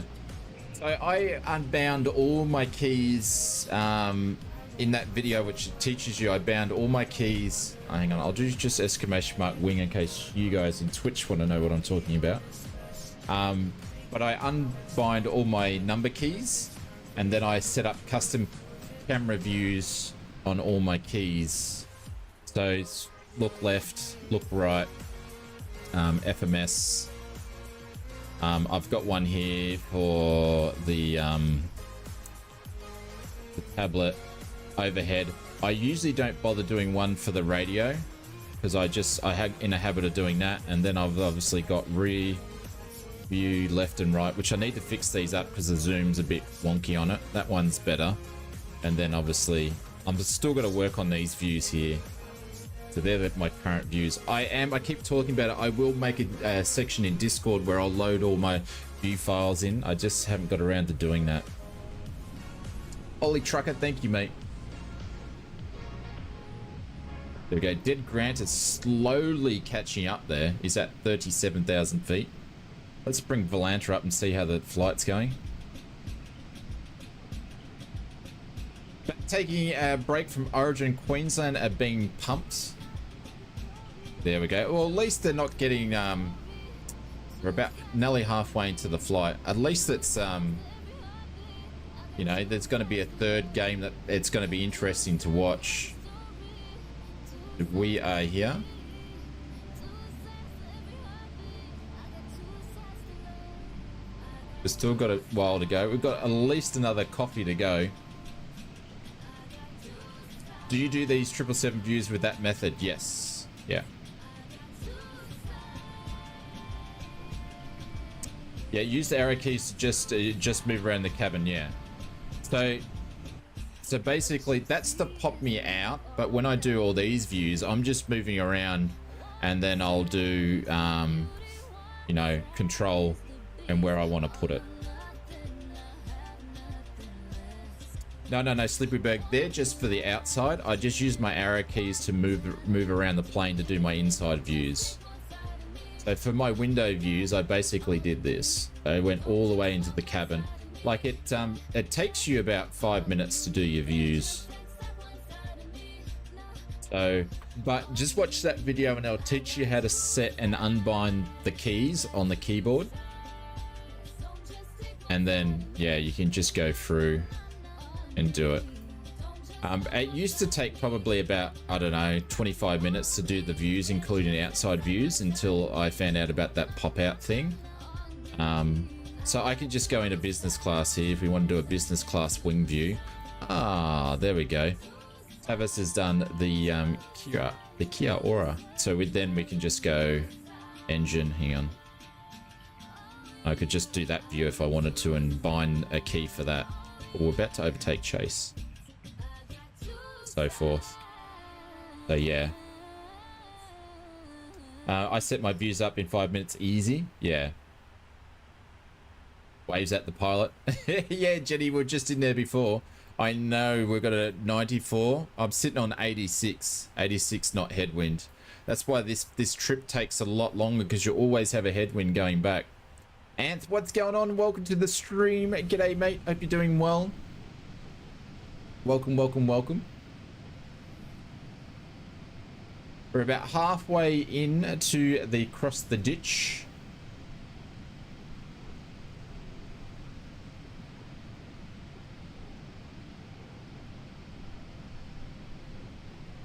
So I unbound all my keys in that video, which teaches you. I bound all my keys. Hang on, I'll do just exclamation mark wing in case you guys in Twitch want to know what I'm talking about. But I unbind all my number keys. And then I set up custom camera views on all my keys. So it's look left, look right, FMS. I've got one here for the tablet overhead. I usually don't bother doing one for the radio because I had in a habit of doing that. And then I've obviously got rear view, left and right, which I need to fix these up because the zoom's a bit wonky on it. That one's better. And then obviously I'm still got to work on these views here. So they're my current views. I keep talking about it. I will make a section in Discord where I'll load all my view files in. I just haven't got around to doing that. Ollie Trucker, thank you, mate. There we go. Dead Grant is slowly catching up there. He's at 37,000 feet. Let's bring Volanta up and see how the flight's going. Taking a break from Origin Queensland are being pumped. There we go. Well, at least they're not getting... we're about nearly halfway into the flight. At least it's... you know, there's going to be a third game that it's going to be interesting to watch. We are here. We've still got a while to go. We've got at least another coffee to go. Do you do these 777 views with that method? Yes. Yeah. Yeah, use the arrow keys to just move around the cabin, yeah. So basically that's to pop me out, but when I do all these views, I'm just moving around and then I'll do, you know, control and where I want to put it. No, Slippery Berg. They're just for the outside. I just use my arrow keys to move around the plane to do my inside views. So for my window views, I basically did this. I went all the way into the cabin. Like it takes you about 5 minutes to do your views. So, but just watch that video and I'll teach you how to set and unbind the keys on the keyboard. And then, yeah, you can just go through and do it. It used to take probably about, I don't know, 25 minutes to do the views, including outside views, until I found out about that pop-out thing. So I can just go into business class here if we want to do a business class wing view. Ah, there we go. Tavis has done the Kia Aura. So then we can just go engine. Hang on. I could just do that view if I wanted to and bind a key for that. We're about to overtake chase. So forth. So yeah. I set my views up in 5 minutes easy. Yeah. Waves at the pilot. Yeah, Jenny, we're just in there before. I know, we've got a 94. I'm sitting on 86. 86 knot headwind. That's why this trip takes a lot longer, because you always have a headwind going back. Anth, what's going on? Welcome to the stream. G'day, mate. Hope you're doing well. Welcome, welcome, welcome. We're about halfway in to the cross the ditch.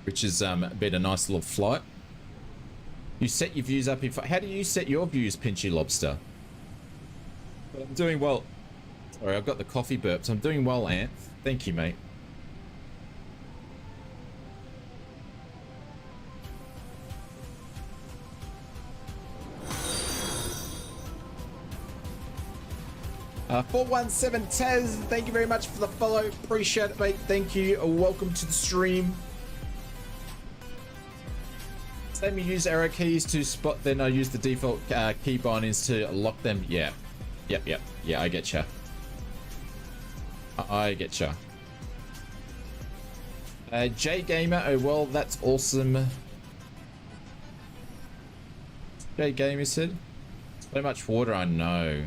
Which has been a nice little flight. You set your views up in... How do you set your views, Pinchy Lobster? I'm doing well. Sorry, I've got the coffee burps. I'm doing well, Ant. Thank you, mate. Uh, 417 Taz, thank you very much for the follow. Appreciate it, mate. Thank you. Welcome to the stream. Same, you use arrow keys to spot, then I use the default key bindings to lock them. Yeah. Yep. Yeah, I get ya. I get ya. J Gamer, oh well, that's awesome. J Gamer said, so much water, I know.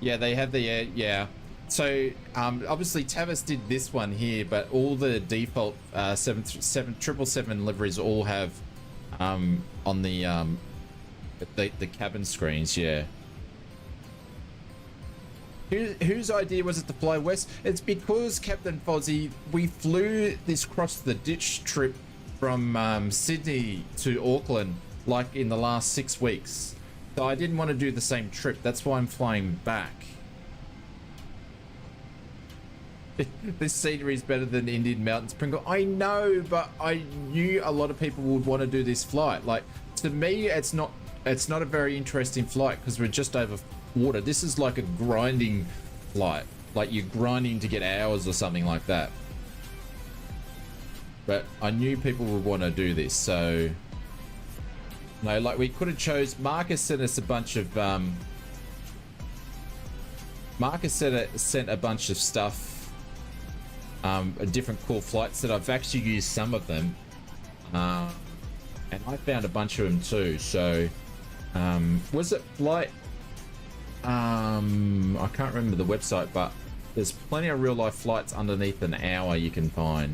Yeah, they have the yeah. So obviously Tavis did this one here, but all the default 777 liveries all have on the cabin screens. Yeah. Whose idea was it to fly west? It's because, Captain Fozzie, we flew this cross the ditch trip from Sydney to Auckland like in the last 6 weeks. So I didn't want to do the same trip. That's why I'm flying back. This scenery is better than Indian mountains, Pringle. I know, but I knew a lot of people would want to do this flight. Like, to me, it's not a very interesting flight because we're just over water. This is like a grinding flight. Like you're grinding to get hours or something like that. But I knew people would want to do this, so... No, like we could have chose... Marcus sent us a bunch of... Marcus sent a bunch of stuff. Different cool flights that I've actually used some of them. And I found a bunch of them too, so... was it flight... I can't remember the website, but there's plenty of real life flights underneath an hour you can find.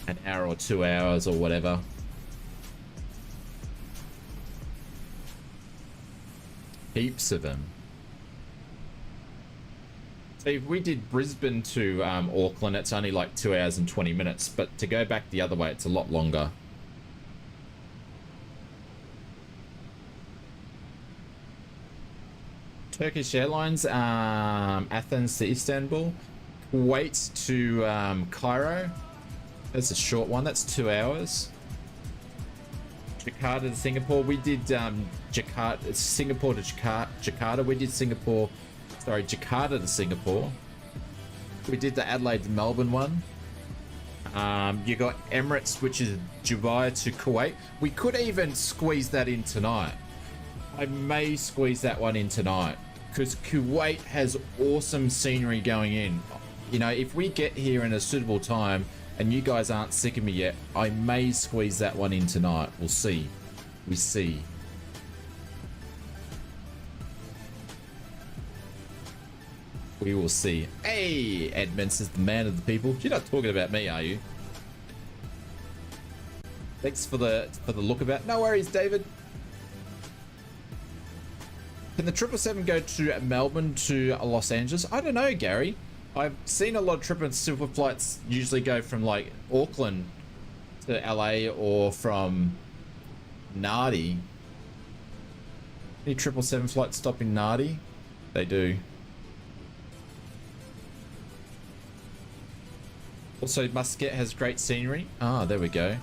An hour or 2 hours or whatever. Heaps of them. So if we did Brisbane to Auckland, it's only like 2 hours and 20 minutes, but to go back the other way, it's a lot longer. Turkish Airlines, Athens to Istanbul, Kuwait to Cairo. That's a short one. That's 2 hours. Jakarta to Singapore. We did Singapore to Jakarta. We did Jakarta to Singapore. We did the Adelaide to Melbourne one. You got Emirates, which is Dubai to Kuwait. We could even squeeze that in tonight. I may squeeze that one in tonight because Kuwait has awesome scenery going in. You know, if we get here in a suitable time and you guys aren't sick of me yet, I may squeeze that one in tonight. We'll see. We see. We will see. Hey, Edmonds is the man of the people. You're not talking about me, are you? Thanks for the look about. No worries, David. Can the 777 go to Melbourne to Los Angeles? I don't know, Gary. I've seen a lot of 777 flights usually go from like Auckland to LA or from Nadi. Any 777 flights stop in Nadi? They do. Also, Muscat has great scenery. Ah, there we go.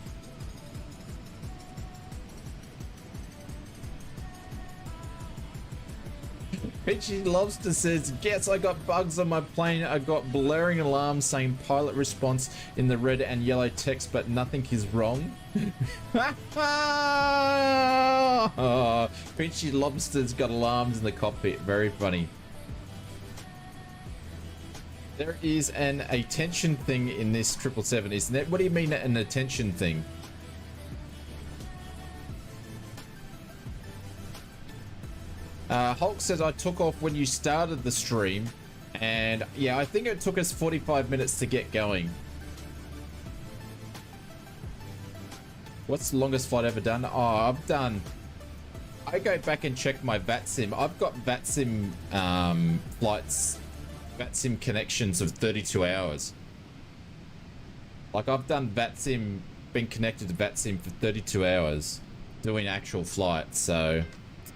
Peachy Lobster says, guess I got bugs on my plane. I got blaring alarms saying pilot response in the red and yellow text, but nothing is wrong. Peachy Lobster's got alarms in the cockpit. Very funny. There is an attention thing in this 777, isn't it? What do you mean an attention thing? Hulk says I took off when you started the stream, and yeah, I think it took us 45 minutes to get going. What's the longest flight ever done? Oh, I go back and check my VATSIM. I've got VATSIM flights, VATSIM connections of 32 hours. Like I've done VATSIM, been connected to VATSIM for 32 hours doing actual flights. So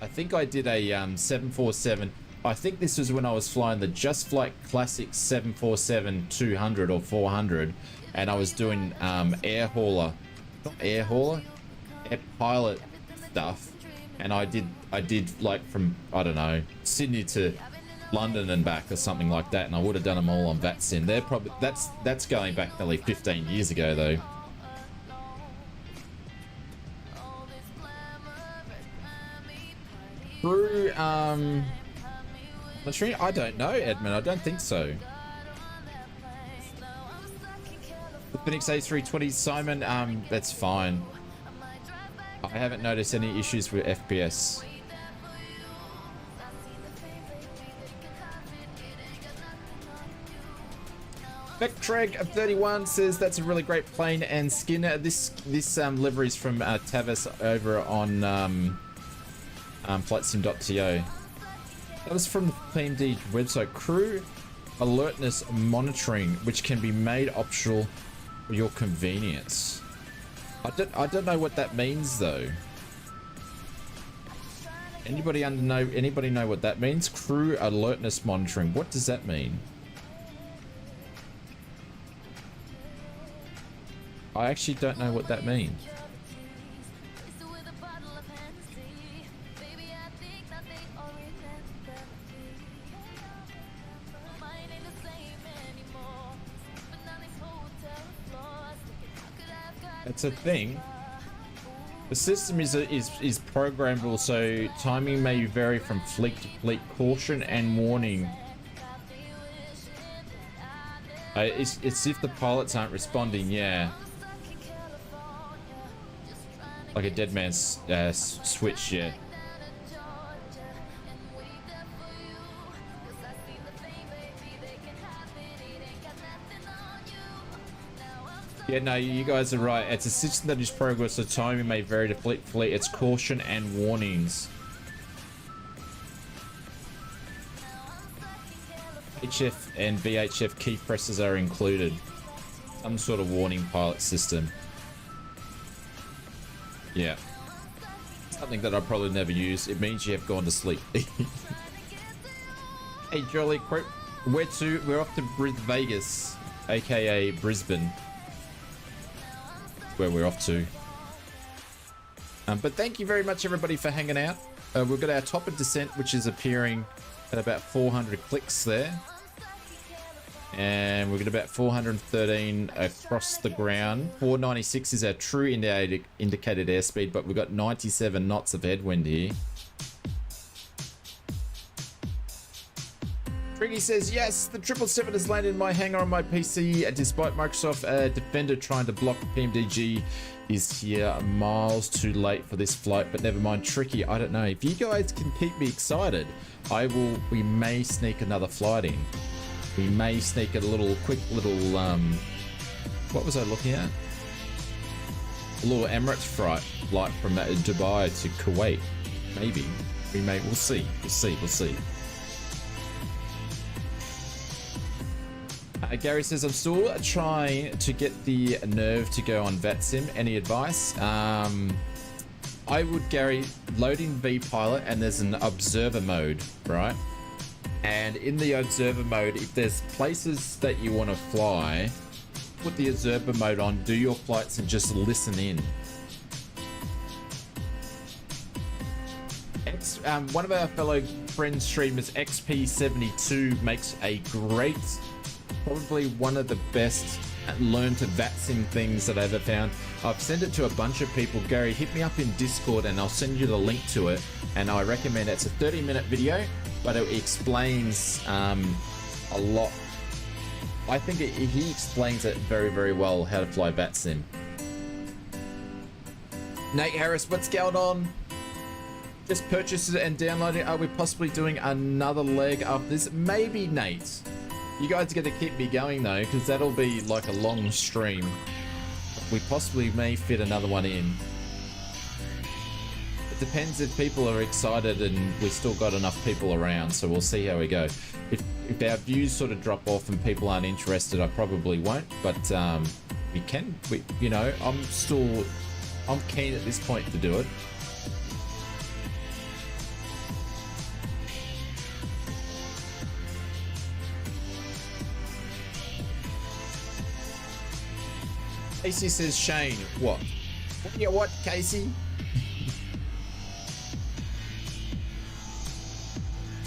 I think I did a 747. I think this was when I was flying the Just Flight Classic 747-200 or 400, and I was doing air pilot stuff, and I did like from, I don't know, Sydney to London and back or something like that, and I would have done them all on VATSIM. They're probably that's going back nearly 15 years ago though. Through Latrine? I don't know, Edmund. I don't think so. The Phoenix A320 Simon, that's fine. I haven't noticed any issues with FPS. Vectreg of 31 says that's a really great plane and skin. This livery is from Tavis over on flightsim.to. That was from the PMDG website. Crew alertness monitoring, which can be made optional for your convenience. I don't know what that means though. Anybody know what that means? Crew alertness monitoring. What does that mean? I actually don't know what that means. It's a thing. The system is programmable, so timing may vary from fleet to fleet. Caution and warning. It's if the pilots aren't responding, yeah. Like a dead man's switch, yeah. Yeah, no, you guys are right. It's a system that is programmed, so timing may vary to fleet to fleet. It's caution and warnings. HF and VHF key presses are included. Some sort of warning pilot system. Yeah. Something that I probably never use. It means you have gone to sleep. Hey, Jolly, where to? We're off to Vegas, aka Brisbane. Where we're off to. But thank you very much, everybody, for hanging out. We've got our top of descent, which is appearing at about 400 clicks there. And we've got about 413 across the ground. 496 is our true indicated airspeed, but we've got 97 knots of headwind here. Triggy says, yes, the 777 has landed in my hangar on my PC. Despite Microsoft Defender trying to block PMDG is here miles too late for this flight, but never mind. Tricky, I don't know. If you guys can keep me excited, we may sneak another flight in. We may sneak a quick little, what was I looking at? A little Emirates flight from Dubai to Kuwait. Maybe. We'll see. We'll see. Gary says, I'm still trying to get the nerve to go on VATSIM. Any advice? I would, Gary, load in vPilot and there's an observer mode, right? And in the observer mode, if there's places that you want to fly, put the observer mode on, do your flights and just listen in. One of our fellow friends streamers, XP72, makes a great, probably one of the best learn to VATSIM things that I've ever found. I've sent it to a bunch of people. Gary, hit me up in Discord and I'll send you the link to it. And I recommend it. It's a 30-minute video, but it explains a lot. I think he explains it very, very well how to fly VATSIM. Nate Harris, what's going on? Just purchased it and downloaded it. Are we possibly doing another leg after this? Maybe, Nate. You guys are going to keep me going though, because that'll be like a long stream. We possibly may fit another one in. It depends if people are excited and we still got enough people around, so we'll see how we go. If our views sort of drop off and people aren't interested, I probably won't, but you know, I'm keen at this point to do it. Casey says, Shane, what? What, Casey?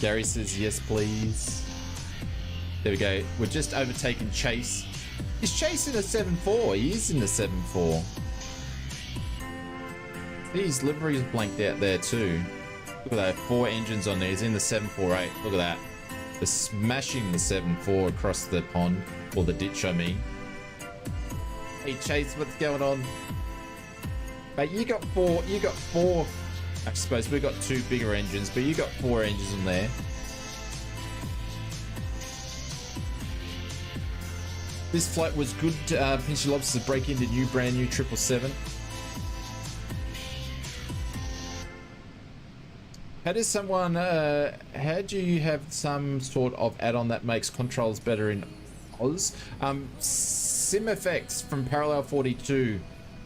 Gary says, yes, please. There we go. We're just overtaking Chase. Is Chase in a 7.4? He is in the 7.4. These liveries blanked out there too. Look at that, 4 engines on there. He's in the 748. Look at that. They're smashing the 7.4 across the pond, or the ditch, I mean. Hey Chase, what's going on? But you got four, I suppose we got 2 bigger engines, but you got 4 engines in there. This flight was good, Pinchy Lobsters break into brand new 777. How do you have some sort of add-on that makes controls better in Oz? SimFX from Parallel 42,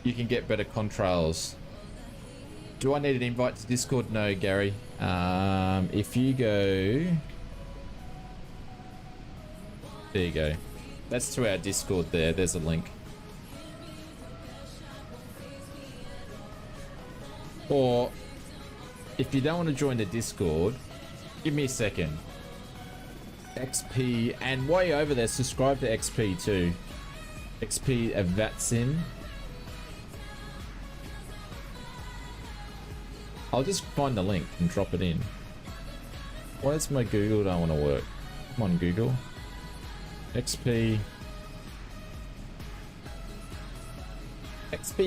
you can get better controls. Do I need an invite to Discord? No, Gary. If you go... There you go. That's to our Discord there. There's a link. Or, if you don't want to join the Discord, give me a second. XP, and while you're over there, subscribe to XP too. XP of VATSIM. I'll just find the link and drop it in. Where's my Google? Don't want to work. Come on, Google. XP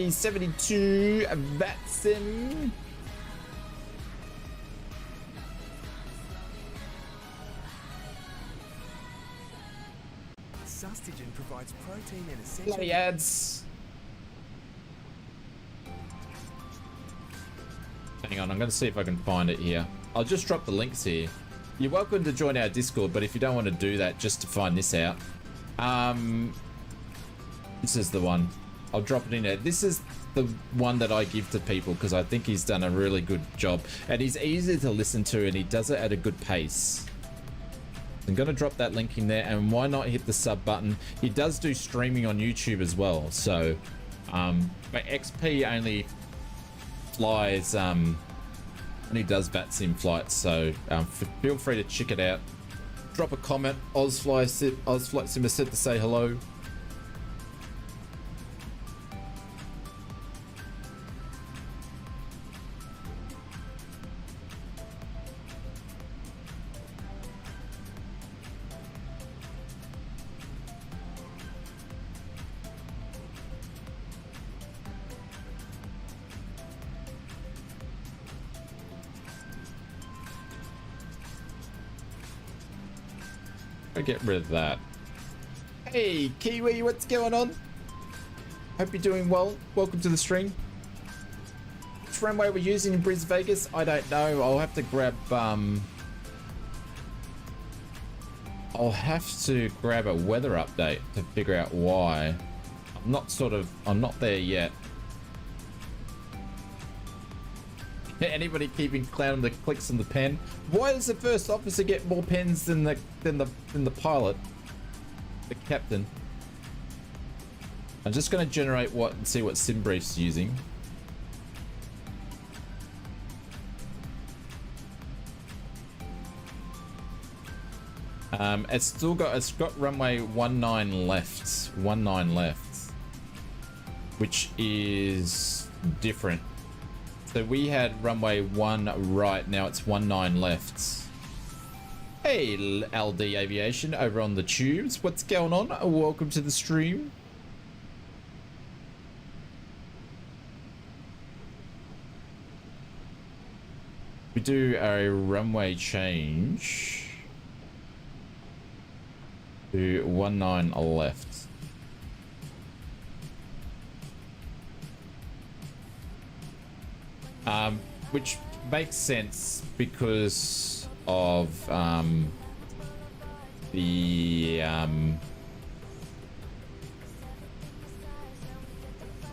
72 VATSIM. Sustagen provides protein and essential... Bloody ads. Hang on, I'm going to see if I can find it here. I'll just drop the links here. You're welcome to join our Discord, but if you don't want to do that, just to find this out. This is the one. I'll drop it in there. This is the one that I give to people because I think he's done a really good job. And he's easy to listen to and he does it at a good pace. I'm going to drop that link in there, and why not hit the sub button? He does do streaming on YouTube as well, so but XP only flies only does VATSIM flights, so feel free to check it out. drop a comment. Ausflightsimmer said to say hello. Get rid of that. Hey Kiwi, what's going on? Hope you're doing well. Welcome to the stream. Which runway we're using in Bris Vegas? I don't know. I'll have to grab I'll have to grab a weather update to figure out why. I'm not there yet. Anybody keeping count on the clicks on the pen? Why does the first officer get more pens than the pilot, the captain? I'm just going to generate what and see what SimBrief's using. It's got runway 19 left, 19 left, which is different. So we had runway 1 right, now it's 19 left. Hey, LD Aviation over on the tubes. What's going on? Welcome to the stream. We do a runway change to 19 left. Which makes sense because of the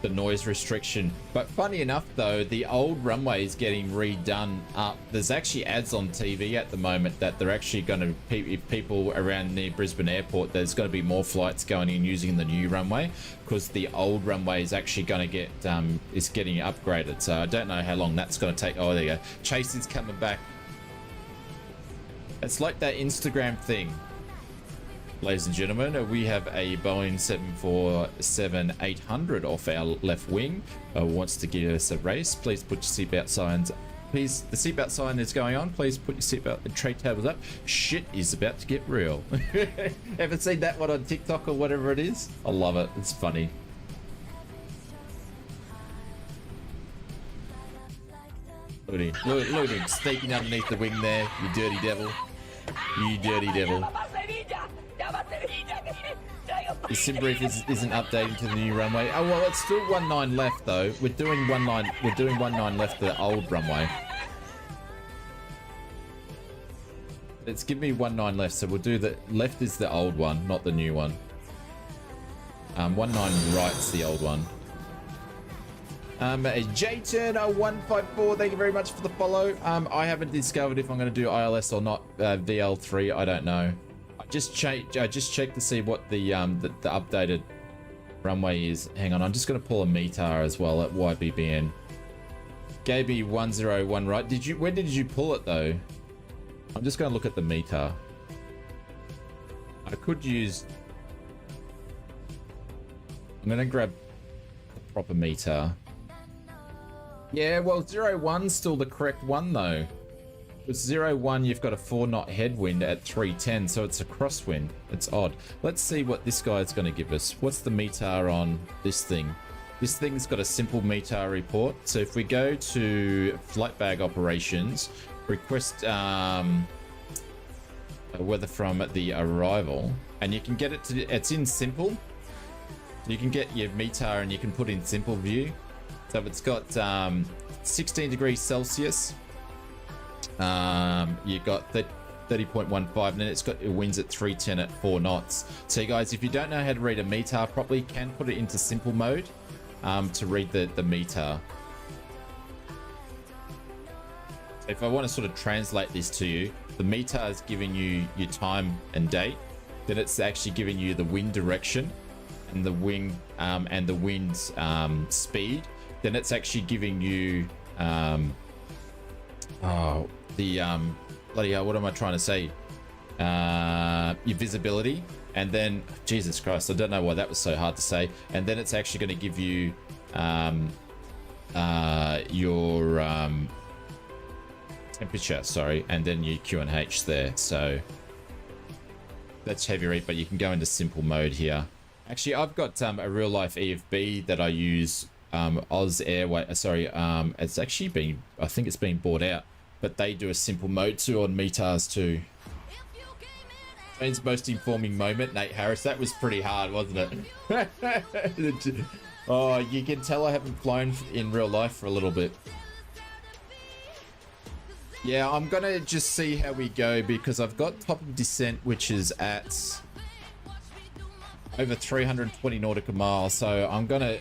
noise restriction. But funny enough though, the old runway is getting redone up. There's actually ads on TV at the moment that they're actually going to, people around near Brisbane Airport, there's going to be more flights going in using the new runway because the old runway is actually going to get is getting upgraded. So I don't know how long that's going to take. Oh, there you go. Chase is coming back. It's like that Instagram thing. Ladies and gentlemen, we have a Boeing 747-800 off our left wing. Wants to give us a race. Please put your seatbelt signs. Please, the seatbelt sign is going on. Please put your seatbelt and tray tables up. Shit is about to get real. Haven't seen that one on TikTok or whatever it is? I love it. It's funny. Look at him. Look at him sneaking underneath the wing there. You dirty devil. You dirty devil. The SimBrief isn't updating to the new runway. Oh well, it's still 19 left though. We're doing 19. We're doing 19 left to the old runway. It's give me 19 left, so we'll do the left is the old one, not the new one. 19 right's the old one. JTurn154, thank you very much for the follow. I haven't discovered if I'm going to do ILS or not. VL3, I don't know. I just checked to see what the updated runway is. Hang on, I'm just going to pull a METAR as well at YBBN. Gave me 101 right. When did you pull it though? I'm just going to look at the METAR. I could use. I'm going to grab the proper METAR. Yeah, well, 01's still the correct one though. With 01, you've got a 4-knot headwind at 310, so it's a crosswind. It's odd. Let's see what this guy's going to give us. What's the METAR on this thing? This thing's got a simple METAR report. So if we go to flight bag operations, request weather from the arrival, and you can get it to, it's in simple. You can get your METAR and you can put in simple view. So it's got 16 degrees Celsius. You've got 30.15, and then it's got winds at 310 at 4 knots. So you guys, if you don't know how to read a METAR properly, you can put it into simple mode to read the METAR. If I want to sort of translate this to you, the METAR is giving you your time and date. Then it's actually giving you the wind direction and the wind speed. Then it's actually giving you bloody hell, what am I trying to say? your visibility, and then Jesus Christ, I don't know why that was so hard to say. And then it's actually going to give you your temperature, sorry, and then your QNH there. So that's heavy read, but you can go into simple mode here. Actually, I've got a real life EFB that I use, Oz Airway. Sorry, it's actually been, I think it's been bought out, but they do a simple mode too on METARs too. It's most informing moment, Nate Harris. That was pretty hard, wasn't it? Oh, you can tell I haven't flown in real life for a little bit. Yeah, I'm gonna just see how we go, because I've got top of descent, which is at over 320 nautical miles. So I'm gonna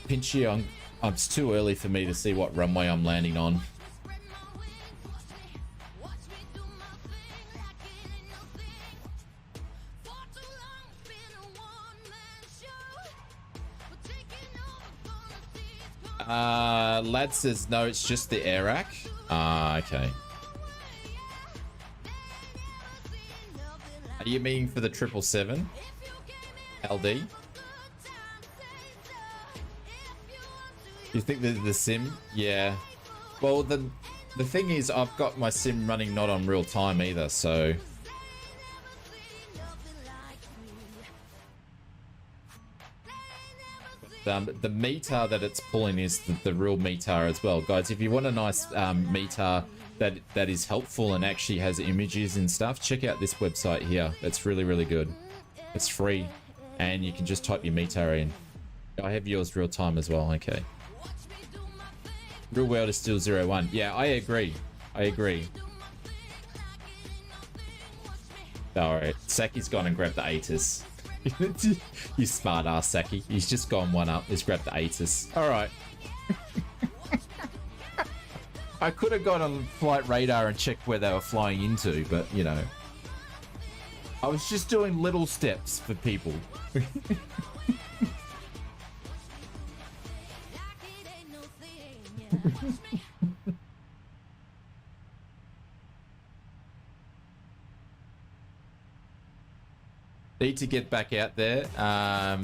pinch you. It's too early for me to see what runway I'm landing on. Lad says no, it's just the air rack. Okay. Are you meaning for the 777 LD? You think the sim? Yeah. Well, the thing is, I've got my sim running not on real time either, so. The METAR that it's pulling is the real METAR as well, guys. If you want a nice METAR that is helpful and actually has images and stuff, check out this website here. It's really good. It's free, and you can just type your METAR in. I have yours real time as well. Okay. Real world is still 0-1. Yeah, I agree. All right, Saki's gone and grabbed the ATIS. You smart ass, Saki. He's just gone one up. He's grabbed the ATIS. All right. I could have gone on flight radar and checked where they were flying into, but you know, I was just doing little steps for people. Need to get back out there.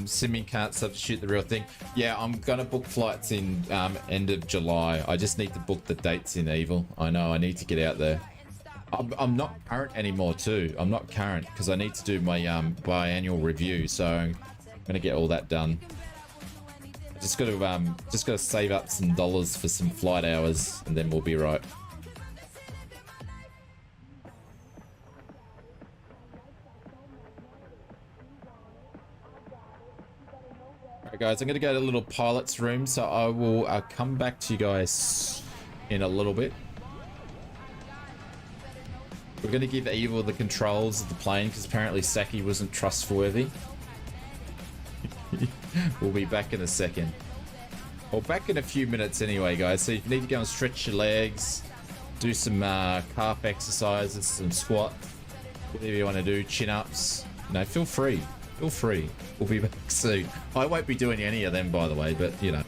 Simming can't substitute the real thing. Yeah, I'm gonna book flights in end of July. I just need to book the dates in Evil. I know, I need to get out there. I'm not current anymore too. I'm not current because I need to do my biannual review, so I'm gonna get all that done. Just gotta save up some dollars for some flight hours, and then we'll be right. Alright guys, I'm gonna go to a little pilot's room, so I will come back to you guys in a little bit. We're gonna give Evil the controls of the plane because apparently Saki wasn't trustworthy. We'll be back in a second. Well, back in a few minutes anyway, guys. So if you need to go and stretch your legs, do some calf exercises, some squats, whatever you want to do, chin-ups, you know, feel free. Feel free. We'll be back soon. I won't be doing any of them, by the way, but, you know.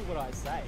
exactly what I say.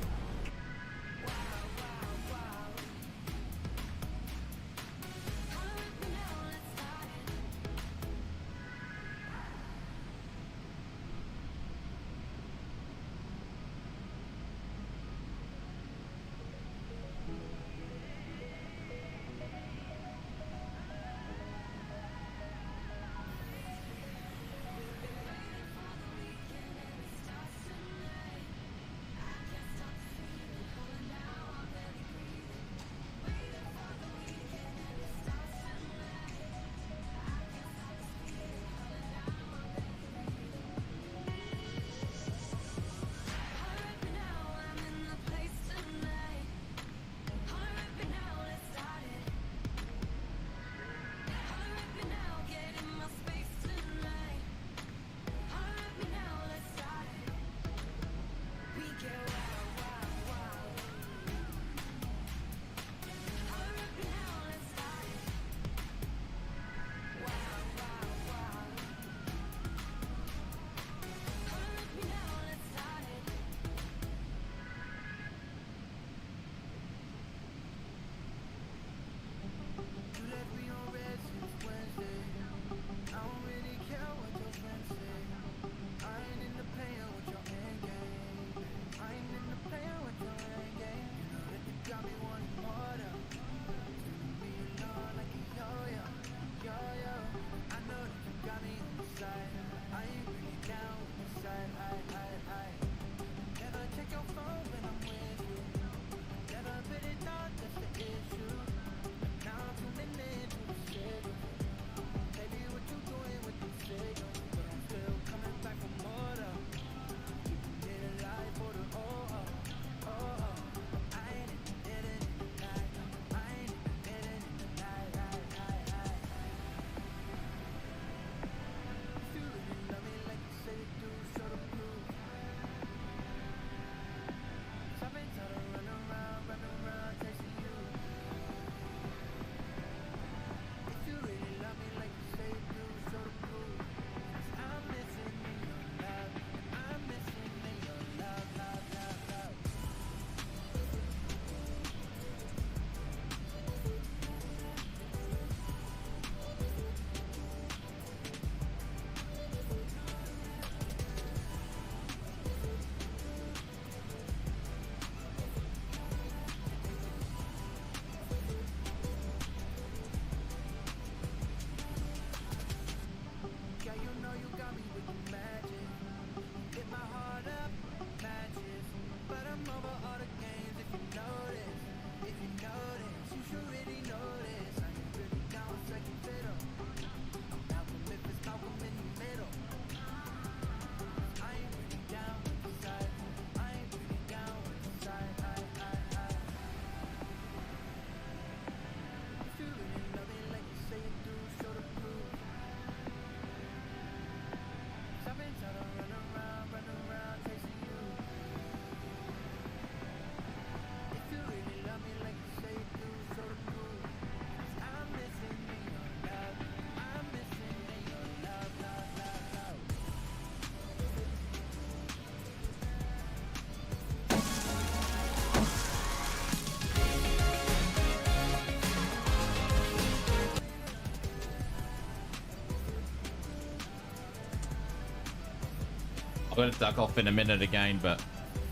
I'm going to duck off in a minute again, but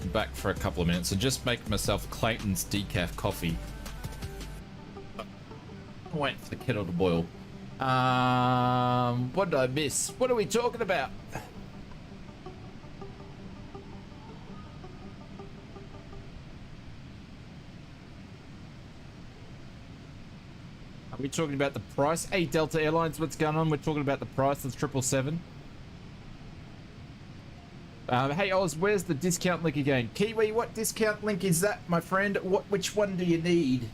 I'm back for a couple of minutes. So just make myself Clayton's decaf coffee. Wait for the kettle to boil. What did I miss? What are we talking about? Are we talking about the price? Hey, Delta Airlines, what's going on? We're talking about the price of 777. Hey Oz, where's the discount link again? Kiwi, what discount link is that, my friend? Which one do you need?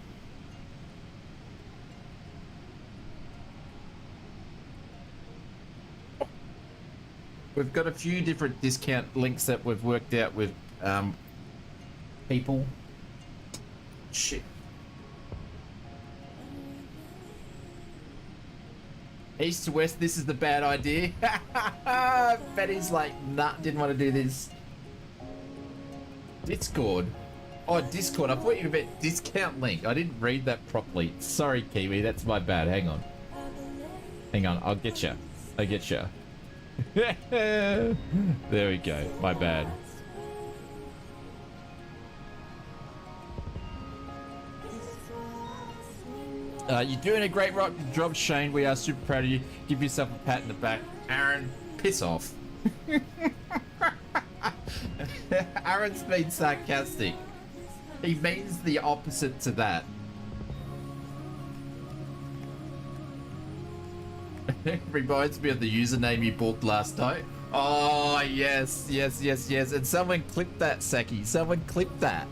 We've got a few different discount links that we've worked out with people. Shit. East to west, this is the bad idea. Betty's like, nah, didn't want to do this. Discord. Oh, Discord. I thought you meant discount link. I didn't read that properly. Sorry, Kiwi. That's my bad. Hang on. Hang on. I'll get you. I'll get you. There we go. My bad. You're doing a great job, Shane. We are super proud of you. Give yourself a pat in the back. Aaron, piss off. Aaron's been sarcastic. He means the opposite to that. Reminds me of the username you booked last night. Oh, yes, yes, yes, yes. And someone clipped that, Saki. Someone clipped that.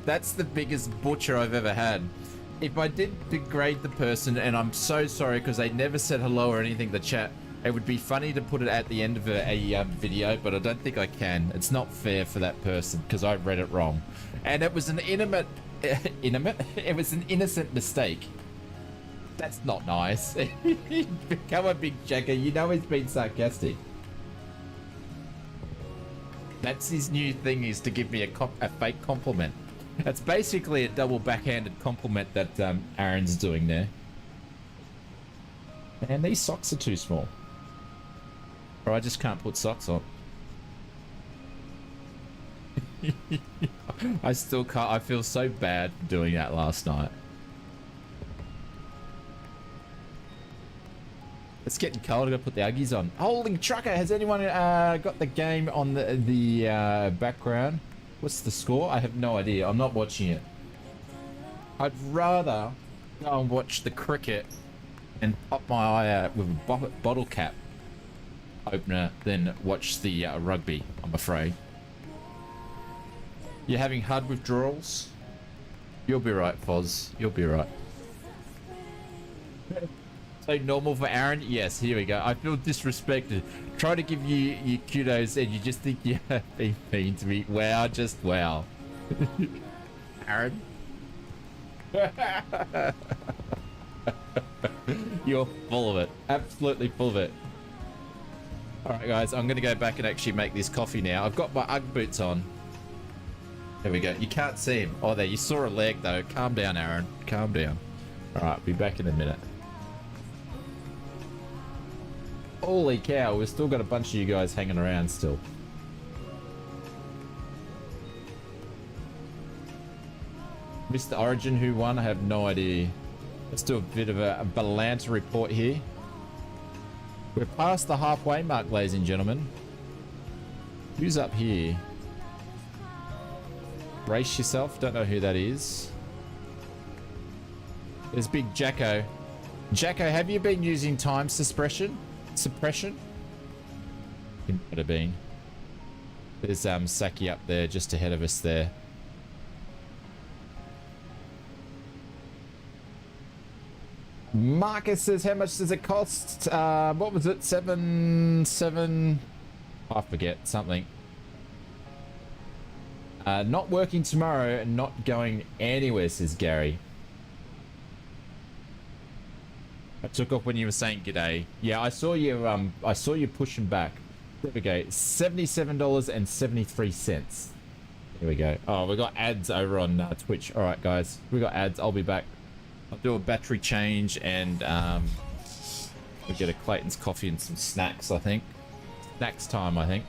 That's the biggest butcher I've ever had. If I did degrade the person, and I'm so sorry because they never said hello or anything to chat, it would be funny to put it at the end of a video, but I don't think I can. It's not fair for that person because I read it wrong. And it was an it was an innocent mistake. That's not nice. Become a big checker. You know he's been sarcastic. That's his new thing, is to give me a fake compliment. That's basically a double backhanded compliment that Aaron's doing there. Man, these socks are too small. Or I just can't put socks on. I still can't. I feel so bad for doing that last night. It's getting cold. I gotta put the Uggies on. Holy trucker! Has anyone got the game on the background? What's the score? I have no idea. I'm not watching it. I'd rather go and watch the cricket and pop my eye out with a bottle cap opener than watch the rugby, I'm afraid. You're having HUD withdrawals? You'll be right, Foz. You'll be right. So normal for Aaron? Yes, here we go. I feel disrespected. Try to give you kudos and you just think you're being mean to me. Wow, just wow. Aaron? You're full of it. Absolutely full of it. Alright guys, I'm going to go back and actually make this coffee now. I've got my UGG boots on. There we go. You can't see him. Oh, there. You saw a leg though. Calm down, Aaron. Calm down. Alright, be back in a minute. Holy cow, we've still got a bunch of you guys hanging around still. Mr. Origin, who won? I have no idea. Let's do a bit of a Balanta report here. We're past the halfway mark, ladies and gentlemen. Who's up here? Brace yourself. Don't know who that is. There's Big Jacko. Jacko, have you been using time suppression? It might have been. There's Saki up there, just ahead of us there. Marcus says, how much does it cost? What was it? 7. I forget something. Not working tomorrow and not going anywhere, says Gary. I took off when you were saying g'day. Yeah, I saw you pushing back. There we go. $77.73. Here we go. Oh, we got ads over on Twitch. All right, guys, we got ads. I'll be back. I'll do a battery change and we'll get a Clayton's coffee and some snacks. I think snacks time. I think.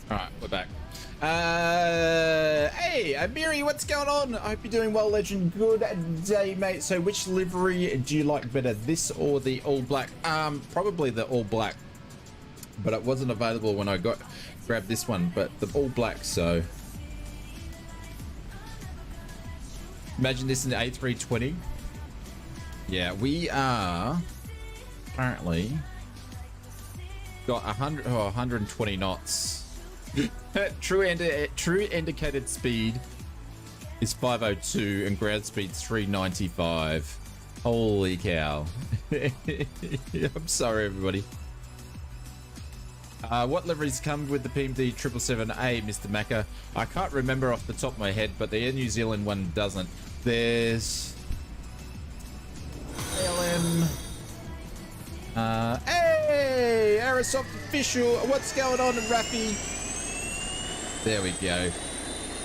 All right, we're back. Hey, Amiri, what's going on? I hope you're doing well, legend. Good day, mate. So which livery do you like better, this or the all black? Probably the all black, but it wasn't available when I grabbed this one, but the all black. So imagine this in the A320. Yeah, we are currently got 120 knots. True indicated speed is 502 and ground speed 395. Holy cow. I'm sorry, everybody. What liveries come with the PMD 777A, Mr. Macca? I can't remember off the top of my head, but the Air New Zealand one doesn't. There's LM. Hey, Aerosoft official. What's going on, Rafi? There we go.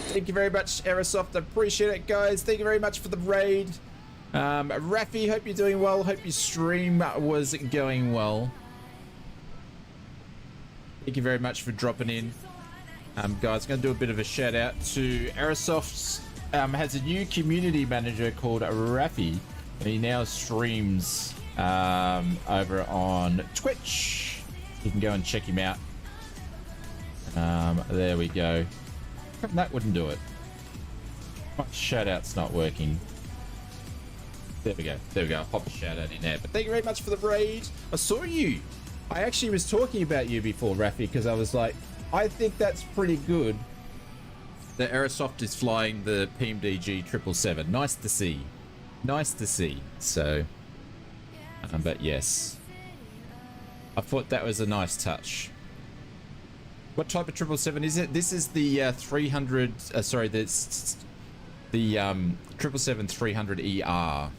Thank you very much, Aerosoft. I appreciate it, guys. Thank you very much for the raid. Rafi, hope you're doing well. Hope your stream was going well. Thank you very much for dropping in. Guys, going to do a bit of a shout out to Aerosoft. Has a new community manager called Rafi, and he now streams over on Twitch. You can go and check him out. There we go. That wouldn't do it. My shout-out's not working. There we go. There we go. I'll pop a shout-out in there. But thank you very much for the raid. I saw you. I actually was talking about you before, Rafi, because I was like, I think that's pretty good. The Aerosoft is flying the PMDG 777. Nice to see. Nice to see. So, but yes. I thought that was a nice touch. What type of 777 is it? This is the 300. Sorry, that's the 777-300ER.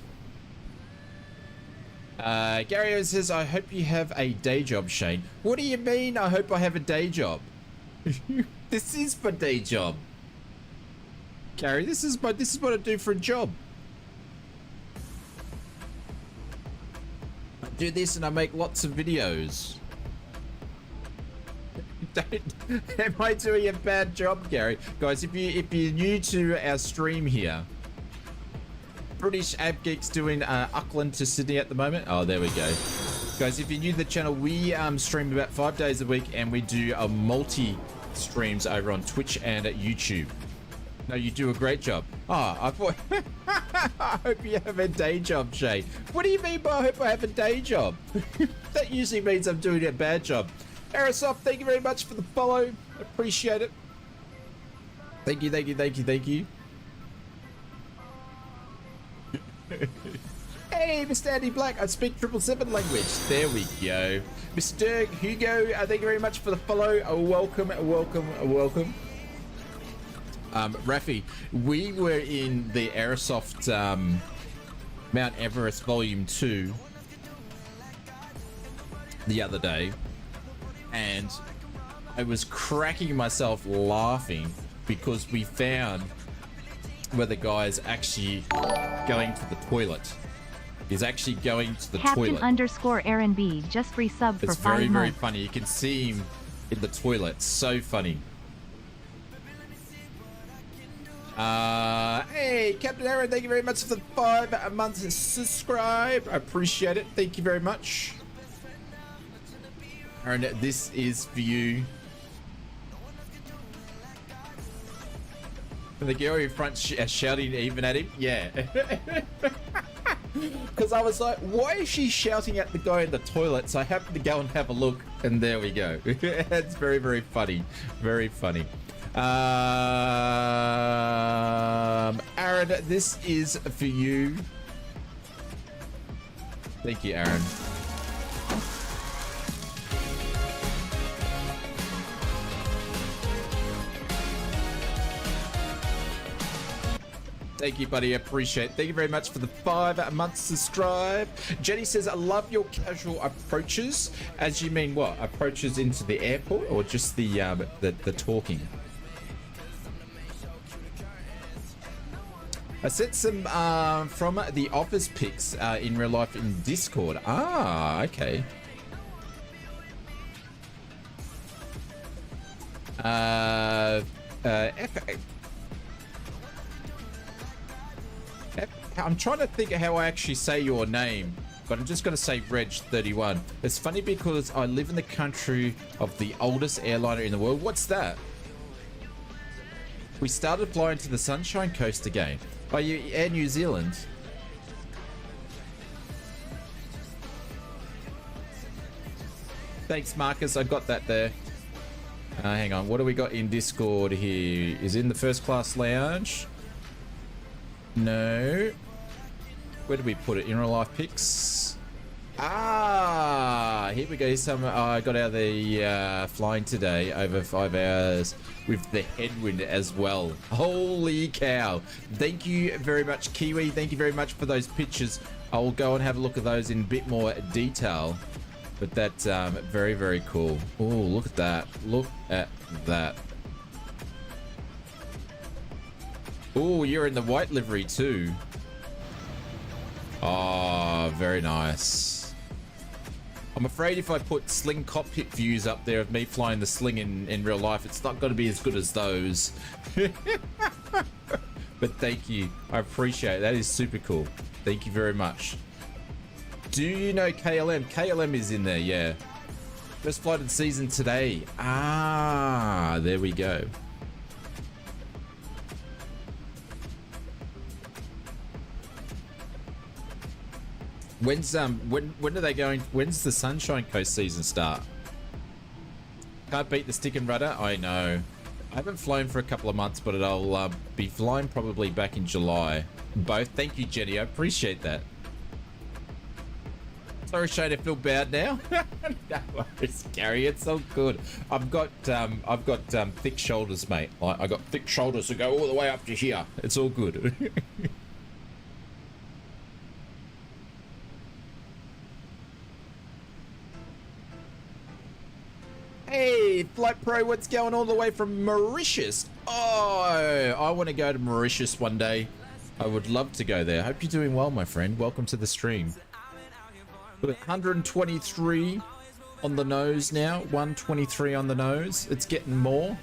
Gary says, I hope you have a day job, Shane. What do you mean? I hope I have a day job. This is my day job, Gary. This is what I do for a job. I do this and I make lots of videos. Am I doing a bad job, Gary? Guys, if you're new to our stream here, British Ab Geeks doing Auckland to Sydney at the moment. Oh, there we go. Guys, if you're new to the channel, we stream about 5 days a week, and we do a multi-streams over on Twitch and at YouTube. No, you do a great job. Oh, I thought... I hope you have a day job, Shay. What do you mean by I hope I have a day job? That usually means I'm doing a bad job. Aerosoft, thank you very much for the follow. Appreciate it. Thank you, thank you, thank you, thank you. Hey, Mr. Andy Black, I speak 777 language. There we go. Mr. Hugo, thank you very much for the follow. Welcome, welcome, welcome. Rafi, we were in the Aerosoft Mount Everest Volume 2 the other day, and I was cracking myself laughing because we found where the guy's actually going to the toilet. He's actually going to the toilet. Captain Aaron B just resub for 5 months. It's very, very funny. You can see him in the toilet. So funny. Hey, Captain Aaron, thank you very much for the 5 months subscribe. I appreciate it. Thank you very much. Aaron, this is for you. The girl in front shouting even at him. Yeah. Because I was like, why is she shouting at the guy in the toilet? So I happened to go and have a look, and there we go. It's very, very funny. Very funny. Aaron, this is for you. Thank you, Aaron. Thank you, buddy. I appreciate it. Thank you very much for the 5 months subscribe. Jenny says, I love your casual approaches. As you mean what? Approaches into the airport or just the talking? I sent some from the office pics in real life in Discord. Ah, okay. I'm trying to think of how I actually say your name, but I'm just going to say Reg31. It's funny because I live in the country of the oldest airliner in the world. What's that? We started flying to the Sunshine Coast again. Are you Air New Zealand? Thanks, Marcus. I got that there. Hang on. What do we got in Discord here? Is in the first class lounge? No. Where did we put it? In real life pics. Ah, here we go. Some I got out of the flying today over 5 hours with the headwind as well. Holy cow. Thank you very much, Kiwi. Thank you very much for those pictures. I'll go and have a look at those in a bit more detail. But that's very, very cool. Oh, look at that. Look at that. Oh, you're in the white livery too. Oh, very nice. I'm afraid if I put sling cockpit views up there of me flying the sling in real life, it's not going to be as good as those. But thank you. I appreciate it. That is super cool. Thank you very much. Do you know KLM? KLM is in there, yeah. First flight of the season today. Ah, there we go. When are they going? When's the Sunshine Coast season start? Can't beat the stick and rudder. I know. I haven't flown for a couple of months, but I'll be flying probably back in July. Both. Thank you, Jenny. I appreciate that. Sorry, Shane, I feel bad now. No worries, Gary. It's all good. I've got thick shoulders, mate. Like, I got thick shoulders to go all the way up to here. It's all good. Hey, Flight Pro, what's going all the way from Mauritius? Oh, I want to go to Mauritius one day. I would love to go there. Hope you're doing well, my friend. Welcome to the stream. 123 on the nose now. 123 on the nose. It's getting more.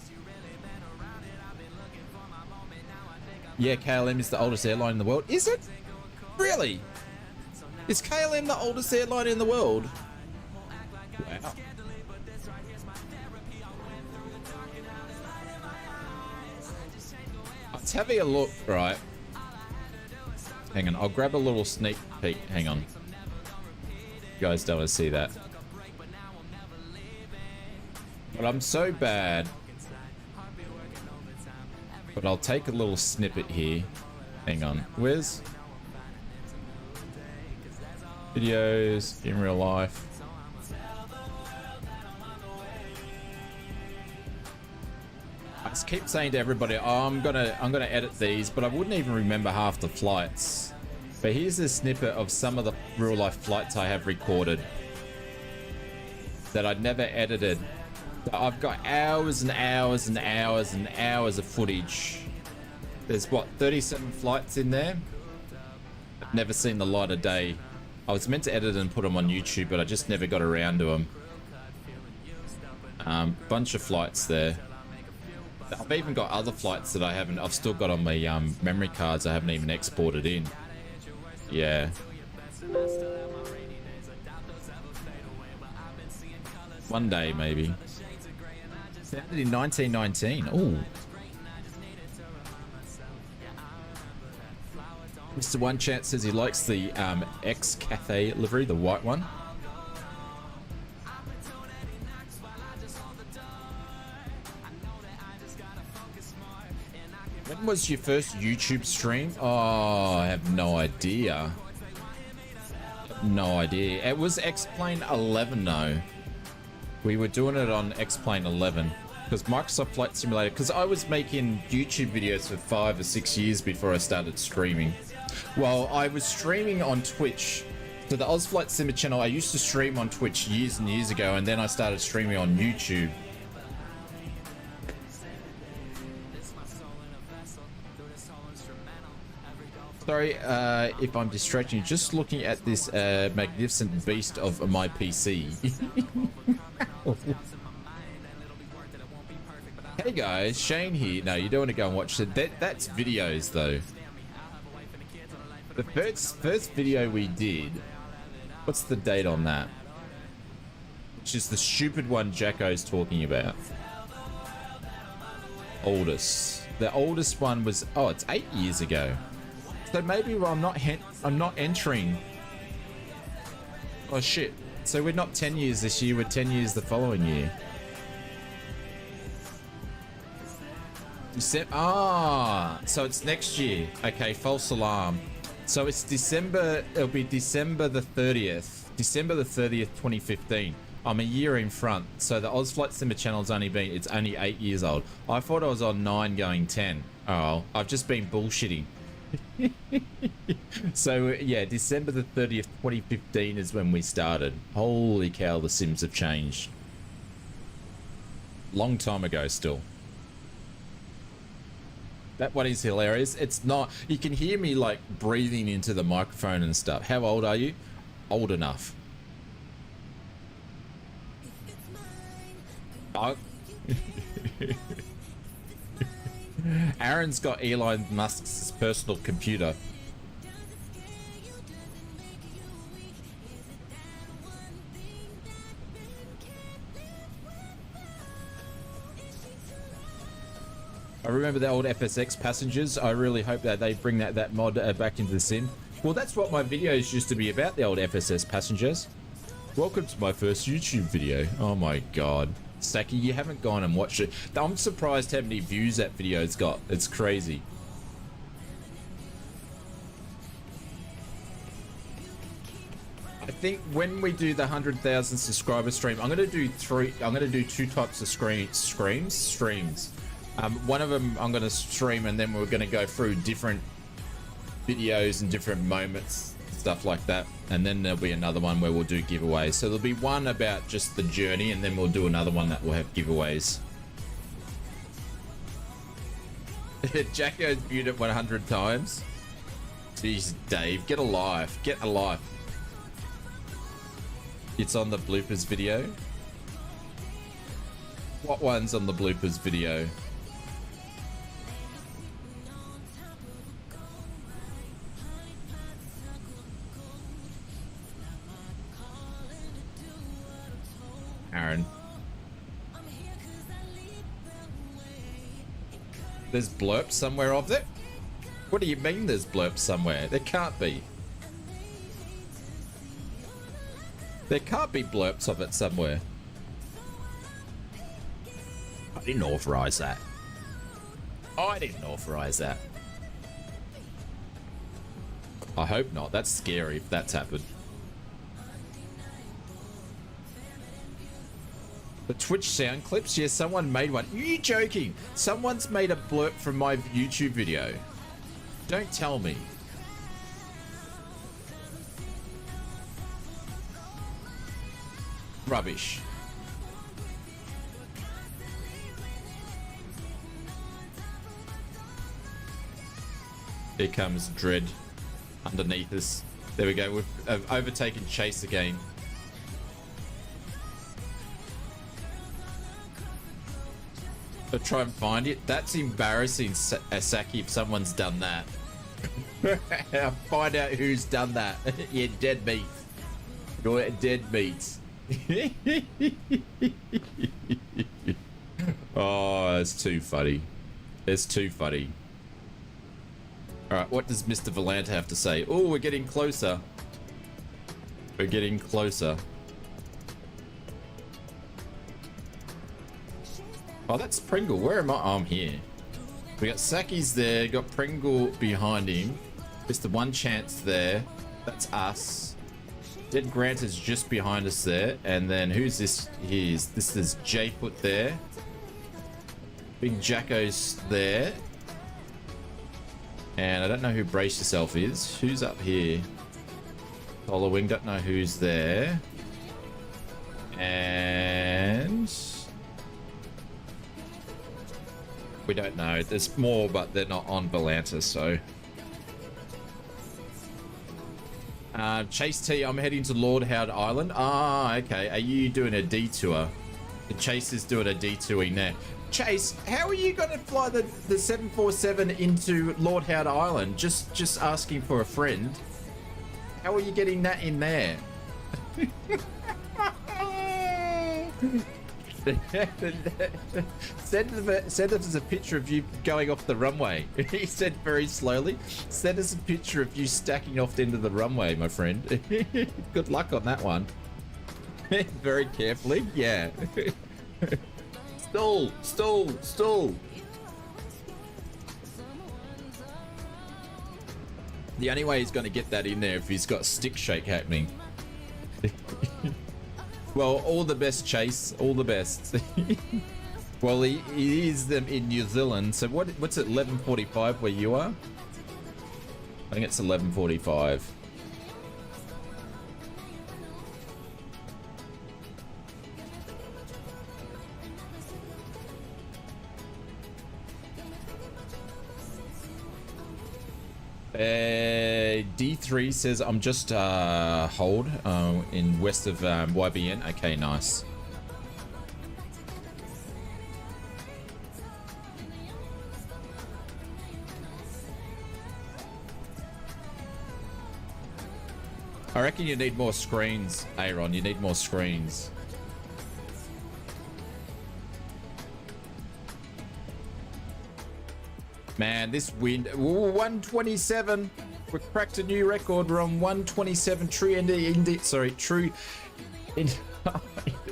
Yeah, KLM is the oldest airline in the world. Is it? Really? Is KLM the oldest airline in the world? Wow. Let's have a look, right? Hang on, I'll grab a little sneak peek. Hang on. You guys don't want to see that. But I'm so bad. But I'll take a little snippet here. Hang on. Where's videos in real life? I just keep saying to everybody, oh, I'm gonna edit these, but I wouldn't even remember half the flights. But here's a snippet of some of the real life flights I have recorded that I'd never edited. I've got hours and hours and hours and hours of footage. There's what, 37 flights in there? I've never seen the light of day. I was meant to edit and put them on YouTube, but I just never got around to them. Bunch of flights there. I've even got other flights that I've still got on my memory cards I haven't even exported in. Yeah. One day, maybe. Founded in 1919. Ooh. Mr. One Chance says he likes the ex-Cathay livery, the white one. When was your first YouTube stream? Oh, I have no idea. No idea. It was X-Plane 11 though. We were doing it on X-Plane 11 because Microsoft Flight Simulator, because I was making YouTube videos for 5 or 6 years before I started streaming. Well, I was streaming on Twitch. So the ausflightsimmer channel, I used to stream on Twitch years and years ago, and then I started streaming on YouTube. Sorry if I'm distracting you. Just looking at this magnificent beast of my PC. Hey guys, Shane here. No, you don't want to go and watch it. That's videos though. The first video we did. What's the date on that? Which is the stupid one Jacko's talking about. Oldest. The oldest one was, oh, it's 8 years ago. So maybe I'm not entering. Oh shit. So we're not 10 years this year, we're 10 years the following year. So it's next year. Okay, false alarm. So it's December, it'll be December the 30th. December the 30th, 2015. I'm a year in front. So the ausflightsimmer channel's it's only 8 years old. I thought I was on 9 going 10. Oh, I've just been bullshitting. So yeah, December the 30th, 2015 is when we started. Holy cow, the Sims have changed. Long time ago still. That one is hilarious. It's not, you can hear me like breathing into the microphone and stuff. How old are you? Old enough. Oh. Aaron's got Elon Musk's personal computer. I remember the old FSX passengers. I really hope that they bring that mod back into the sim. Well, that's what my videos used to be about, the old FSS passengers. Welcome to my first YouTube video. Oh my god. Saki, you haven't gone and watched it. I'm surprised how many views that video's got. It's crazy. I think when we do the 100,000 subscriber stream, I'm gonna do two types of streams. One of them I'm gonna stream, and then we're gonna go through different videos and different moments, stuff like that. And then there'll be another one where we'll do giveaways. So there'll be one about just the journey, and then we'll do another one that will have giveaways. Jacko's viewed it 100 times. Jeez, Dave, get a life. Get a life. It's on the bloopers video. What one's on the bloopers video? Aaron. There's blurps somewhere of it? What do you mean there's blurps somewhere? There can't be. There can't be blurps of it somewhere. I didn't authorize that. I didn't authorize that. I hope not. That's scary if that's happened. The Twitch sound clips? Yeah, someone made one. Are you joking? Someone's made a blurb from my YouTube video. Don't tell me. Rubbish. Here comes Dread underneath us. There we go. We've overtaken Chase again. So try and find it. That's embarrassing, Saki, if someone's done that. Find out who's done that. You're dead meat. You're dead meat. Oh, it's too funny. It's too funny. Alright, what does Mr. Volante have to say? Oh, we're getting closer. We're getting closer. Oh, that's Pringle. Where am I? Oh, I'm here. We got Saki's there. Got Pringle behind him. Just the one chance there. That's us. Dead Grant is just behind us there. And then who's this? This is J-Foot there. Big Jacko's there. And I don't know who Brace Yourself is. Who's up here? Following. Don't know who's there. And we don't know. There's more, but they're not on Volanta, so. Chase T, I'm heading to Lord Howard Island. Ah, okay. Are you doing a detour? The Chase is doing a detouring there. Chase, how are you going to fly the 747 into Lord Howard Island? Just asking for a friend. How are you getting that in there? Send us a picture of you going off the runway. He said very slowly. Send us a picture of you stacking off the end of the runway, my friend. Good luck on that one. Very carefully. Yeah. Stall, stall, stall. The only way he's going to get that in there if he's got stick shake happening. Well, all the best, Chase. All the best. Well, he is them in New Zealand. So what's it, 11:45 where you are? I think it's 11:45. D3 says I'm just hold in west of YBN. Okay, nice. I reckon you need more screens, Aaron. You need more screens. Man, this wind. Ooh, 127. We cracked a new record. We're on 127 true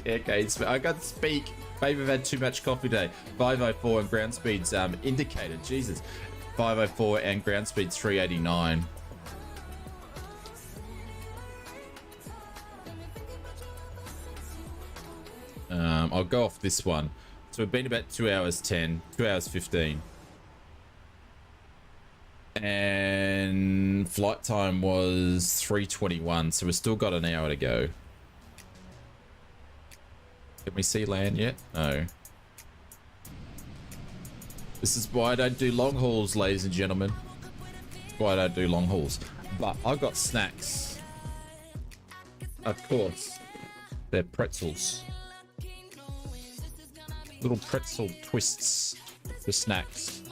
okay, I got to speak. Maybe I've had too much coffee today. 504 and ground speeds indicated. Jesus. 504 and ground speeds 389. I'll go off this one. So we've been about 2 hours 10, 2 hours 15. And flight time was 3:21, so we've still got an hour to go. Can we see land yet? No. This is why I don't do long hauls, ladies and gentlemen. Why I don't do long hauls. But I've got snacks. Of course. They're pretzels. Little pretzel twists for snacks.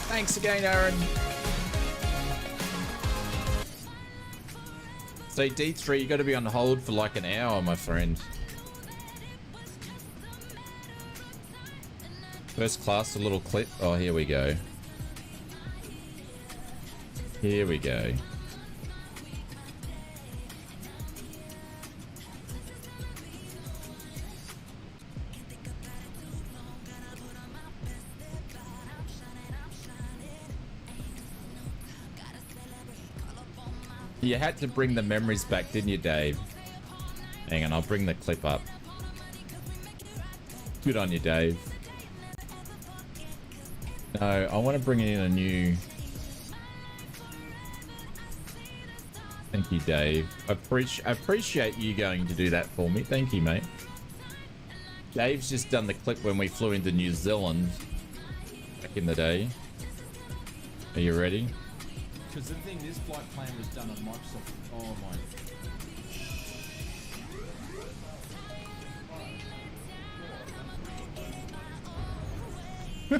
Thanks again, Aaron. So D3, you got to be on hold for like an hour, my friend. First class, a little clip. Oh, here we go. Here we go. You had to bring the memories back, didn't you, Dave? Hang on, I'll bring the clip up. Good on you, Dave. No, I want to bring in a new... Thank you, Dave. I appreciate you going to do that for me. Thank you, mate. Dave's just done the clip when we flew into New Zealand back in the day. Are you ready? Because the thing, this flight plan was done on Microsoft. Oh my.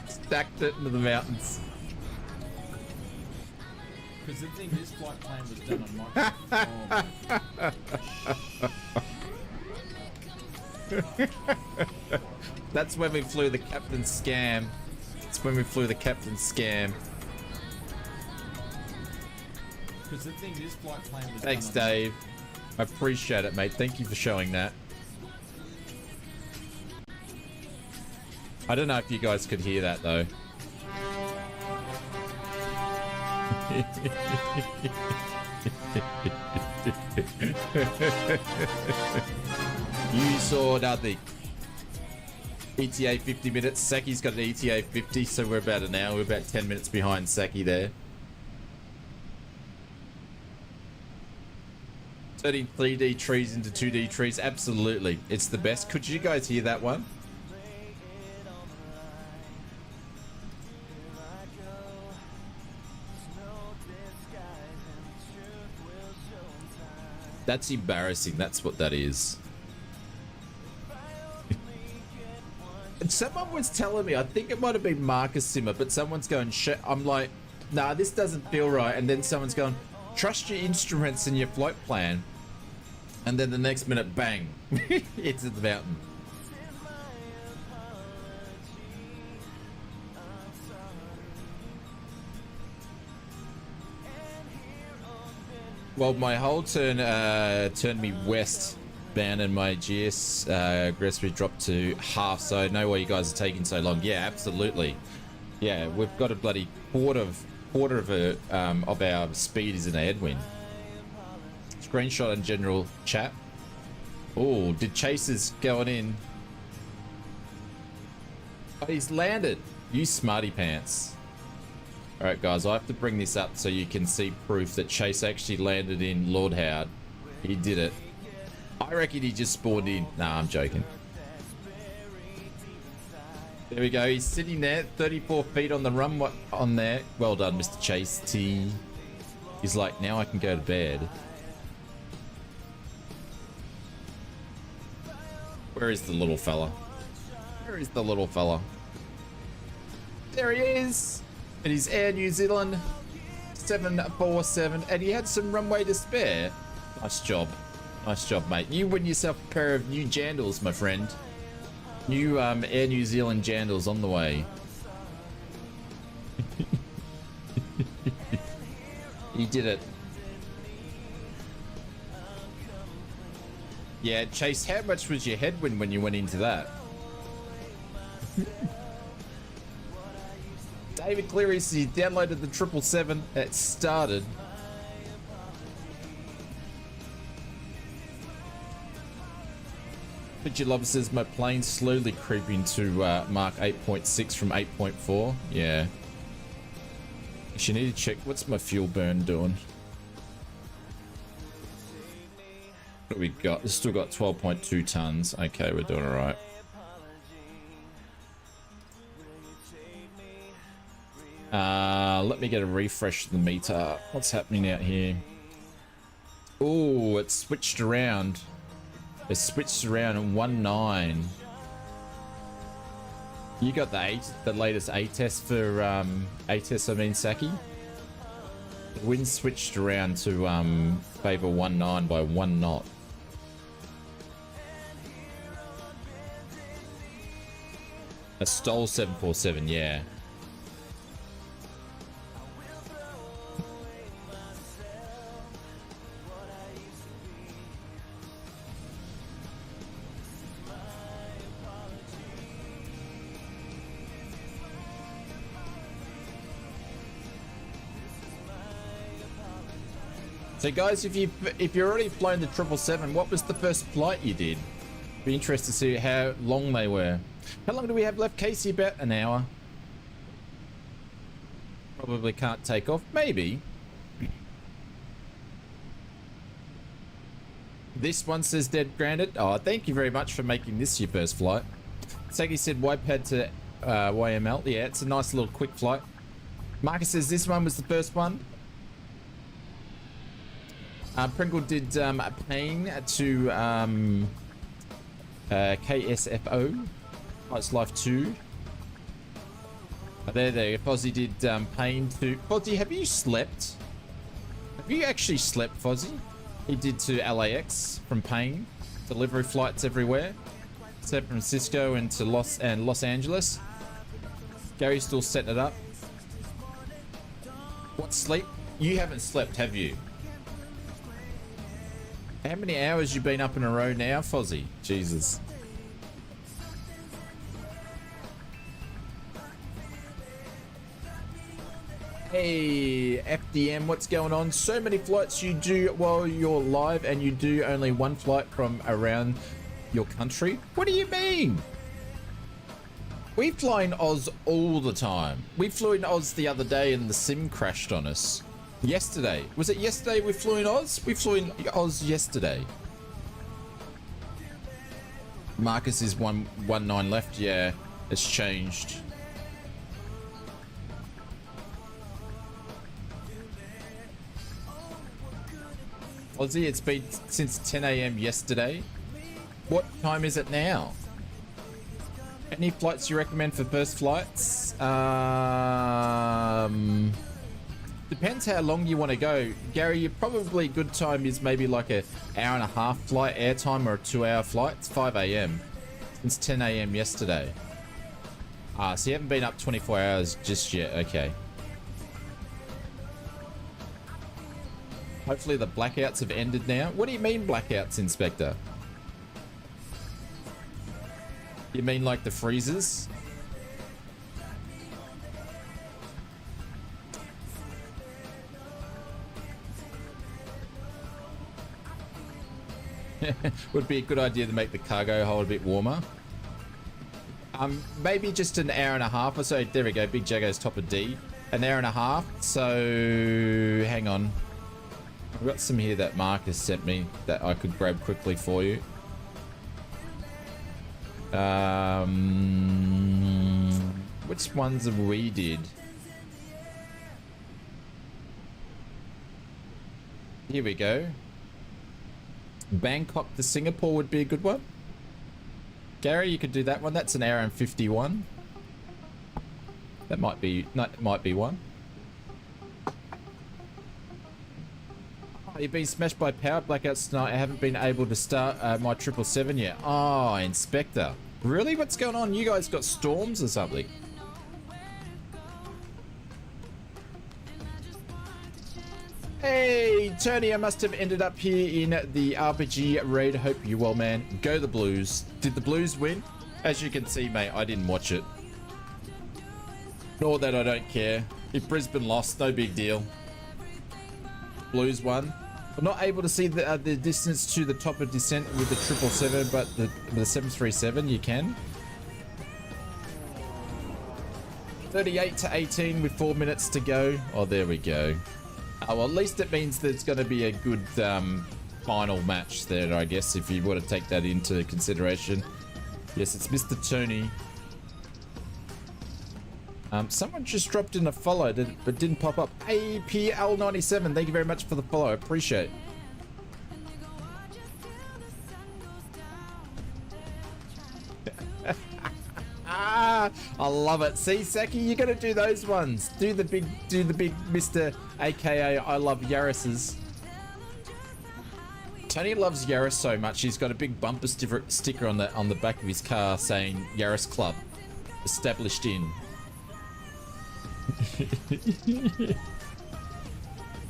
Stacked it into the mountains. Because the thing, this flight plan was done on Microsoft. That's when we flew the Captain Scam. That's when we flew the Captain Scam. The thing, this flight plan was Thanks, Dave. I appreciate it, mate. Thank you for showing that. I don't know if you guys could hear that, though. You saw nothing. ETA 50 minutes. Saki's got an ETA 50, so we're about an hour. We're about 10 minutes behind Saki there. Turning 3D trees into 2D trees. Absolutely. It's the best. Could you guys hear that one? That's embarrassing. That's what that is. And someone was telling me, I think it might have been Marcus Simmer, but someone's going, I'm like, nah, this doesn't feel right. And then someone's going, trust your instruments and your flight plan. And then the next minute, bang, it's at the mountain. Well, my whole turn turned me westbound and my GS aggressively dropped to half, so I know why you guys are taking so long. Yeah, absolutely. Yeah, we've got a bloody quarter of our speed is in a headwind. Screenshot in general chat. Oh, did Chasers going in? Oh, he's landed. You smarty pants. All right, guys, I have to bring this up so you can see proof that Chase actually landed in Lord Howard. He did it. I reckon he just spawned in. Nah, I'm joking. There we go. He's sitting there, 34 feet on the run on there. Well done, Mr. Chase T. He's like, now I can go to bed. Where is the little fella? Where is the little fella? There he is. And he's Air New Zealand 747, and he had some runway to spare. Nice job. Nice job, mate. You win yourself a pair of new jandals, my friend. New Air New Zealand jandals on the way. You did it. Yeah, Chase, how much was your headwind when you went into that? David Cleary says he downloaded the 777. It started. Pidgey Lover says my plane's slowly creeping to mark 8.6 from 8.4. Yeah. Actually, need to check. What's my fuel burn doing? What do we got? It's still got 12.2 tons. Okay, we're doing all right. Let me get a refresh of the meter. What's happening out here? Oh, it's switched around. It's switched around in 1.9. You got the latest A test for A test. I mean, Saki. The wind switched around to favor 1.9 by 1 knot. A Stoll 747, yeah. So guys, if you've already flown the 777, what was the first flight you did? Be interested to see how long they were. How long do we have left, Casey? About an hour. Probably can't take off. Maybe. This one says dead granted. Oh, thank you very much for making this your first flight. Sagi said YPad to YML. Yeah, it's a nice little quick flight. Marcus says this one was the first one. Pringle did a pain to KSFO. It's Life 2. There. Fozzie did pain to... Fozzie, have you slept? Have you actually slept, Fozzie? He did to LAX from pain. Delivery flights everywhere. San Francisco and to Los Angeles. Gary's still setting it up. What sleep? You haven't slept, have you? How many hours you been up in a row now, Fozzie? Jesus. Hey, FDM, what's going on? So many flights you do while you're live, and you do only one flight from around your country? What do you mean? We fly in Oz all the time. We flew in Oz the other day and the sim crashed on us. Yesterday. Was it yesterday we flew in Oz? We flew in Oz yesterday. Marcus is 1.9 left. Yeah, it's changed. Aussie, it's been since 10 a.m. yesterday. What time is it now? Any flights you recommend for first flights? Depends how long you want to go. Gary, your probably good time is maybe like an hour and a half flight airtime or a 2-hour flight. It's 5 a.m. Since 10 a.m. yesterday. So you haven't been up 24 hours just yet. Okay. Hopefully the blackouts have ended now. What do you mean blackouts, Inspector? You mean like the freezers? Would be a good idea to make the cargo hold a bit warmer. Maybe just an hour and a half or so. There we go. Big Jago's top of D. An hour and a half. So hang on. I've got some here that Marcus sent me that I could grab quickly for you. Which ones have we did? Here we go. Bangkok to Singapore would be a good one. Gary, you could do that one. That's an hour and 51. That might be one. Oh, you've been smashed by power blackouts tonight. I haven't been able to start my 777 yet. Oh, Inspector. Really? What's going on? You guys got storms or something? Hey, Tony, I must have ended up here in the RPG raid. Hope you're well, man. Go the Blues. Did the Blues win? As you can see, mate, I didn't watch it. Nor that I don't care. If Brisbane lost, no big deal. Blues won. I'm not able to see the distance to the top of descent with the 777, but the 737 you can. 38 to 18 with 4 minutes to go. Oh, there we go. Well, at least it means there's going to be a good final match there, I guess, if you want to take that into consideration. Yes, it's Mr. Tony. Someone just dropped in a follow, but didn't pop up. APL97, thank you very much for the follow. I appreciate it. I love it. See, Saki, you got to do those ones. Do the big Mr. AKA I love Yaris's. Tony loves Yaris so much. He's got a big bumper sticker on the back of his car saying Yaris Club, established in.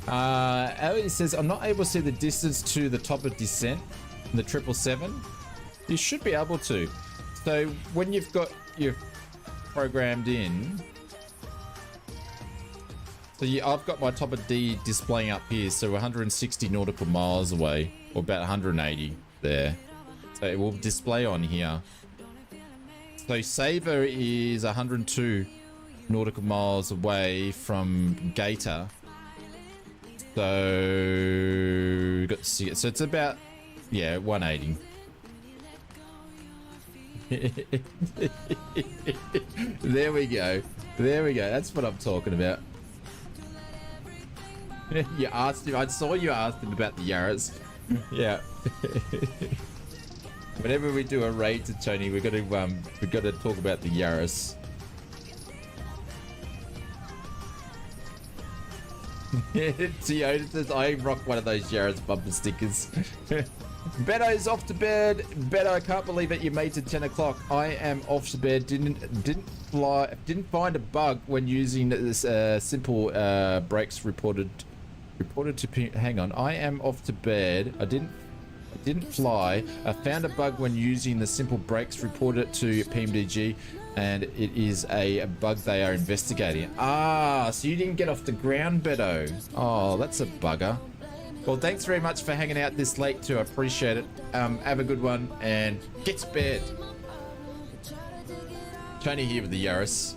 Ellie says, I'm not able to see the distance to the top of descent in the 777. You should be able to. So when you've got your programmed in, so I've got my top of D displaying up here, so 160 nautical miles away, or about 180 there. So it will display on here. So Saver is 102 nautical miles away from Gator. So got to see it. So it's about, yeah, 180. There we go. There we go. That's what I'm talking about. You asked him. I saw you asked him about the Yaris. Yeah. Whenever we do a raid to Tony, we've got to talk about the Yaris. Toyota says I rock one of those Yaris bumper stickers. Bedo's off to bed. Bedo, I can't believe it. You made it to 10 o'clock. I am off to bed. Didn't find a bug when using this simple brakes reported to. Hang on. I am off to bed. I didn't fly. I found a bug when using the simple brakes, reported to PMDG, and it is a bug they are investigating. Ah, so you didn't get off the ground, Bedo. Oh, that's a bugger. Well, thanks very much for hanging out this late too. I appreciate it. Have a good one and get to bed. Tony here with the Yaris.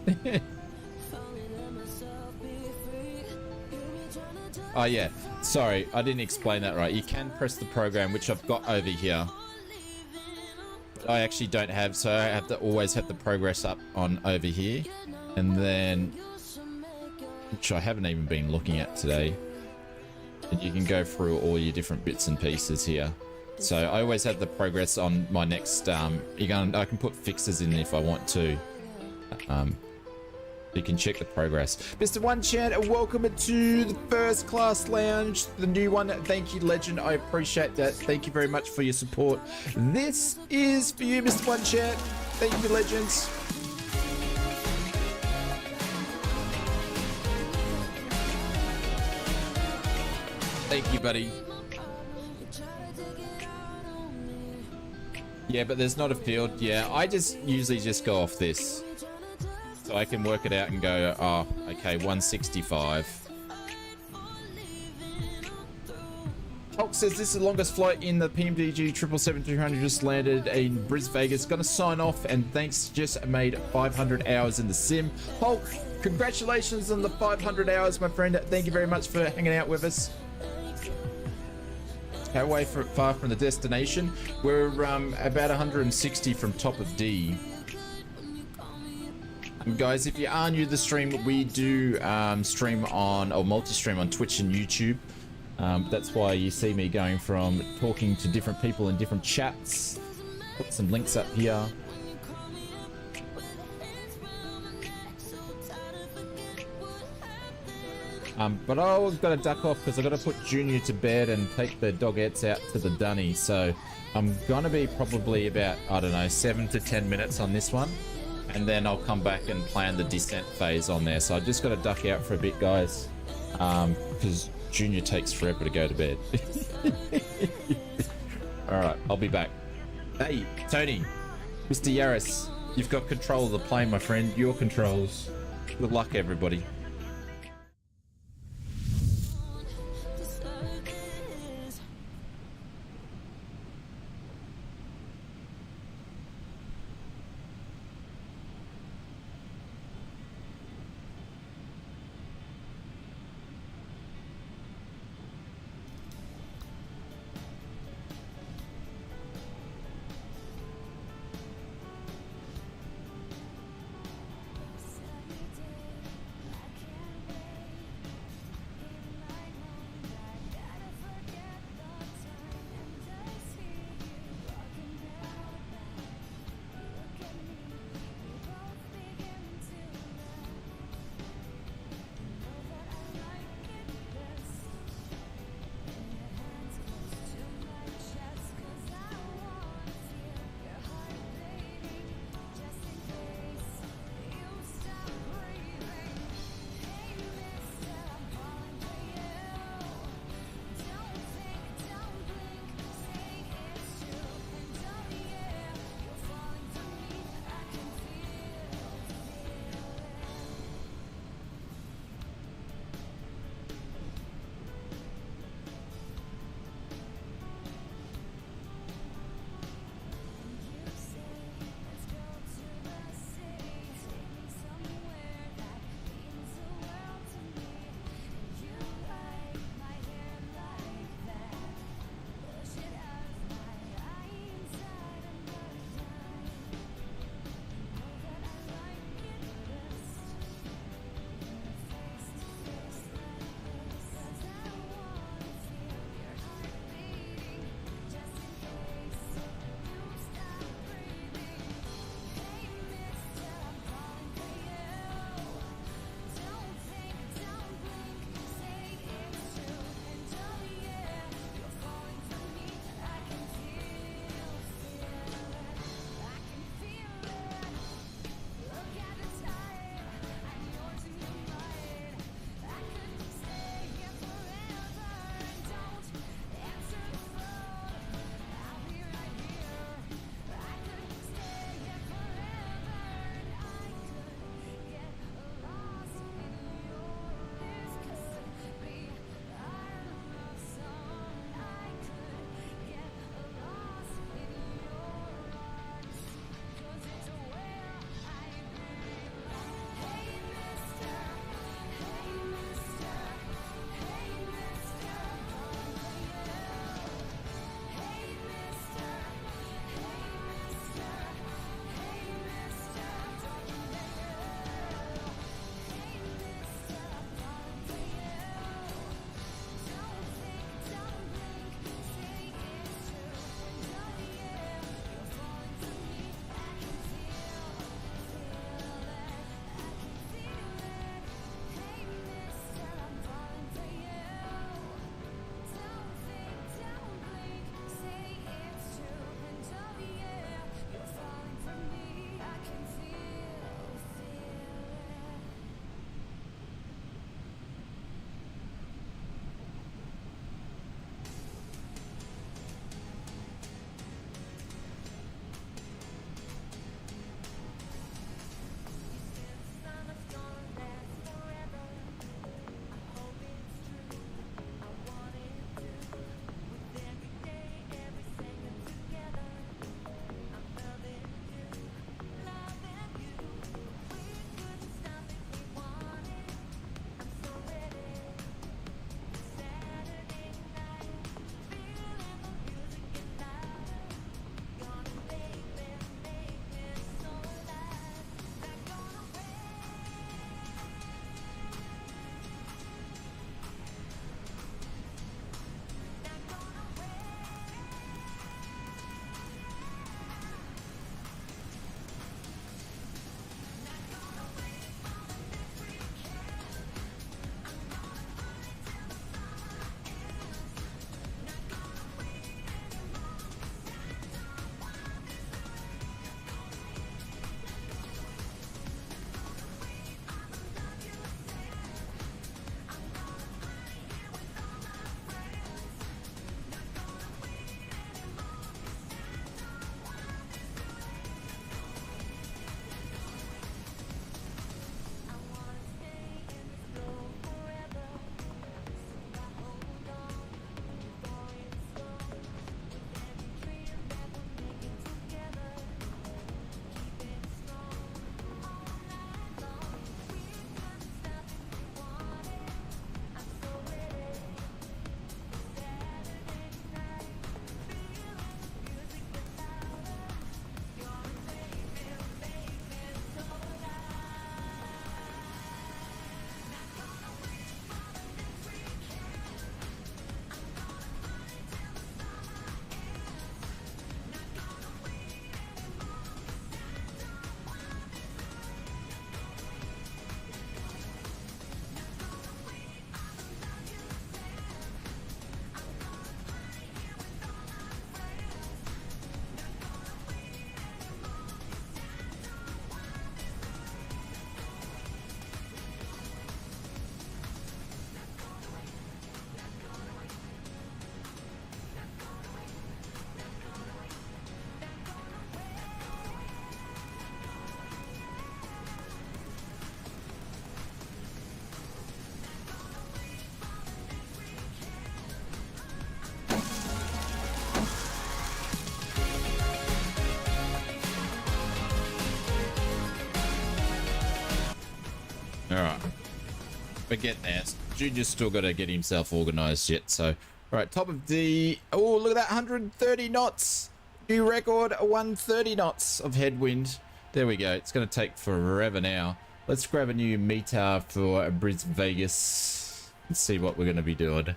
Oh yeah, sorry, I didn't explain that right. You can press the program, which I've got over here. I actually don't have, so I have to always have the progress up on over here, and then, which I haven't even been looking at today. And you can go through all your different bits and pieces here. So I always have the progress on my next. I can put fixes in if I want to. You can check the progress. Mr. One Chan, welcome to the First Class Lounge, the new one. Thank you, Legend. I appreciate that. Thank you very much for your support. This is for you, Mr. One Chan. Thank you, Legends. Thank you, buddy. Yeah, but there's not a field. Yeah, I usually just go off this. So I can work it out and go, oh, okay, 165. Hulk says this is the longest flight in the PMDG 777-200, just landed in Bris Vegas. Gonna sign off, and thanks, just made 500 hours in the sim. Hulk, congratulations on the 500 hours, my friend. Thank you very much for hanging out with us. How far from the destination? We're about 160 from top of D. Guys, if you are new to the stream, we do stream on, or multi-stream on Twitch and YouTube. That's why you see me going from talking to different people in different chats. Put some links up here. But I've got to duck off because I've got to put Junior to bed and take the dogettes out to the dunny. So I'm going to be probably about, I don't know, 7 to 10 minutes on this one. And then I'll come back and plan the descent phase on there. So I just got to duck out for a bit, guys. Because Junior takes forever to go to bed. All right, I'll be back. Hey, Tony, Mr. Yaris, you've got control of the plane, my friend. Your controls. Good luck, everybody. All right. We're getting there. Junior's still got to get himself organized yet. So, all right, top of D. Oh, look at that, 130 knots. New record, 130 knots of headwind. There we go. It's going to take forever now. Let's grab a new meter for Brisbane Vegas. Let's see what we're going to be doing.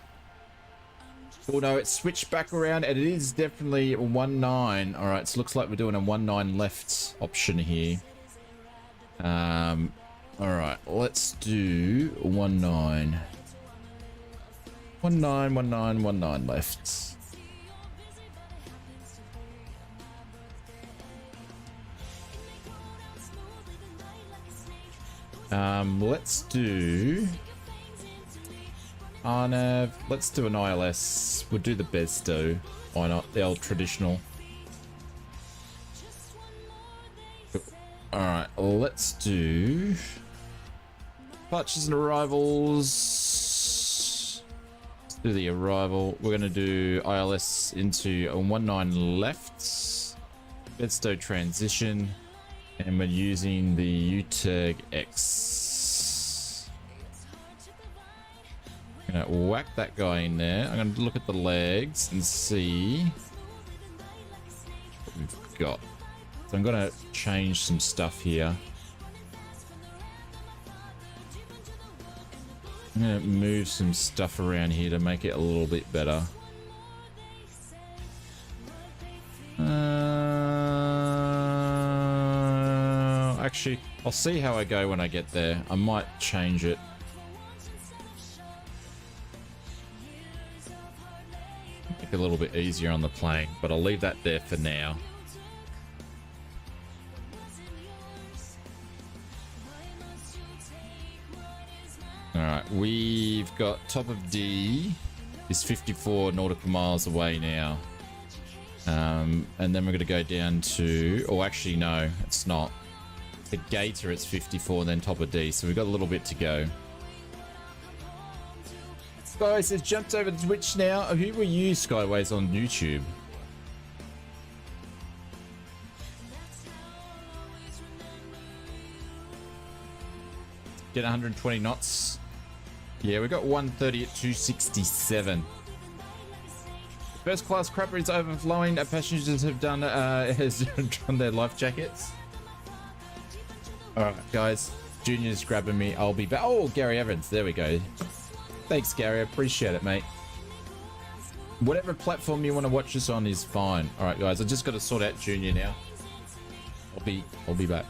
Oh no, it's switched back around and it is definitely 1-9. All right, so looks like we're doing a 1-9 left option here. All right, let's do 1-9. 1-9, 1-9, 1-9 left. Let's do RNAV. Let's do an ILS. We'll do the Besto. Why not? The old traditional. Alright, let's do departures and arrivals. Let's do the arrival. We're going to do ILS into a 1-9 left. Bedstow transition. And we're using the UGTUG X. I'm going to whack that guy in there. I'm going to look at the legs and see what we've got. So I'm going to change some stuff here. I'm going to move some stuff around here to make it a little bit better. Actually, I'll see how I go when I get there. I might change it. Make it a little bit easier on the plane, but I'll leave that there for now. Alright, we've got top of D is 54 nautical miles away now. And then we're going to go down to... Oh, actually, no, it's not. The Gator, it's 54, and then top of D, so we've got a little bit to go. Skyways has jumped over to Twitch now. Who were you, Skyways, on YouTube? Get 120 knots. Yeah, we got 130 at 267. First class crapper is overflowing. Passengers have done their life jackets. Alright, guys. Junior's grabbing me. I'll be back. Oh, Gary Evans. There we go. Thanks, Gary. I appreciate it, mate. Whatever platform you want to watch this on is fine. Alright, guys. I just got to sort out Junior now. I'll be back.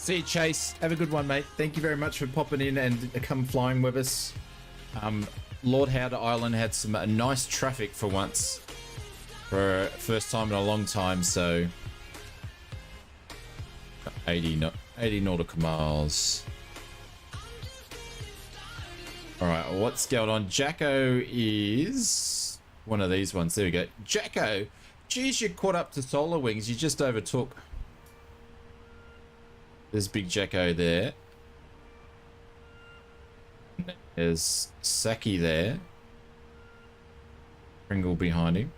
See you, Chase. Have a good one, mate. Thank you very much for popping in and come flying with us. Lord Howder Island had some nice traffic for once. For first time in a long time, so 80 nautical miles. All right, what's going on? Jacko is one of these ones. There we go. Jacko, geez, you caught up to Solar Wings. You just overtook. There's Big Jacko there. There's Saki there. Pringle behind him.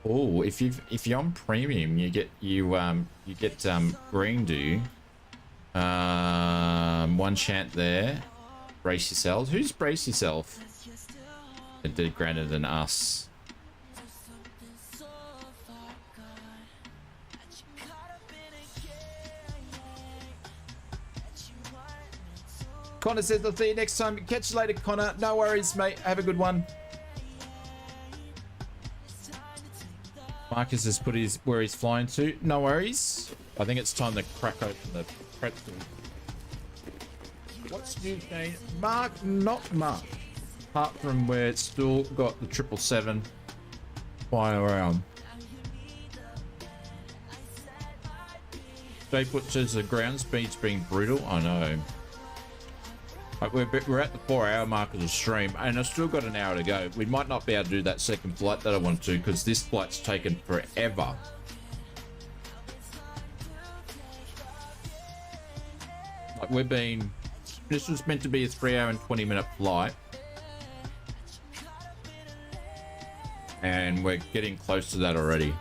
Oh, if you're on premium, you get green do. One chant there. Brace yourselves. Who's brace yourself? It did granted than us. Connor says, I'll see you next time. Catch you later, Connor. No worries, mate. Have a good one. Marcus has put his where he's flying to. No worries. I think it's time to crack open the pretzel. What's new, Shane? Mark, not much. Apart from where it's still got the 777 flying around. Jay Put says the ground speed's being brutal. I know. We're at the 4-hour mark of the stream, and I've still got an hour to go. We might not be able to do that second flight that I want to, because this flight's taken forever. Like this was meant to be a 3-hour and 20-minute flight, and we're getting close to that already.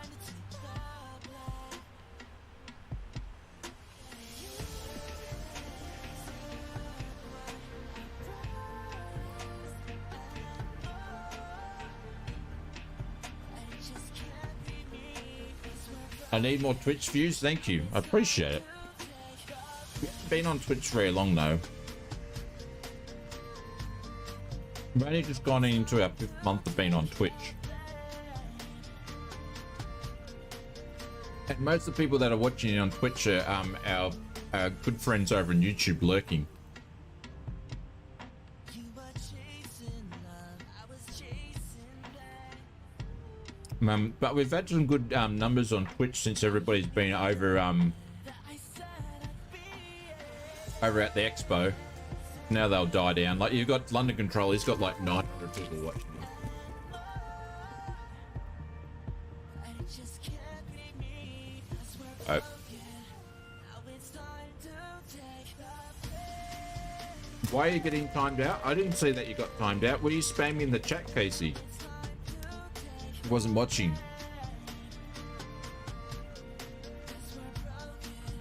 I need more Twitch views. Thank you. I appreciate it. We haven't been on Twitch very long though. We've only just gone into our 5th month of being on Twitch. And most of the people that are watching on Twitch are our good friends over on YouTube lurking. But we've had some good numbers on Twitch since everybody's been over at the expo. Now they'll die down. Like you've got London Control, he's got like 900 people watching him. Oh. Why are you getting timed out? I didn't see that you got timed out. Were you spamming in the chat, Casey? Wasn't watching.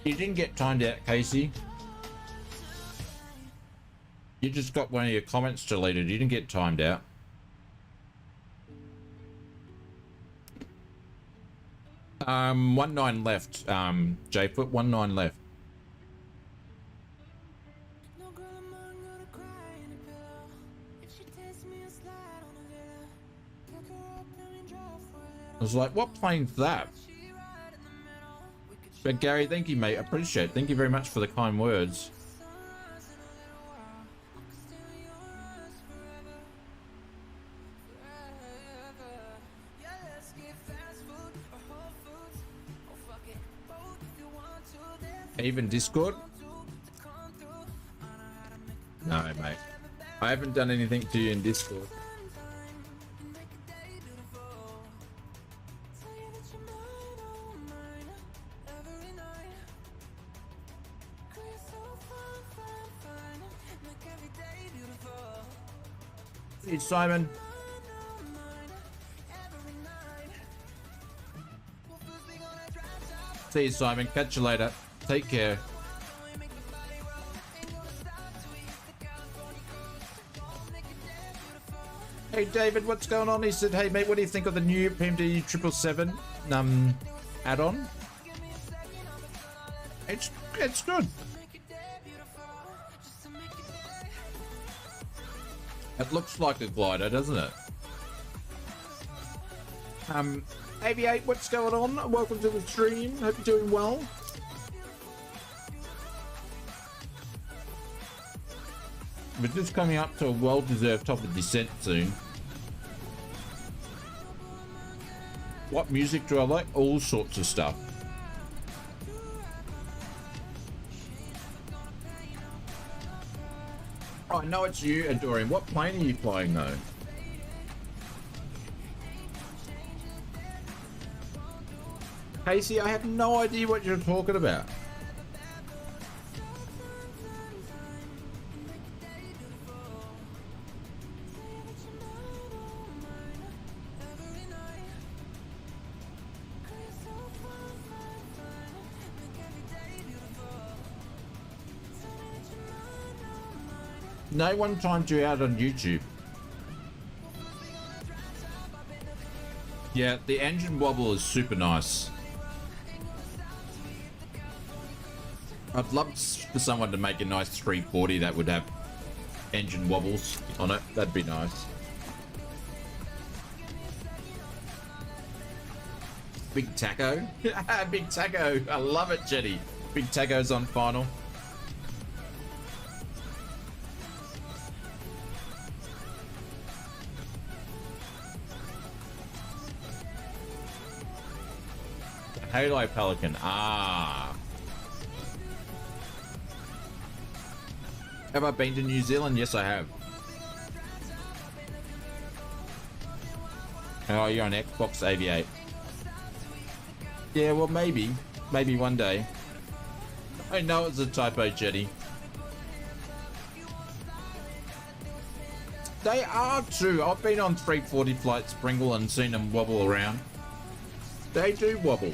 You didn't get timed out, Casey. You just got one of your comments deleted. You didn't get timed out. Um, 19 left. Jay put 19 left. I was like, what plane's that? But Gary, thank you, mate. I appreciate it. Thank you very much for the kind words. Even Discord? No, mate. I haven't done anything to you in Discord. It's Simon. See you, Simon. Catch you later. Take care. Hey, David, what's going on? He said, hey, mate, what do you think of the new PMDG 777 add-on? It's good. It looks like a glider, doesn't it? Aviate, what's going on? Welcome to the stream. Hope you're doing well. we're just coming up to a well-deserved top of descent soon. What music do I like? All sorts of stuff. Oh, I know it's you, Adorian. What plane are you flying though? Casey, I have no idea what you're talking about. No one timed you out on YouTube. Yeah, the engine wobble is super nice. I'd love for someone to make a nice 340 that would have engine wobbles on it. That'd be nice. Big Taco. Big Taco. I love it, Jetty. Big Taco's on final. Halo Pelican. Ah. Have I been to New Zealand? Yes, I have. Oh, you're on Xbox 88. Yeah, well, maybe. Maybe one day. I know it's a typo, Jetty. They are too. I've been on 340 flights, Springle, and seen them wobble around. They do wobble.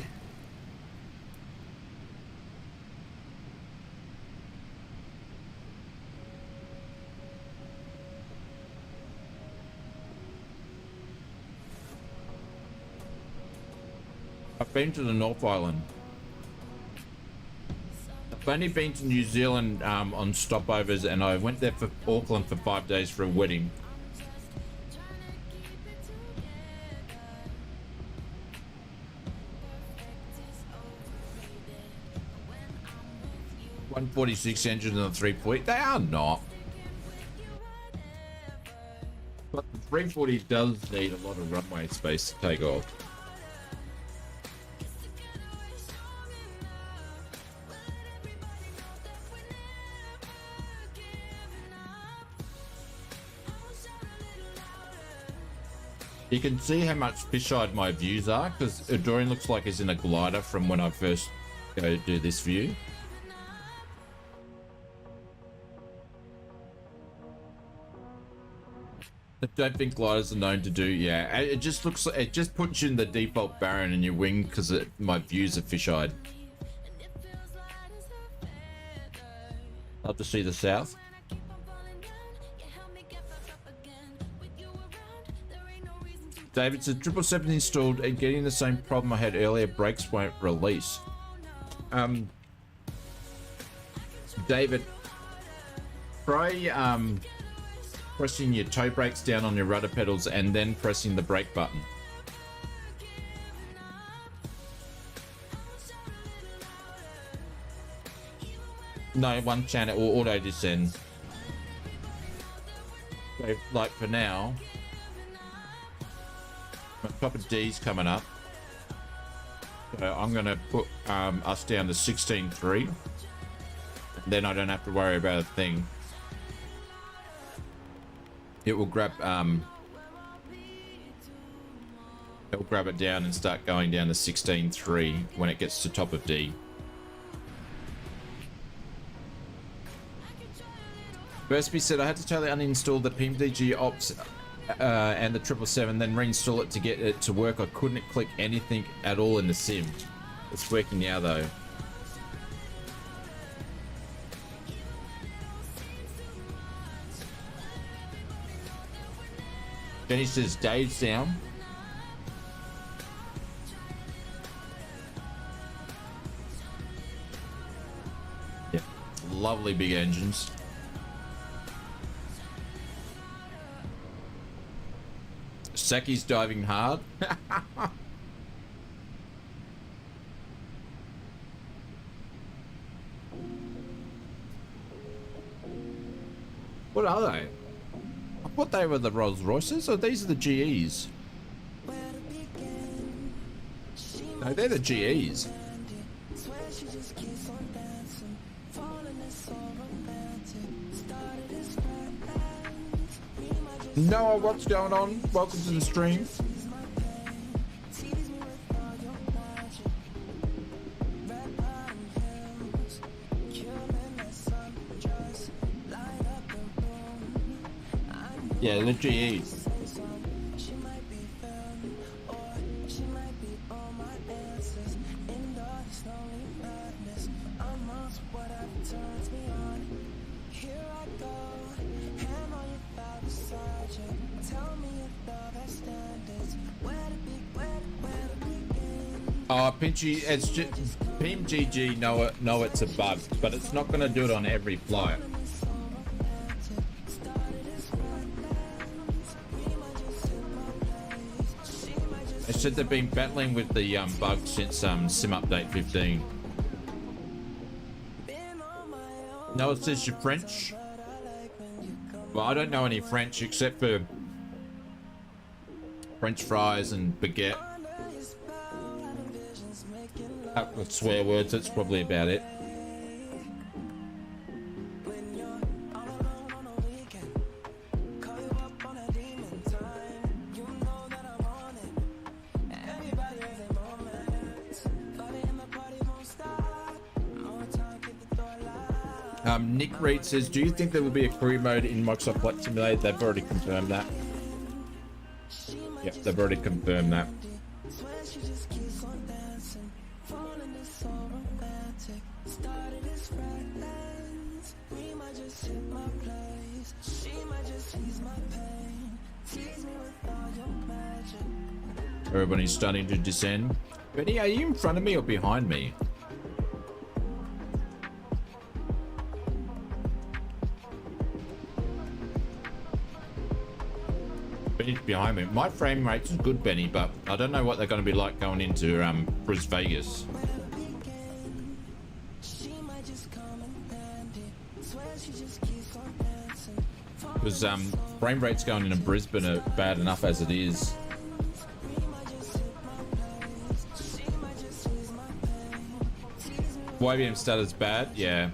I've been to the North Island. I've only been to New Zealand on stopovers, and I went there for Auckland for 5 days for a wedding. .146 engines and a 340. They are not. But the 340 does need a lot of runway space to take off. You can see how much fisheye my views are, because Dorian looks like he's in a glider from when I first go do this view. I don't think gliders are known to do, yeah. It just looks like, it just puts you in the default barren in your wing because my views are fisheyed. Love to see the south. David said 777 installed and getting the same problem I had earlier, brakes won't release. David, try pressing your toe brakes down on your rudder pedals and then pressing the brake button. No, one channel or auto descend. So, like for now, my top of D's coming up. So I'm gonna put us down to 16.3. Then I don't have to worry about a thing. It will grab it'll grab it down and start going down to 16.3 when it gets to top of D. Bursby said I had to totally uninstall the PMDG ops and the 777, then reinstall it to get it to work. I couldn't click anything at all in the sim. It's working now though. Jenny says Dave's down. Yeah, lovely big engines. Saki's diving hard. What are they? I thought they were the Rolls Royces, or these are the GEs? No, they're the GEs. Noah, what's going on? Welcome to the stream. Yeah, the GEs. Oh, Pinchy, it's just PMDG know it's a bug, but it's not going to do it on every flight. It said they've been battling with the bug since Sim Update 15. No, it says you're French. Well, I don't know any French except for French fries and baguette. With swear words, that's probably about it. Nick Reed says, do you think there will be a career mode in Microsoft Flight Simulator? They've already confirmed that. Yep, they've already confirmed that. Everybody's starting to descend. Benny, are you in front of me or behind me? Benny's behind me. My frame rate's good, Benny, but I don't know what they're going to be like going into Bris Vegas. Because frame rates going into Brisbane are bad enough as it is. YBM stutter's bad, yeah.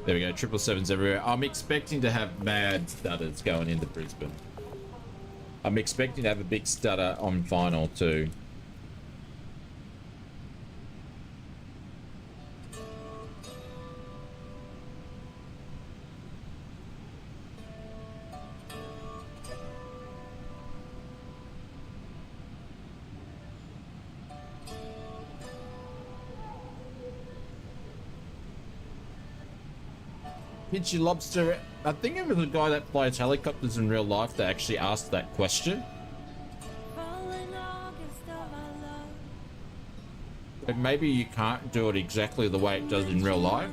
There we go, 777s everywhere. I'm expecting to have mad stutters going into Brisbane. I'm expecting to have a big stutter on final too. Pinchy Lobster, I think it was a guy that flies helicopters in real life that actually asked that question. But maybe you can't do it exactly the way it does in real life.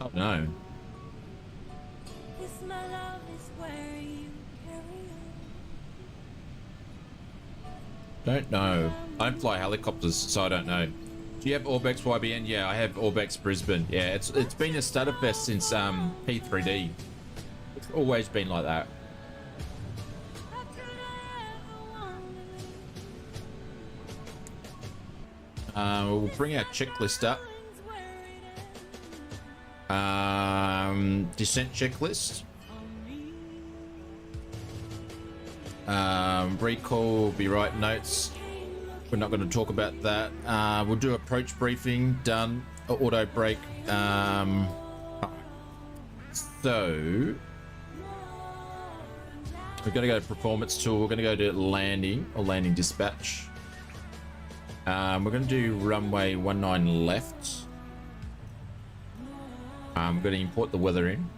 I don't know. Don't know. I don't fly helicopters, so I don't know. Do you have Orbex YBN? Yeah, I have Orbex Brisbane. Yeah, it's been a stutterfest since P3D. It's always been like that. We'll bring our checklist up. Descent checklist. Recall, be right notes. We're not going to talk about that. We'll do approach briefing, done. Auto brake. So we're going to go to performance tool. We're going to go to landing or landing dispatch. We're going to do runway 19 left. I'm going to import the weather in.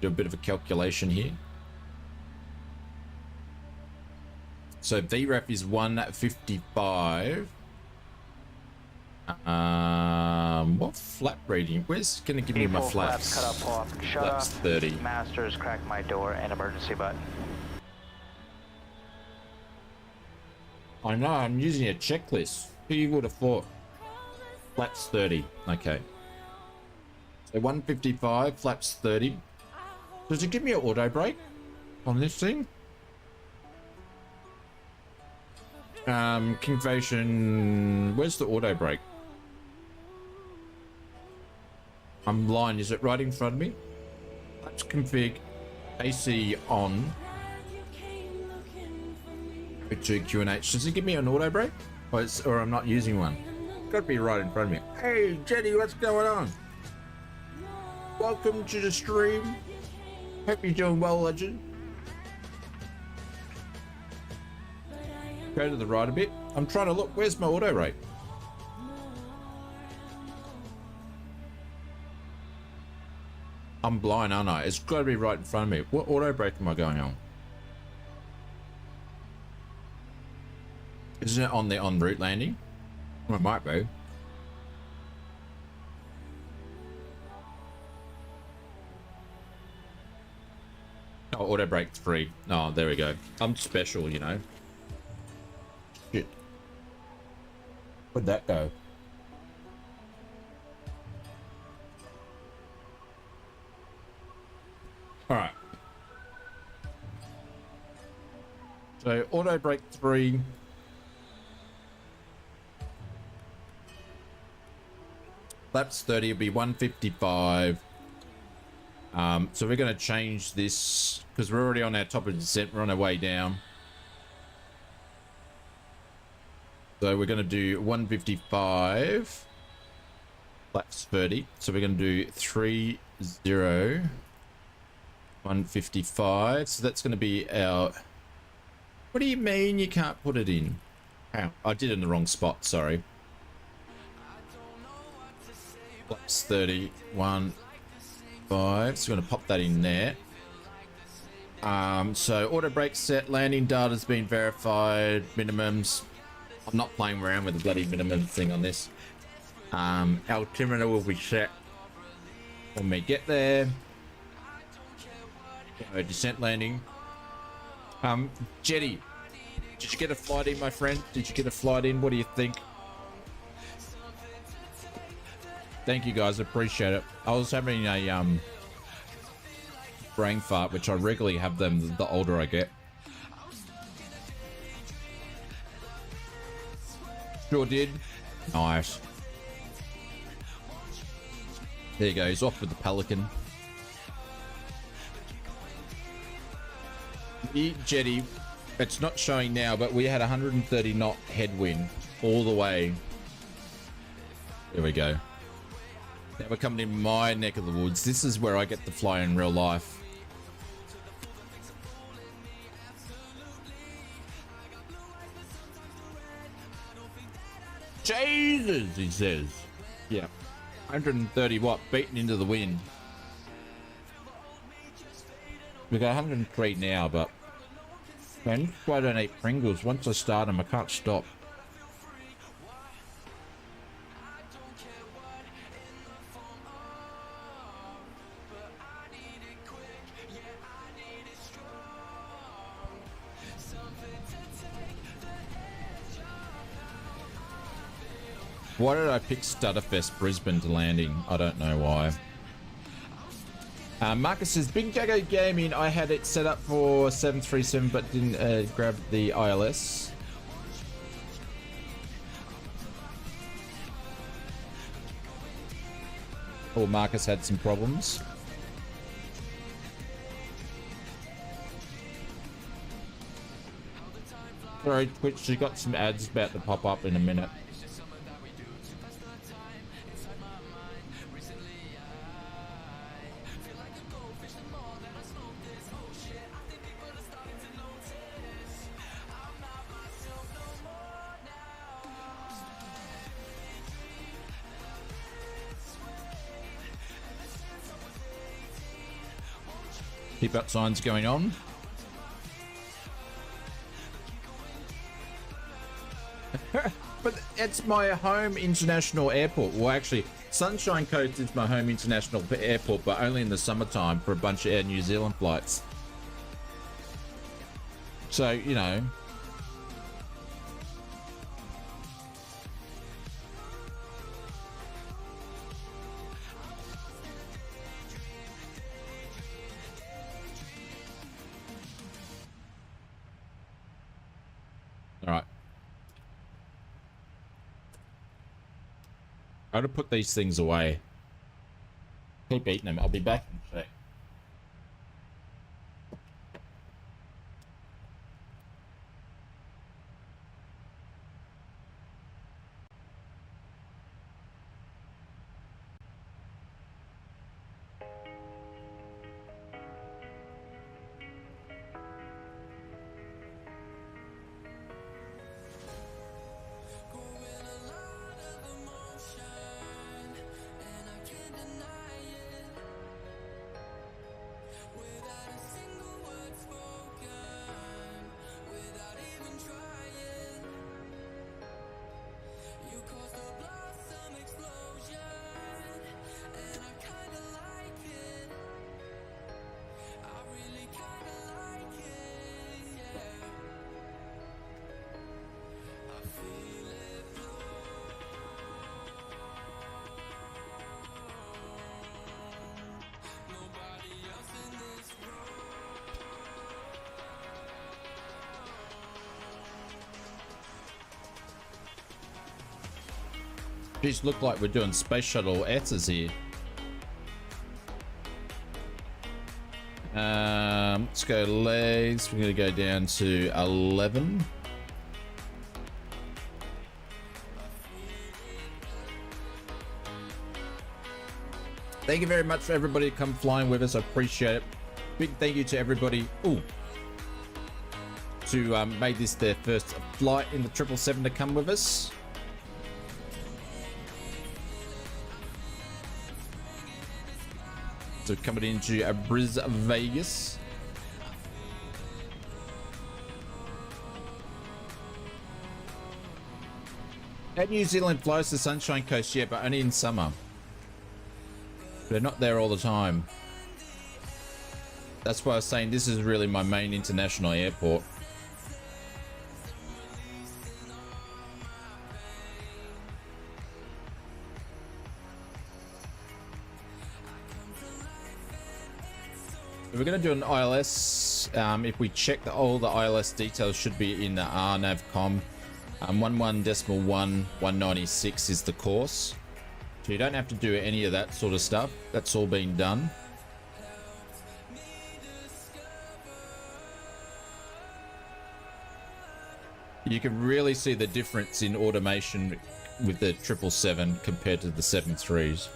Do a bit of a calculation here. So VREF is 155. What flap rating? Where's gonna give me my flaps? Cut off. Shut flaps off. 30. Masters, crack my door, and emergency button. I know, I'm using a checklist. Who you would have thought? Flaps 30. Okay. So 155, flaps 30. Does it give me an auto brake on this thing? Configuration, where's the auto brake? I'm blind, is it right in front of me? Let's config AC on. With Q and H. Does it give me an auto brake? Or I'm not using one? Got to be right in front of me. Hey, Jenny, what's going on? Welcome to the stream. Hope you're doing well, legend. Go to the right a bit. I'm trying to look. Where's my auto brake? I'm blind, aren't I? It's got to be right in front of me. What auto brake am I going on? Isn't it on the en route landing? Well, it might be. Oh, auto brake 3. Oh, there we go. I'm special, you know. Shit. Where'd that go? All right. So auto brake 3. Laps 30 will be 155. So we're going to change this because we're already on our top of descent. We're on our way down. So we're going to do 155. Laps 30. So we're going to do 30. 155. So that's going to be our... What do you mean you can't put it in? Ow, I did it in the wrong spot. Sorry. Laps 30. 1, 5. So we're going to pop that in there. So auto brake set. Landing data's been verified. Minimums. I'm not playing around with the bloody minimum thing on this. Altimeter will be set when we get there. Descent landing. Jetty, did you get a flight in, my friend? Did you get a flight in? What do you think? Thank you guys, appreciate it. I was having a brain fart, which I regularly have them the older I get. Sure did. Nice. There you go, he's off with the Pelican. The Jetty, it's not showing now, but we had 130 knot headwind all the way. There we go. Now we're coming in my neck of the woods. This is where I get to fly in real life. Jesus, he says. Yeah. 130 watt beating into the wind. We got 103 now, but man, I don't eat Pringles. Once I start them, I can't stop. Why did I pick Stutterfest Brisbane to landing? I don't know why. Marcus says, Big Jago Gaming, I had it set up for 737 but didn't grab the ILS. Or Marcus had some problems. Sorry, Twitch, you got some ads about to pop up in a minute. Keep up signs going on. But it's my home international airport. Well, actually, Sunshine Coast is my home international airport, but only in the summertime for a bunch of Air New Zealand flights. So, you know. All right. I'm gonna put these things away. Keep eating them. I'll be back in a sec. These look like we're doing space shuttle S's here. Let's go legs. We're going to go down to 11. Thank you very much for everybody to come flying with us. I appreciate it. Big thank you to everybody to made this their first flight in the 777 to come with us. So coming into Vegas. At New Zealand flies to Sunshine Coast, yeah, but only in summer. They're not there all the time. That's why I was saying this is really my main international airport. We're going to do an ILS. If we check all the ILS details should be in the RNAVCOM. 11.1.196 is the course. So you don't have to do any of that sort of stuff. That's all been done. You can really see the difference in automation with the 777 compared to the 73s.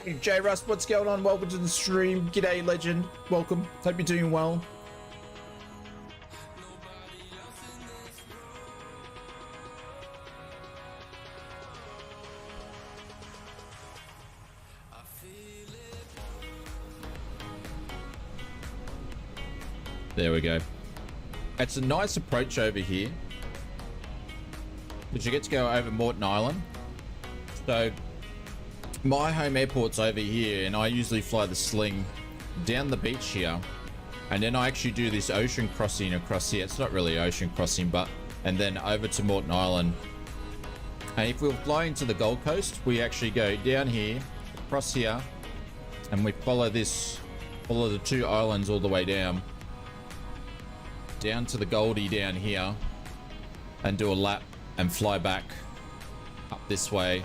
Hey, J Rust, what's going on? Welcome to the stream. G'day, legend. Welcome. Hope you're doing well. There we go. It's a nice approach over here, but you get to go over Morton Island. So my home airport's over here, and I usually fly the sling down the beach here, and then I actually do this ocean crossing across here. It's not really ocean crossing, but and then over to Morton Island. And if we're flying to the Gold Coast, we actually go down here, across here, and we follow the two islands all the way down to the Goldie down here, and do a lap and fly back up this way,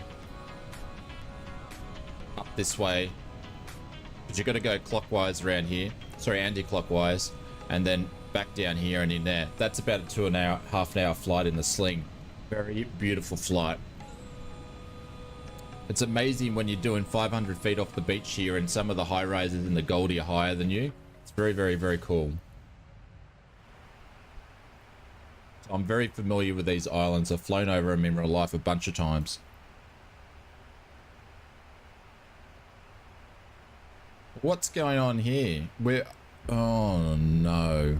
but you've got to go clockwise around here, sorry, anti-clockwise, and then back down here and in there. That's about a 2.5 hour flight in the sling. Very beautiful flight. It's amazing when you're doing 500 feet off the beach here, and some of the high rises in the Goldie are higher than you. It's very, very, very cool. I'm very familiar with these islands. I've flown over them in real life a bunch of times. What's going on here? Oh no.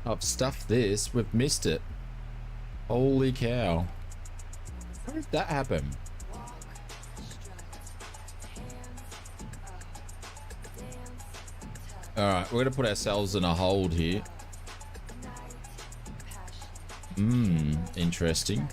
I've stuffed this. We've missed it. Holy cow. How did that happen? Alright, we're going to put ourselves in a hold here. Interesting.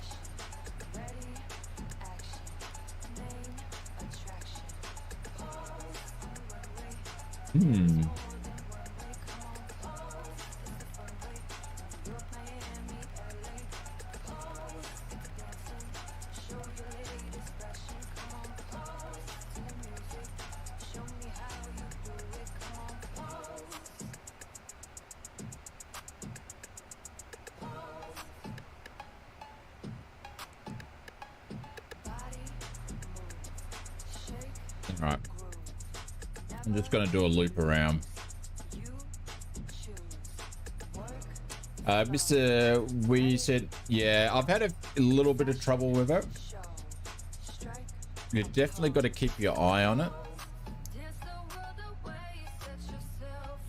Alright. I'm just gonna do a loop around. Mr. We said, yeah, I've had a little bit of trouble with it. You definitely got to keep your eye on it.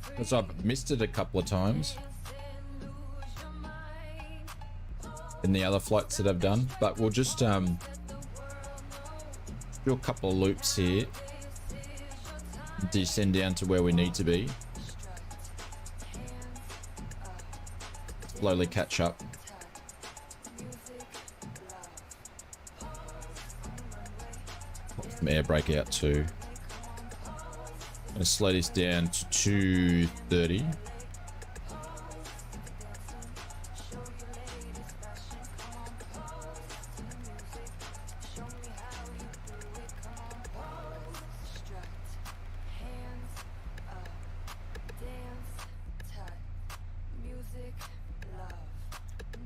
Because I've missed it a couple of times in the other flights that I've done. But we'll just do a couple of loops here. Descend down to where we need to be. Slowly catch up. Pop some air brake out too. I'm gonna slow this down to 230.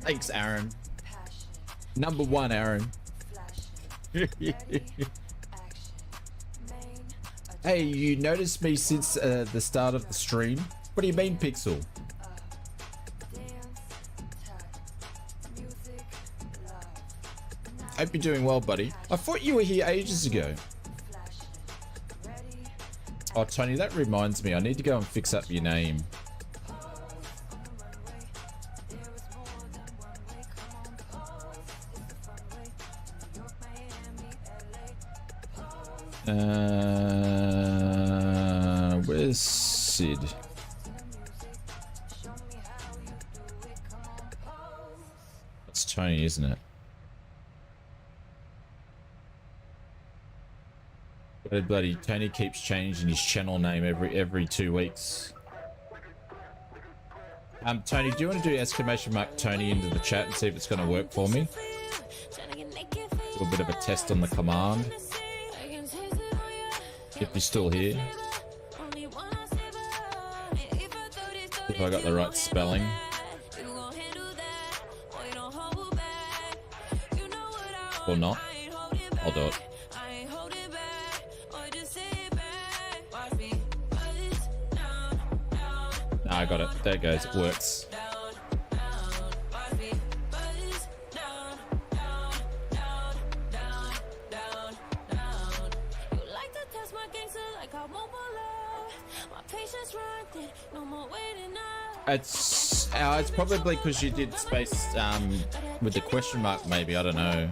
Thanks, Aaron. Number one, Aaron. Hey, you noticed me since the start of the stream? What do you mean, Pixel? Hope you're doing well, buddy. I thought you were here ages ago. Oh, Tony, that reminds me. I need to go and fix up your name. Where's Sid? That's Tony, isn't it? Bloody Tony keeps changing his channel name every 2 weeks. Tony, do you want to do exclamation mark Tony into the chat and see if it's going to work for me? A little bit of a test on the command. If you're still here. If I got the right spelling. Or not. I'll do it. No, I got it. There it goes. It works. It's probably because you did space with the question mark, maybe. I don't know.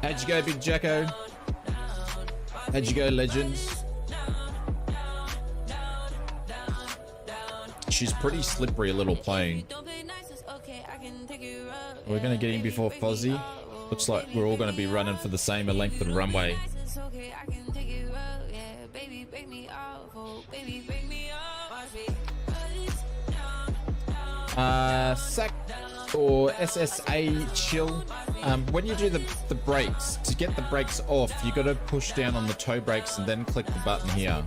How'd you go, Big Jacko? How'd you go, legend? She's pretty slippery, a little plane. We're going to get in before Fozzie. Looks like we're all going to be running for the same length of the runway. SAC or SSA chill. When you do the brakes, to get the brakes off, you got to push down on the toe brakes and then click the button here.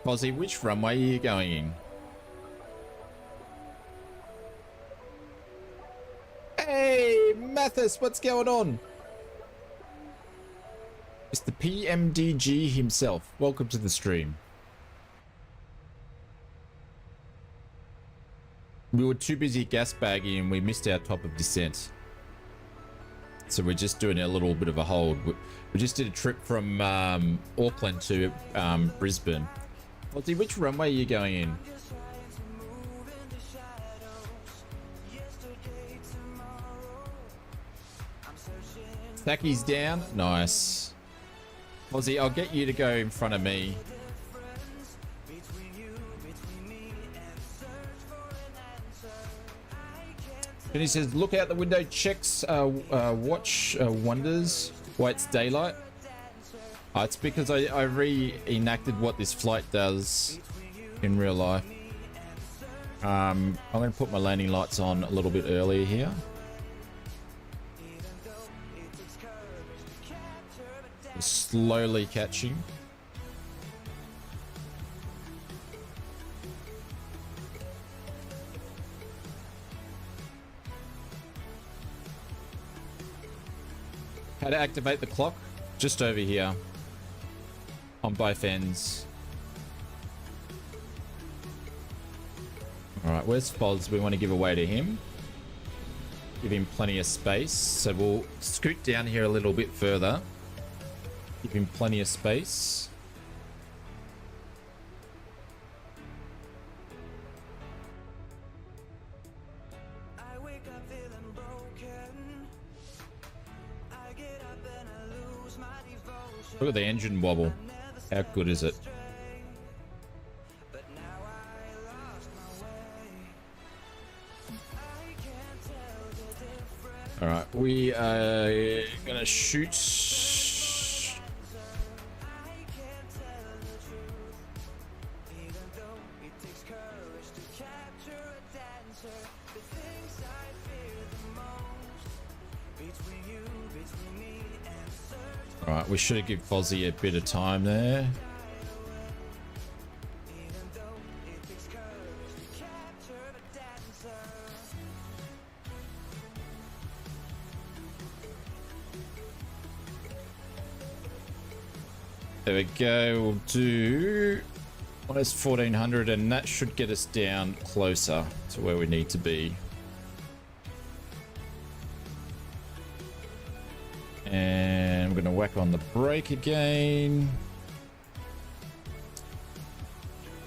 Fozzie, which runway are you going in? Hey, Mathis, what's going on? It's the PMDG himself. Welcome to the stream. We were too busy gas bagging and we missed our top of descent. So we're just doing a little bit of a hold. We just did a trip from Auckland to Brisbane. Fozzie, which runway are you going in? Stacky's down. Nice. Fozzie, I'll get you to go in front of me. And he says, look out the window, checks, watch wonders. Why it's daylight. It's because I reenacted what this flight does in real life. I'm going to put my landing lights on a little bit earlier here. Slowly catching. How to activate the clock? Just over here on both ends. All right, where's Foz? We want to give away to him. Give him plenty of space. So we'll scoot down here a little bit further. Give him plenty of space. Look at the engine wobble. How good is it? All right, we are gonna shoot. All right, we should give Fozzie a bit of time there. There we go. We'll do almost 1400, and that should get us down closer to where we need to be. And I'm going to whack on the brake again.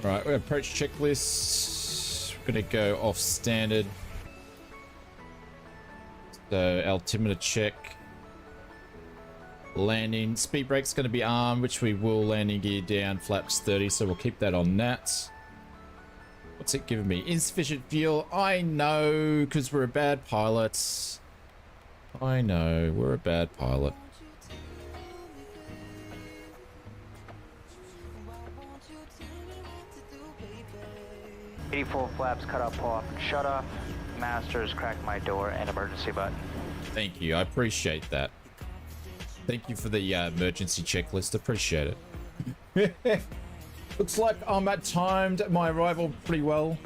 All right, we approach checklist. We're going to go off standard. So altimeter check. Landing. Speed brake's going to be armed, which we will. Landing gear down, flaps 30, so we'll keep that on that. What's it giving me? Insufficient fuel. I know, because we're a bad pilot. I know, we're a bad pilot. Full flaps cut up off. Shut off. Masters cracked my door and emergency button. Thank you. I appreciate that. Thank you for the emergency checklist. Appreciate it. Looks like I'm timed my arrival pretty well.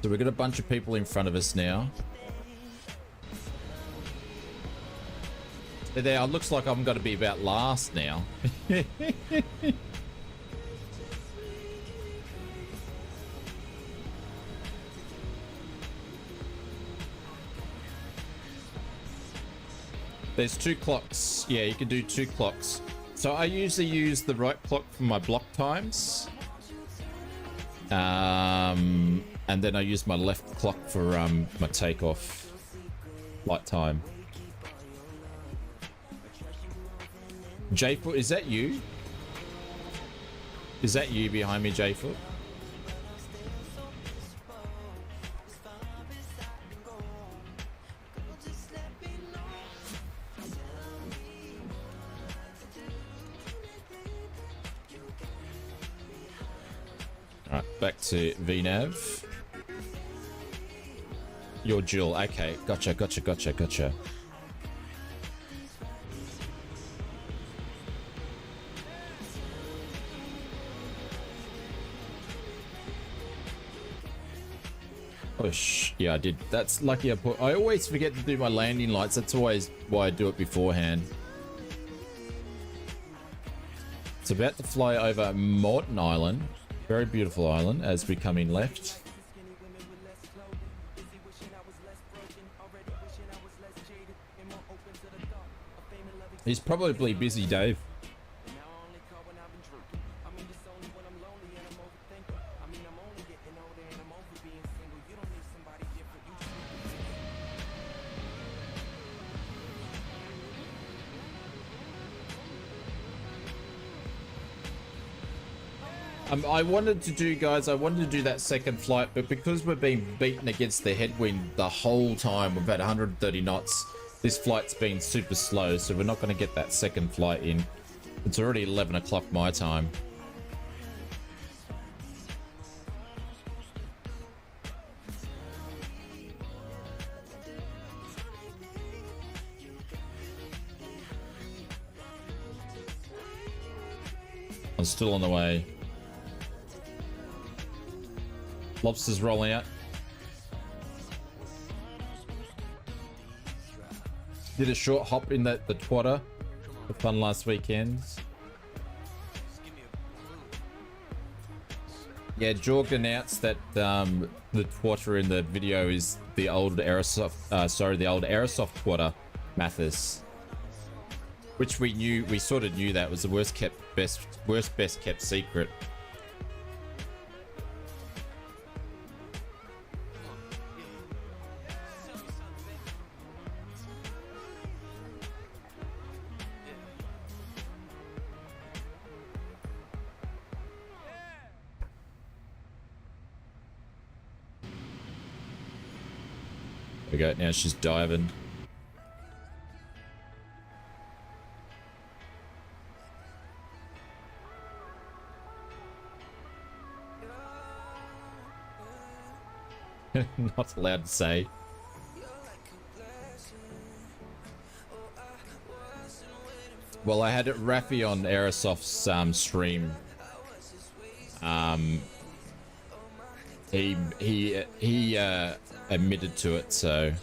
So we've got a bunch of people in front of us now. There, it looks like I'm going to be about last now. There's 2 clocks. Yeah, you can do 2 clocks. So I usually use the right clock for my block times. And then I use my left clock for my takeoff flight time. J-Foot, is that you? Is that you behind me, J-Foot? Alright, back to VNAV. You're Jill. Okay, gotcha. Yeah, I did. That's lucky I always forget to do my landing lights. That's always why I do it beforehand. It's about to fly over Morton Island. Very beautiful island as we come in left. He's probably busy, Dave. I wanted to do that second flight, but because we're being beaten against the headwind the whole time, we've had 130 knots, this flight's been super slow, so we're not going to get that second flight in. It's already 11 o'clock my time. I'm still on the way. Lobster's rolling out. Did a short hop in the twatter for fun last weekend. Yeah, Jorg announced that the twatter in the video is the old Aerosoft, the old Aerosoft twatter, Mathis. Which we sort of knew that was the worst best kept secret. There we go, now she's diving. Not allowed to say. Well, I had Rafi on Aerosoft's stream. He admitted to it, so.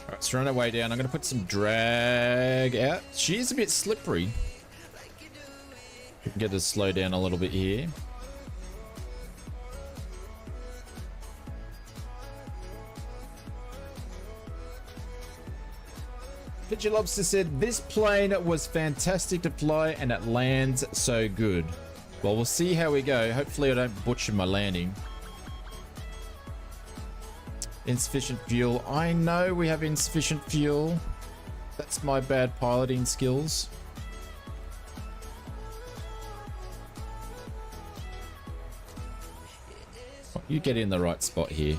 Let's run our way down. I'm going to put some drag out. She is a bit slippery. We can get her to slow down a little bit here. Fidget Lobster said, this plane was fantastic to fly and it lands so good. Well, we'll see how we go. Hopefully I don't butcher my landing. Insufficient fuel. I know we have insufficient fuel. That's my bad piloting skills. Oh, you get in the right spot here.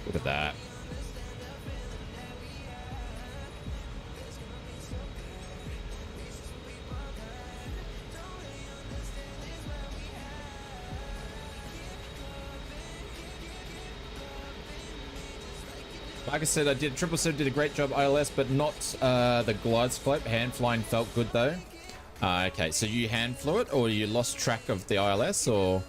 Look at that. Like I said, I did 777 did a great job ILS, but not the glide slope. Hand flying felt good though. Okay, so you hand flew it, or you lost track of the ILS, or?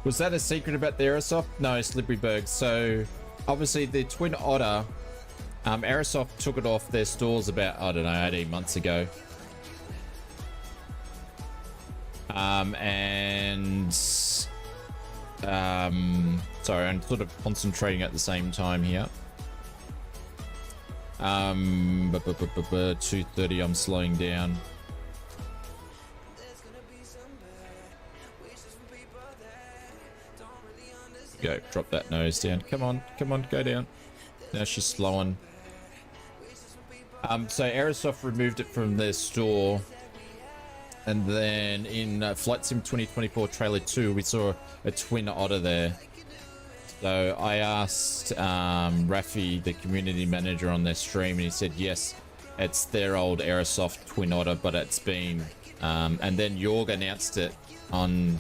Was that a secret about the Aerosoft? No, Slipperyberg. So obviously the Twin Otter, Aerosoft took it off their stores about, I don't know, 18 months ago. Sorry, I'm sort of concentrating at the same time here. 2:30, I'm slowing down. Go, drop that nose down. Come on, go down. Now she's slowing. So Aerosoft removed it from their store, and then in Flight Sim 2024 Trailer 2, we saw a Twin Otter there. So I asked Rafi, the community manager, on their stream, and he said yes, it's their old Aerosoft Twin Otter, but it's been and then Jorg announced it on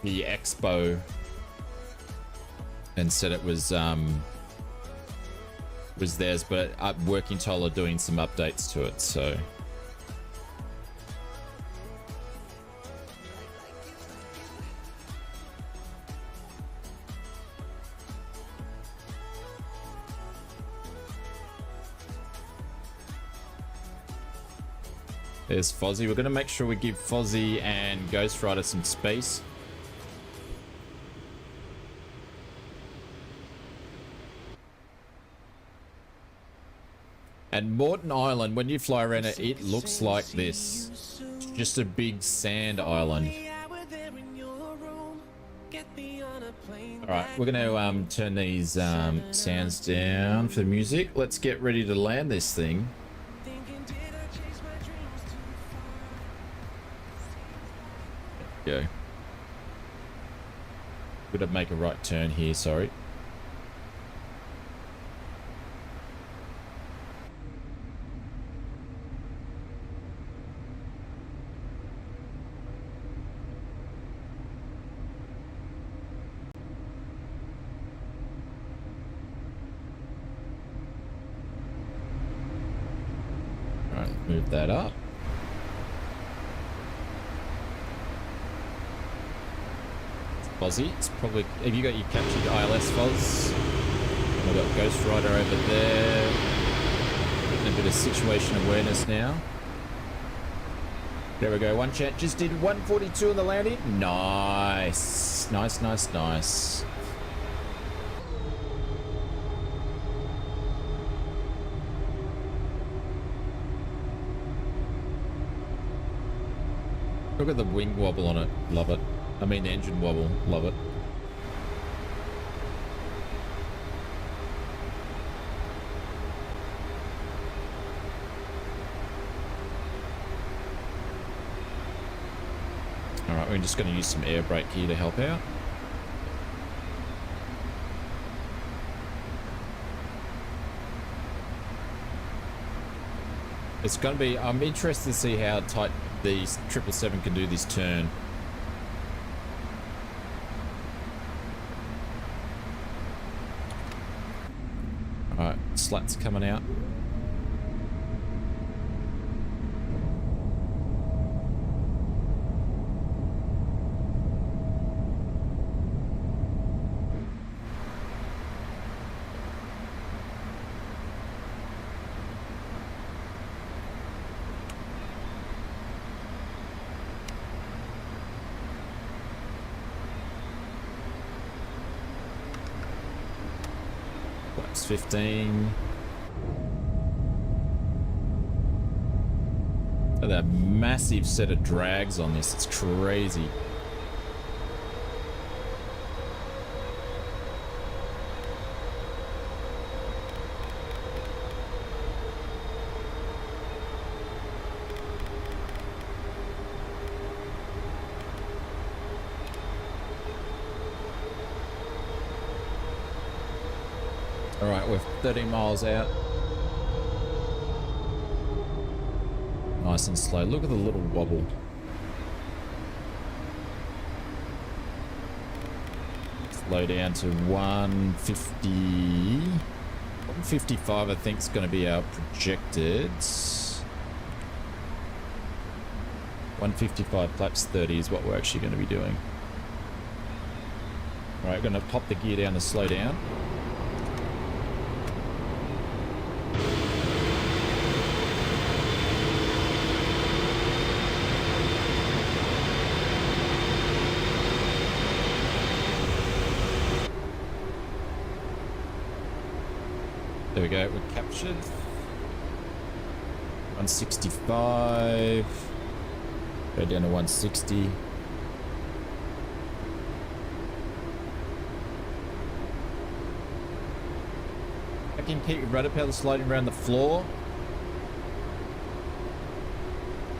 the expo and said it was theirs, but Working Toll are doing some updates to it, so. There's Fozzie. We're going to make sure we give Fozzie and Ghost Rider some space. And Morton Island, when you fly around it, it looks like this. Just a big sand island. Alright, we're going to turn these sounds down for the music. Let's get ready to land this thing. There we go. We're going to make a right turn here, sorry. Move that up. Fozzie, it's probably... Have you got your captured ILS, Foz? We've got Ghost Rider over there. Getting a bit of situation awareness now. There we go. One chat just did 142 on the landing. Nice. Nice, nice, nice. Look at the wing wobble on it. Love it. I mean, the engine wobble. Love it. Alright, we're just going to use some air brake here to help out. It's going to be... I'm interested to see how tight the 777 can do this turn. Alright, slats coming out. Flaps 15. Look at that massive set of drags on this. It's crazy. Alright, we're 13 miles out. Nice and slow. Look at the little wobble. Slow down to 150. 155 I think is going to be our projected. 155 flaps 30 is what we're actually going to be doing. Alright, going to pop the gear down to slow down. There we go, we're captured. 165. Go down to 160. I can keep your rudder pedal sliding around the floor.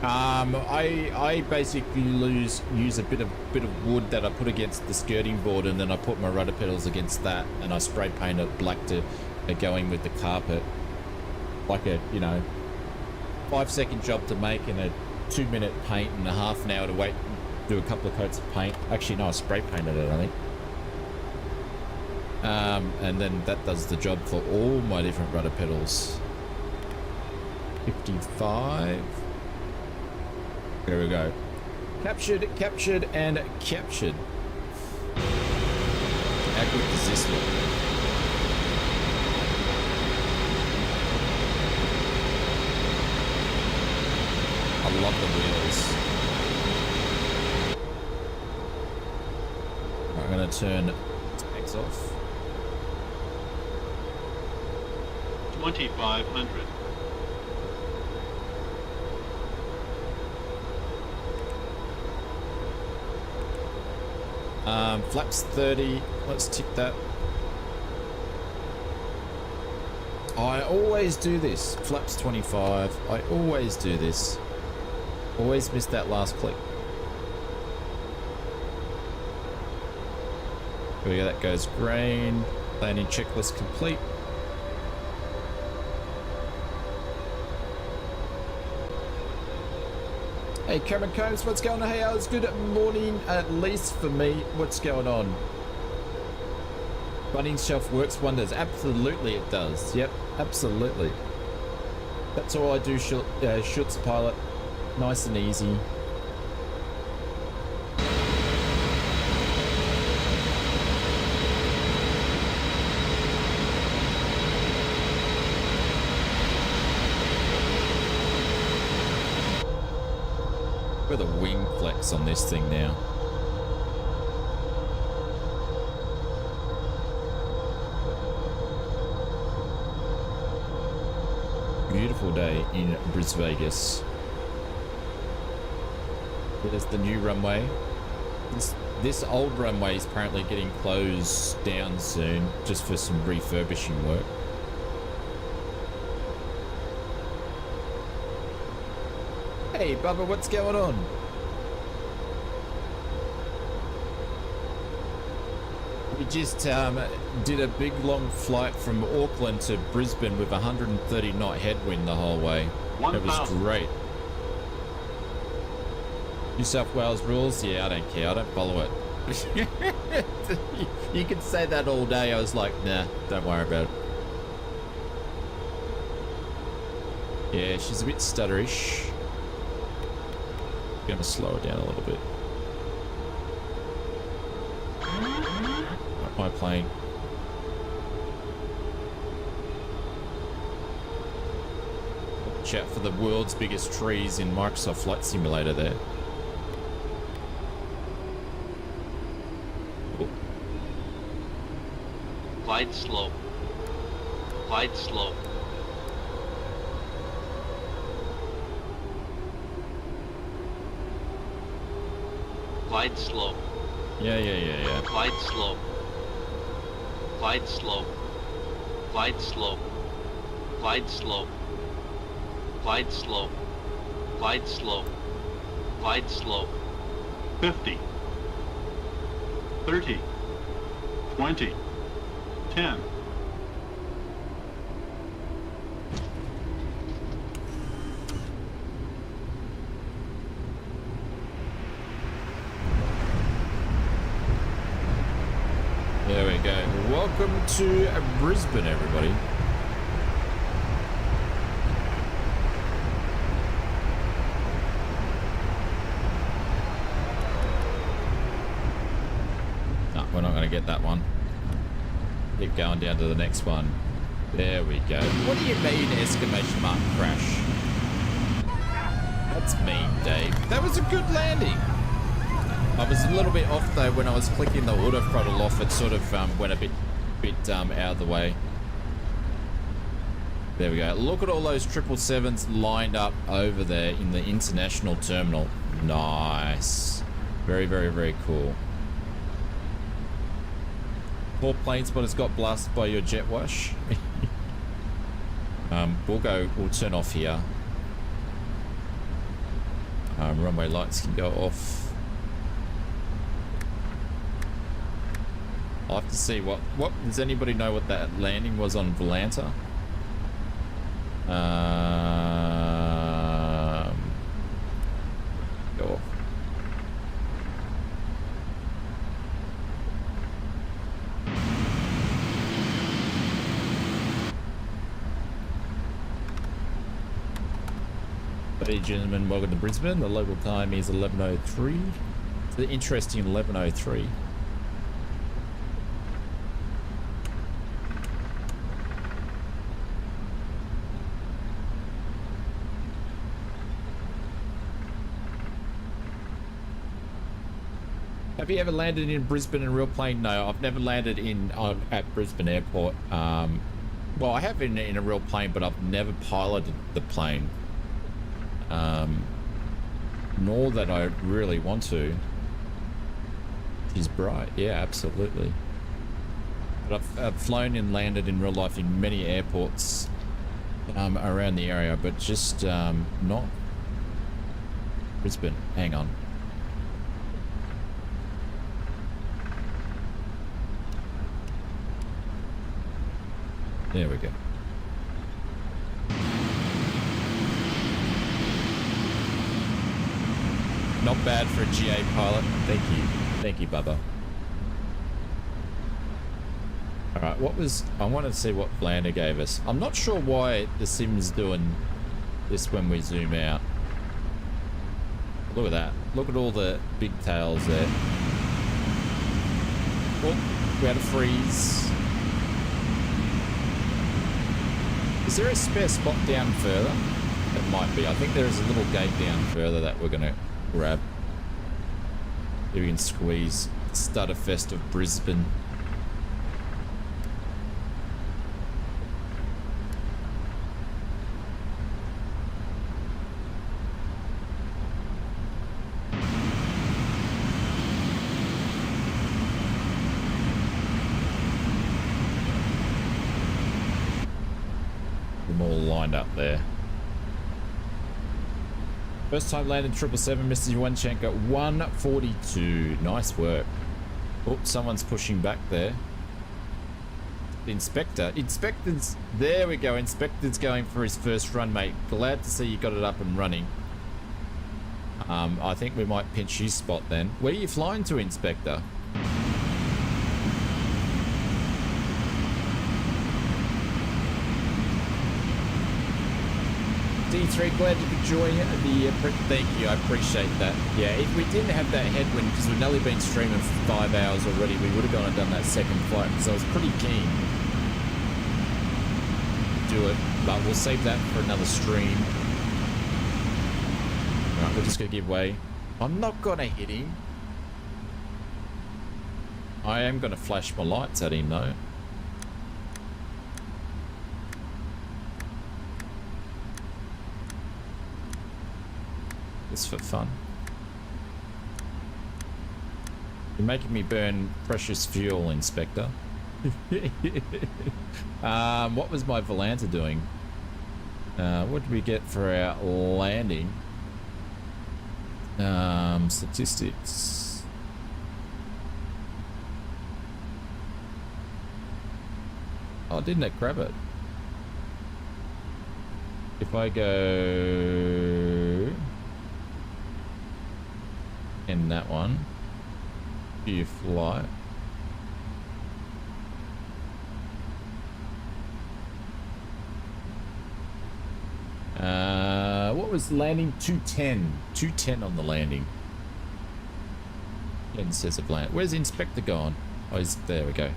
I basically use a bit of wood that I put against the skirting board, and then I put my rudder pedals against that, and I spray paint it black to going with the carpet. Like a, you know, 5-second job to make and a 2-minute paint and a half an hour to wait, do a couple of coats of paint. Actually, no, I spray painted it, I think. And then that does the job for all my different rudder pedals. 55. There we go. Captured, captured, and captured. How good does this look? I going to turn X off. 2500. Flaps 30. Let's tick that. I always do this. Flaps 25. I always do this. Always miss that last click. There we go. That goes green. Landing checklist complete. Hey, Cameron Combs, what's going on? Hey, Alex, good morning, at least for me. What's going on? Bunnings shelf works wonders. Absolutely it does. Yep, absolutely. That's all I do, Schutz pilot. Nice and easy. With a wing flex on this thing now. Beautiful day in Brisbane, Vegas. There's the new runway. This old runway is apparently getting closed down soon, just for some refurbishing work. Hey, Bubba, what's going on? We just did a big long flight from Auckland to Brisbane with 130 knot headwind the whole way. It was great. New South Wales rules? Yeah, I don't care. I don't follow it. You can say that all day. I was like, nah, don't worry about it. Yeah, she's a bit stutterish. Gonna slow it down a little bit. Not my plane. Watch out for the world's biggest trees in Microsoft Flight Simulator there. Cool. Glide slope. Glide slope. Glide slope. Yeah. Glide slope. Glide slope. Glide slope. Glide slope. Glide slope. Glide slope. Glide slope. 50. 30. 20. 10. There we go. Welcome to Brisbane, everybody. No, we're not going to get that one. Keep going down to the next one. There we go. What do you mean, exclamation mark crash? That's mean, Dave. That was a good landing. I was a little bit off though when I was clicking the auto throttle off. It sort of went a bit out of the way. There we go. Look at all those 777s lined up over there in the international terminal. Nice. Very, very, very cool. Poor plane spotters got blasted by your jet wash. We'll turn off here. Runway lights can go off. I'll have to see what does anybody know what that landing was on Volanta? Go off. Ladies and gentlemen, welcome to Brisbane. The local time is 11:03. It's the interesting 11:03. Have you ever landed in Brisbane in a real plane? No, I've never landed in at Brisbane Airport. Well, I have been in a real plane, but I've never piloted the plane. Nor that I really want to. She's bright. Yeah, absolutely. But I've flown and landed in real life in many airports around the area, but just not Brisbane. Hang on. There we go. Not bad for a GA pilot. Thank you. Thank you, Bubba. Alright, what was... I wanted to see what Blander gave us. I'm not sure why the sim's doing this when we zoom out. Look at that. Look at all the big tails there. Oh, we had a freeze. Is there a spare spot down further? It might be. I think there is a little gate down further that we're going to grab. Here we can squeeze Stutterfest of Brisbane. Them all lined up there. First time landed 777, Mr. Yuanchenko, 142. Nice work. Oh, someone's pushing back there. The Inspector. Inspector's... There we go. Inspector's going for his first run, mate. Glad to see you got it up and running. I think we might pinch his spot then. Where are you flying to, Inspector? D3, glad you could join the... Thank you, I appreciate that. Yeah, if we didn't have that headwind, because we've only been streaming for 5 hours already, we would have gone and done that second flight, because I was pretty keen to do it, but we'll save that for another stream. Alright, we're just going to give way. I'm not going to hit him. I am going to flash my lights at him, though. For fun. You're making me burn precious fuel, Inspector. What was my Volanta doing? What did we get for our landing? Statistics. Oh, didn't it grab it? If I go... in that one, view flight. What was landing? 210. 210 on the landing. It says a land. Where's the Inspector gone? Oh, he's there. We go.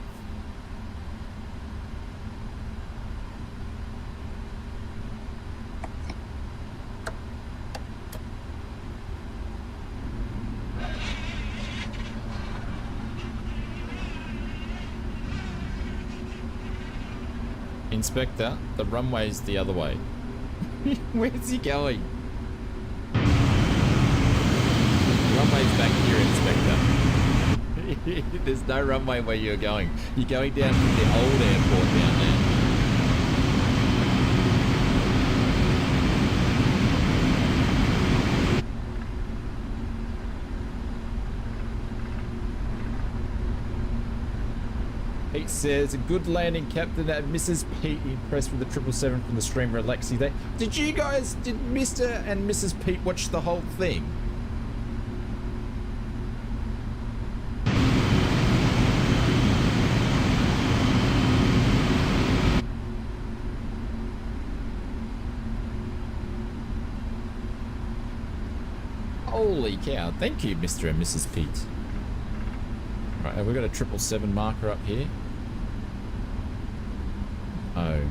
Inspector, the runway's the other way. Where's he going? The runway's back here, Inspector. There's no runway where you're going. You're going down to the old airport down there. Pete says, a good landing, Captain. Mrs. Pete impressed with the 777 from the stream. Relaxing there. Did you guys, did Mr. and Mrs. Pete watch the whole thing? Holy cow. Thank you, Mr. and Mrs. Pete. Right, have we got a 777 marker up here? Oh.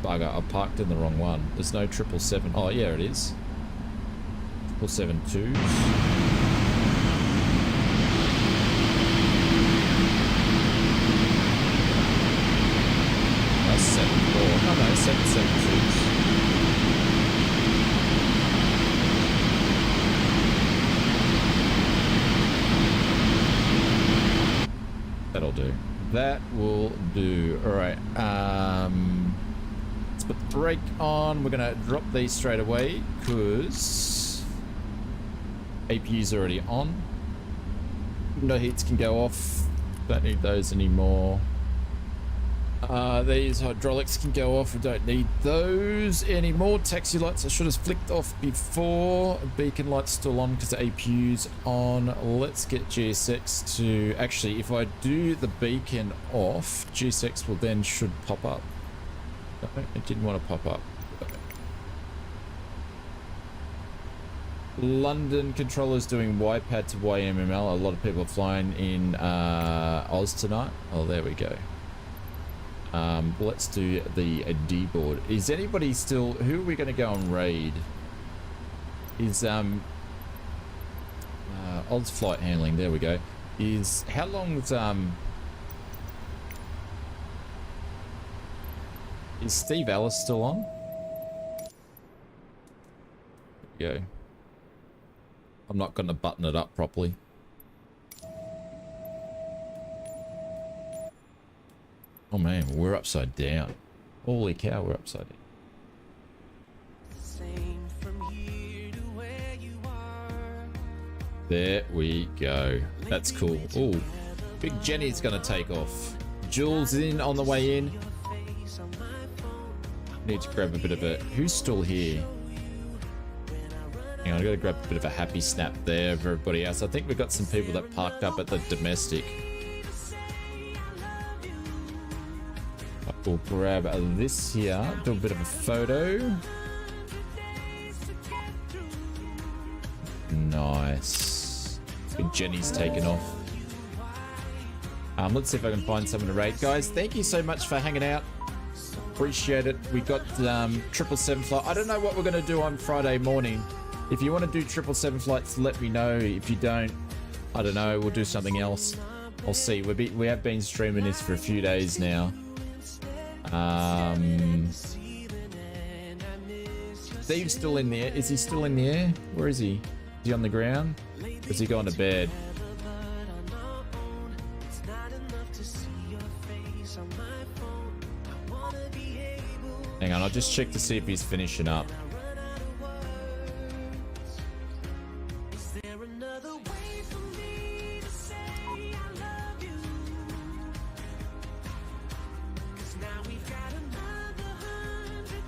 Bugger, I parked in the wrong one. There's no 777. Oh, yeah, it is. 777-2s. 772s. That'll do. That will do. All right. Let's put the brake on. We're gonna drop these straight away because APU's already on. No heats can go off. Don't need those anymore. These hydraulics can go off. We don't need those anymore. Taxi lights I should have flicked off before. Beacon lights still on because the APU's on. Let's get GSX to... Actually, if I do the beacon off, GSX will then should pop up. No, it didn't want to pop up. London controllers doing YPAD to YMML. A lot of people are flying in Oz tonight. Oh, there we go. Let's do the DUBUD. Is anybody still... Who are we going to go on raid? Is Oz flight handling. There we go. Is... How long's Is Steve Ellis still on? There we go. I'm not going to button it up properly. Oh man, we're upside down. Holy cow, we're upside down. There we go. That's cool. Oh, Big Jenny's going to take off. Jules in on the way in. Need to grab a bit of a... Who's still here? Hang on, I got to grab a bit of a happy snap there of everybody else. I think we've got some people that parked up at the domestic. We'll grab this here, do a bit of a photo. Nice. Big Jenny's taken off. Let's see if I can find someone to raid. Guys, thank you so much for hanging out. Appreciate it. We got 777 flight. I don't know what we're going to do on Friday morning. If you want to do 777 flights, let me know. If you don't, I don't know. We'll do something else. I'll see. We have been streaming this for a few days now. Steve's still in there. Is he still in the air? Where is he? Is he on the ground? Or is he going to bed? Hang on, I'll just check to see if he's finishing up.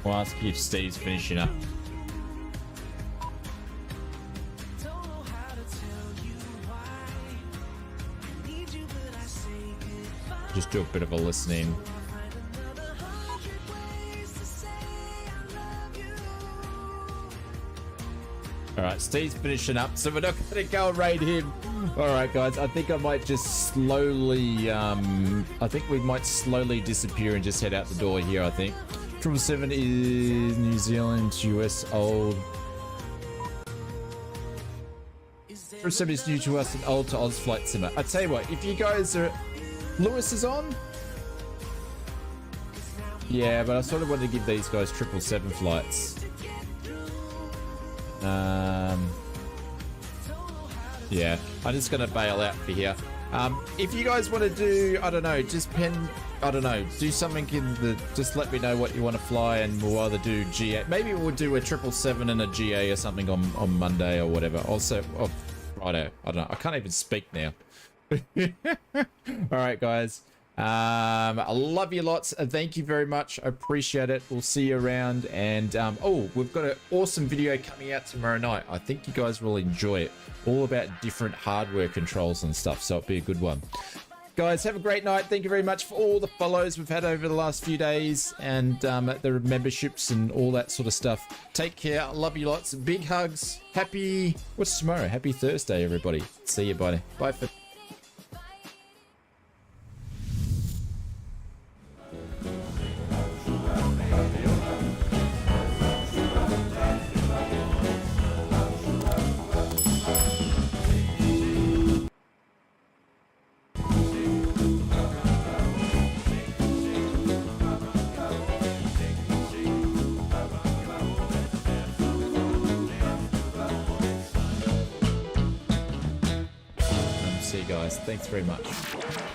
I'll ask you if Steve's finishing up. Just do a bit of a listening. Alright, Steve's finishing up, so we're not going to go and raid him. Alright guys, I think I might just slowly, I think we might slowly disappear and just head out the door here, I think. 777 is New Zealand, US old. 777 is new to us and old to ausflightsimmer. I tell you what, if you guys are... Lewis is on? Yeah, but I sort of wanted to give these guys 777 flights. Yeah, I'm just going to bail out for here. If you guys want to do, I don't know, just do something in the, just let me know what you want to fly and we'll either do GA. Maybe we'll do a 777 and a GA or something on Monday or whatever. Also, Friday. I don't know. I can't even speak now. All right, guys. I love you lots. Thank you very much. I appreciate it. We'll see you around. And oh, we've got an awesome video coming out tomorrow night. I think you guys will enjoy it. All about different hardware controls and stuff. So it'll be a good one. Guys, have a great night. Thank you very much for all the follows we've had over the last few days and the memberships and all that sort of stuff. Take care. Love you lots. Big hugs. Happy... What's tomorrow? Happy Thursday, everybody. See you. Bye. Bye for... see you guys. Thanks very much.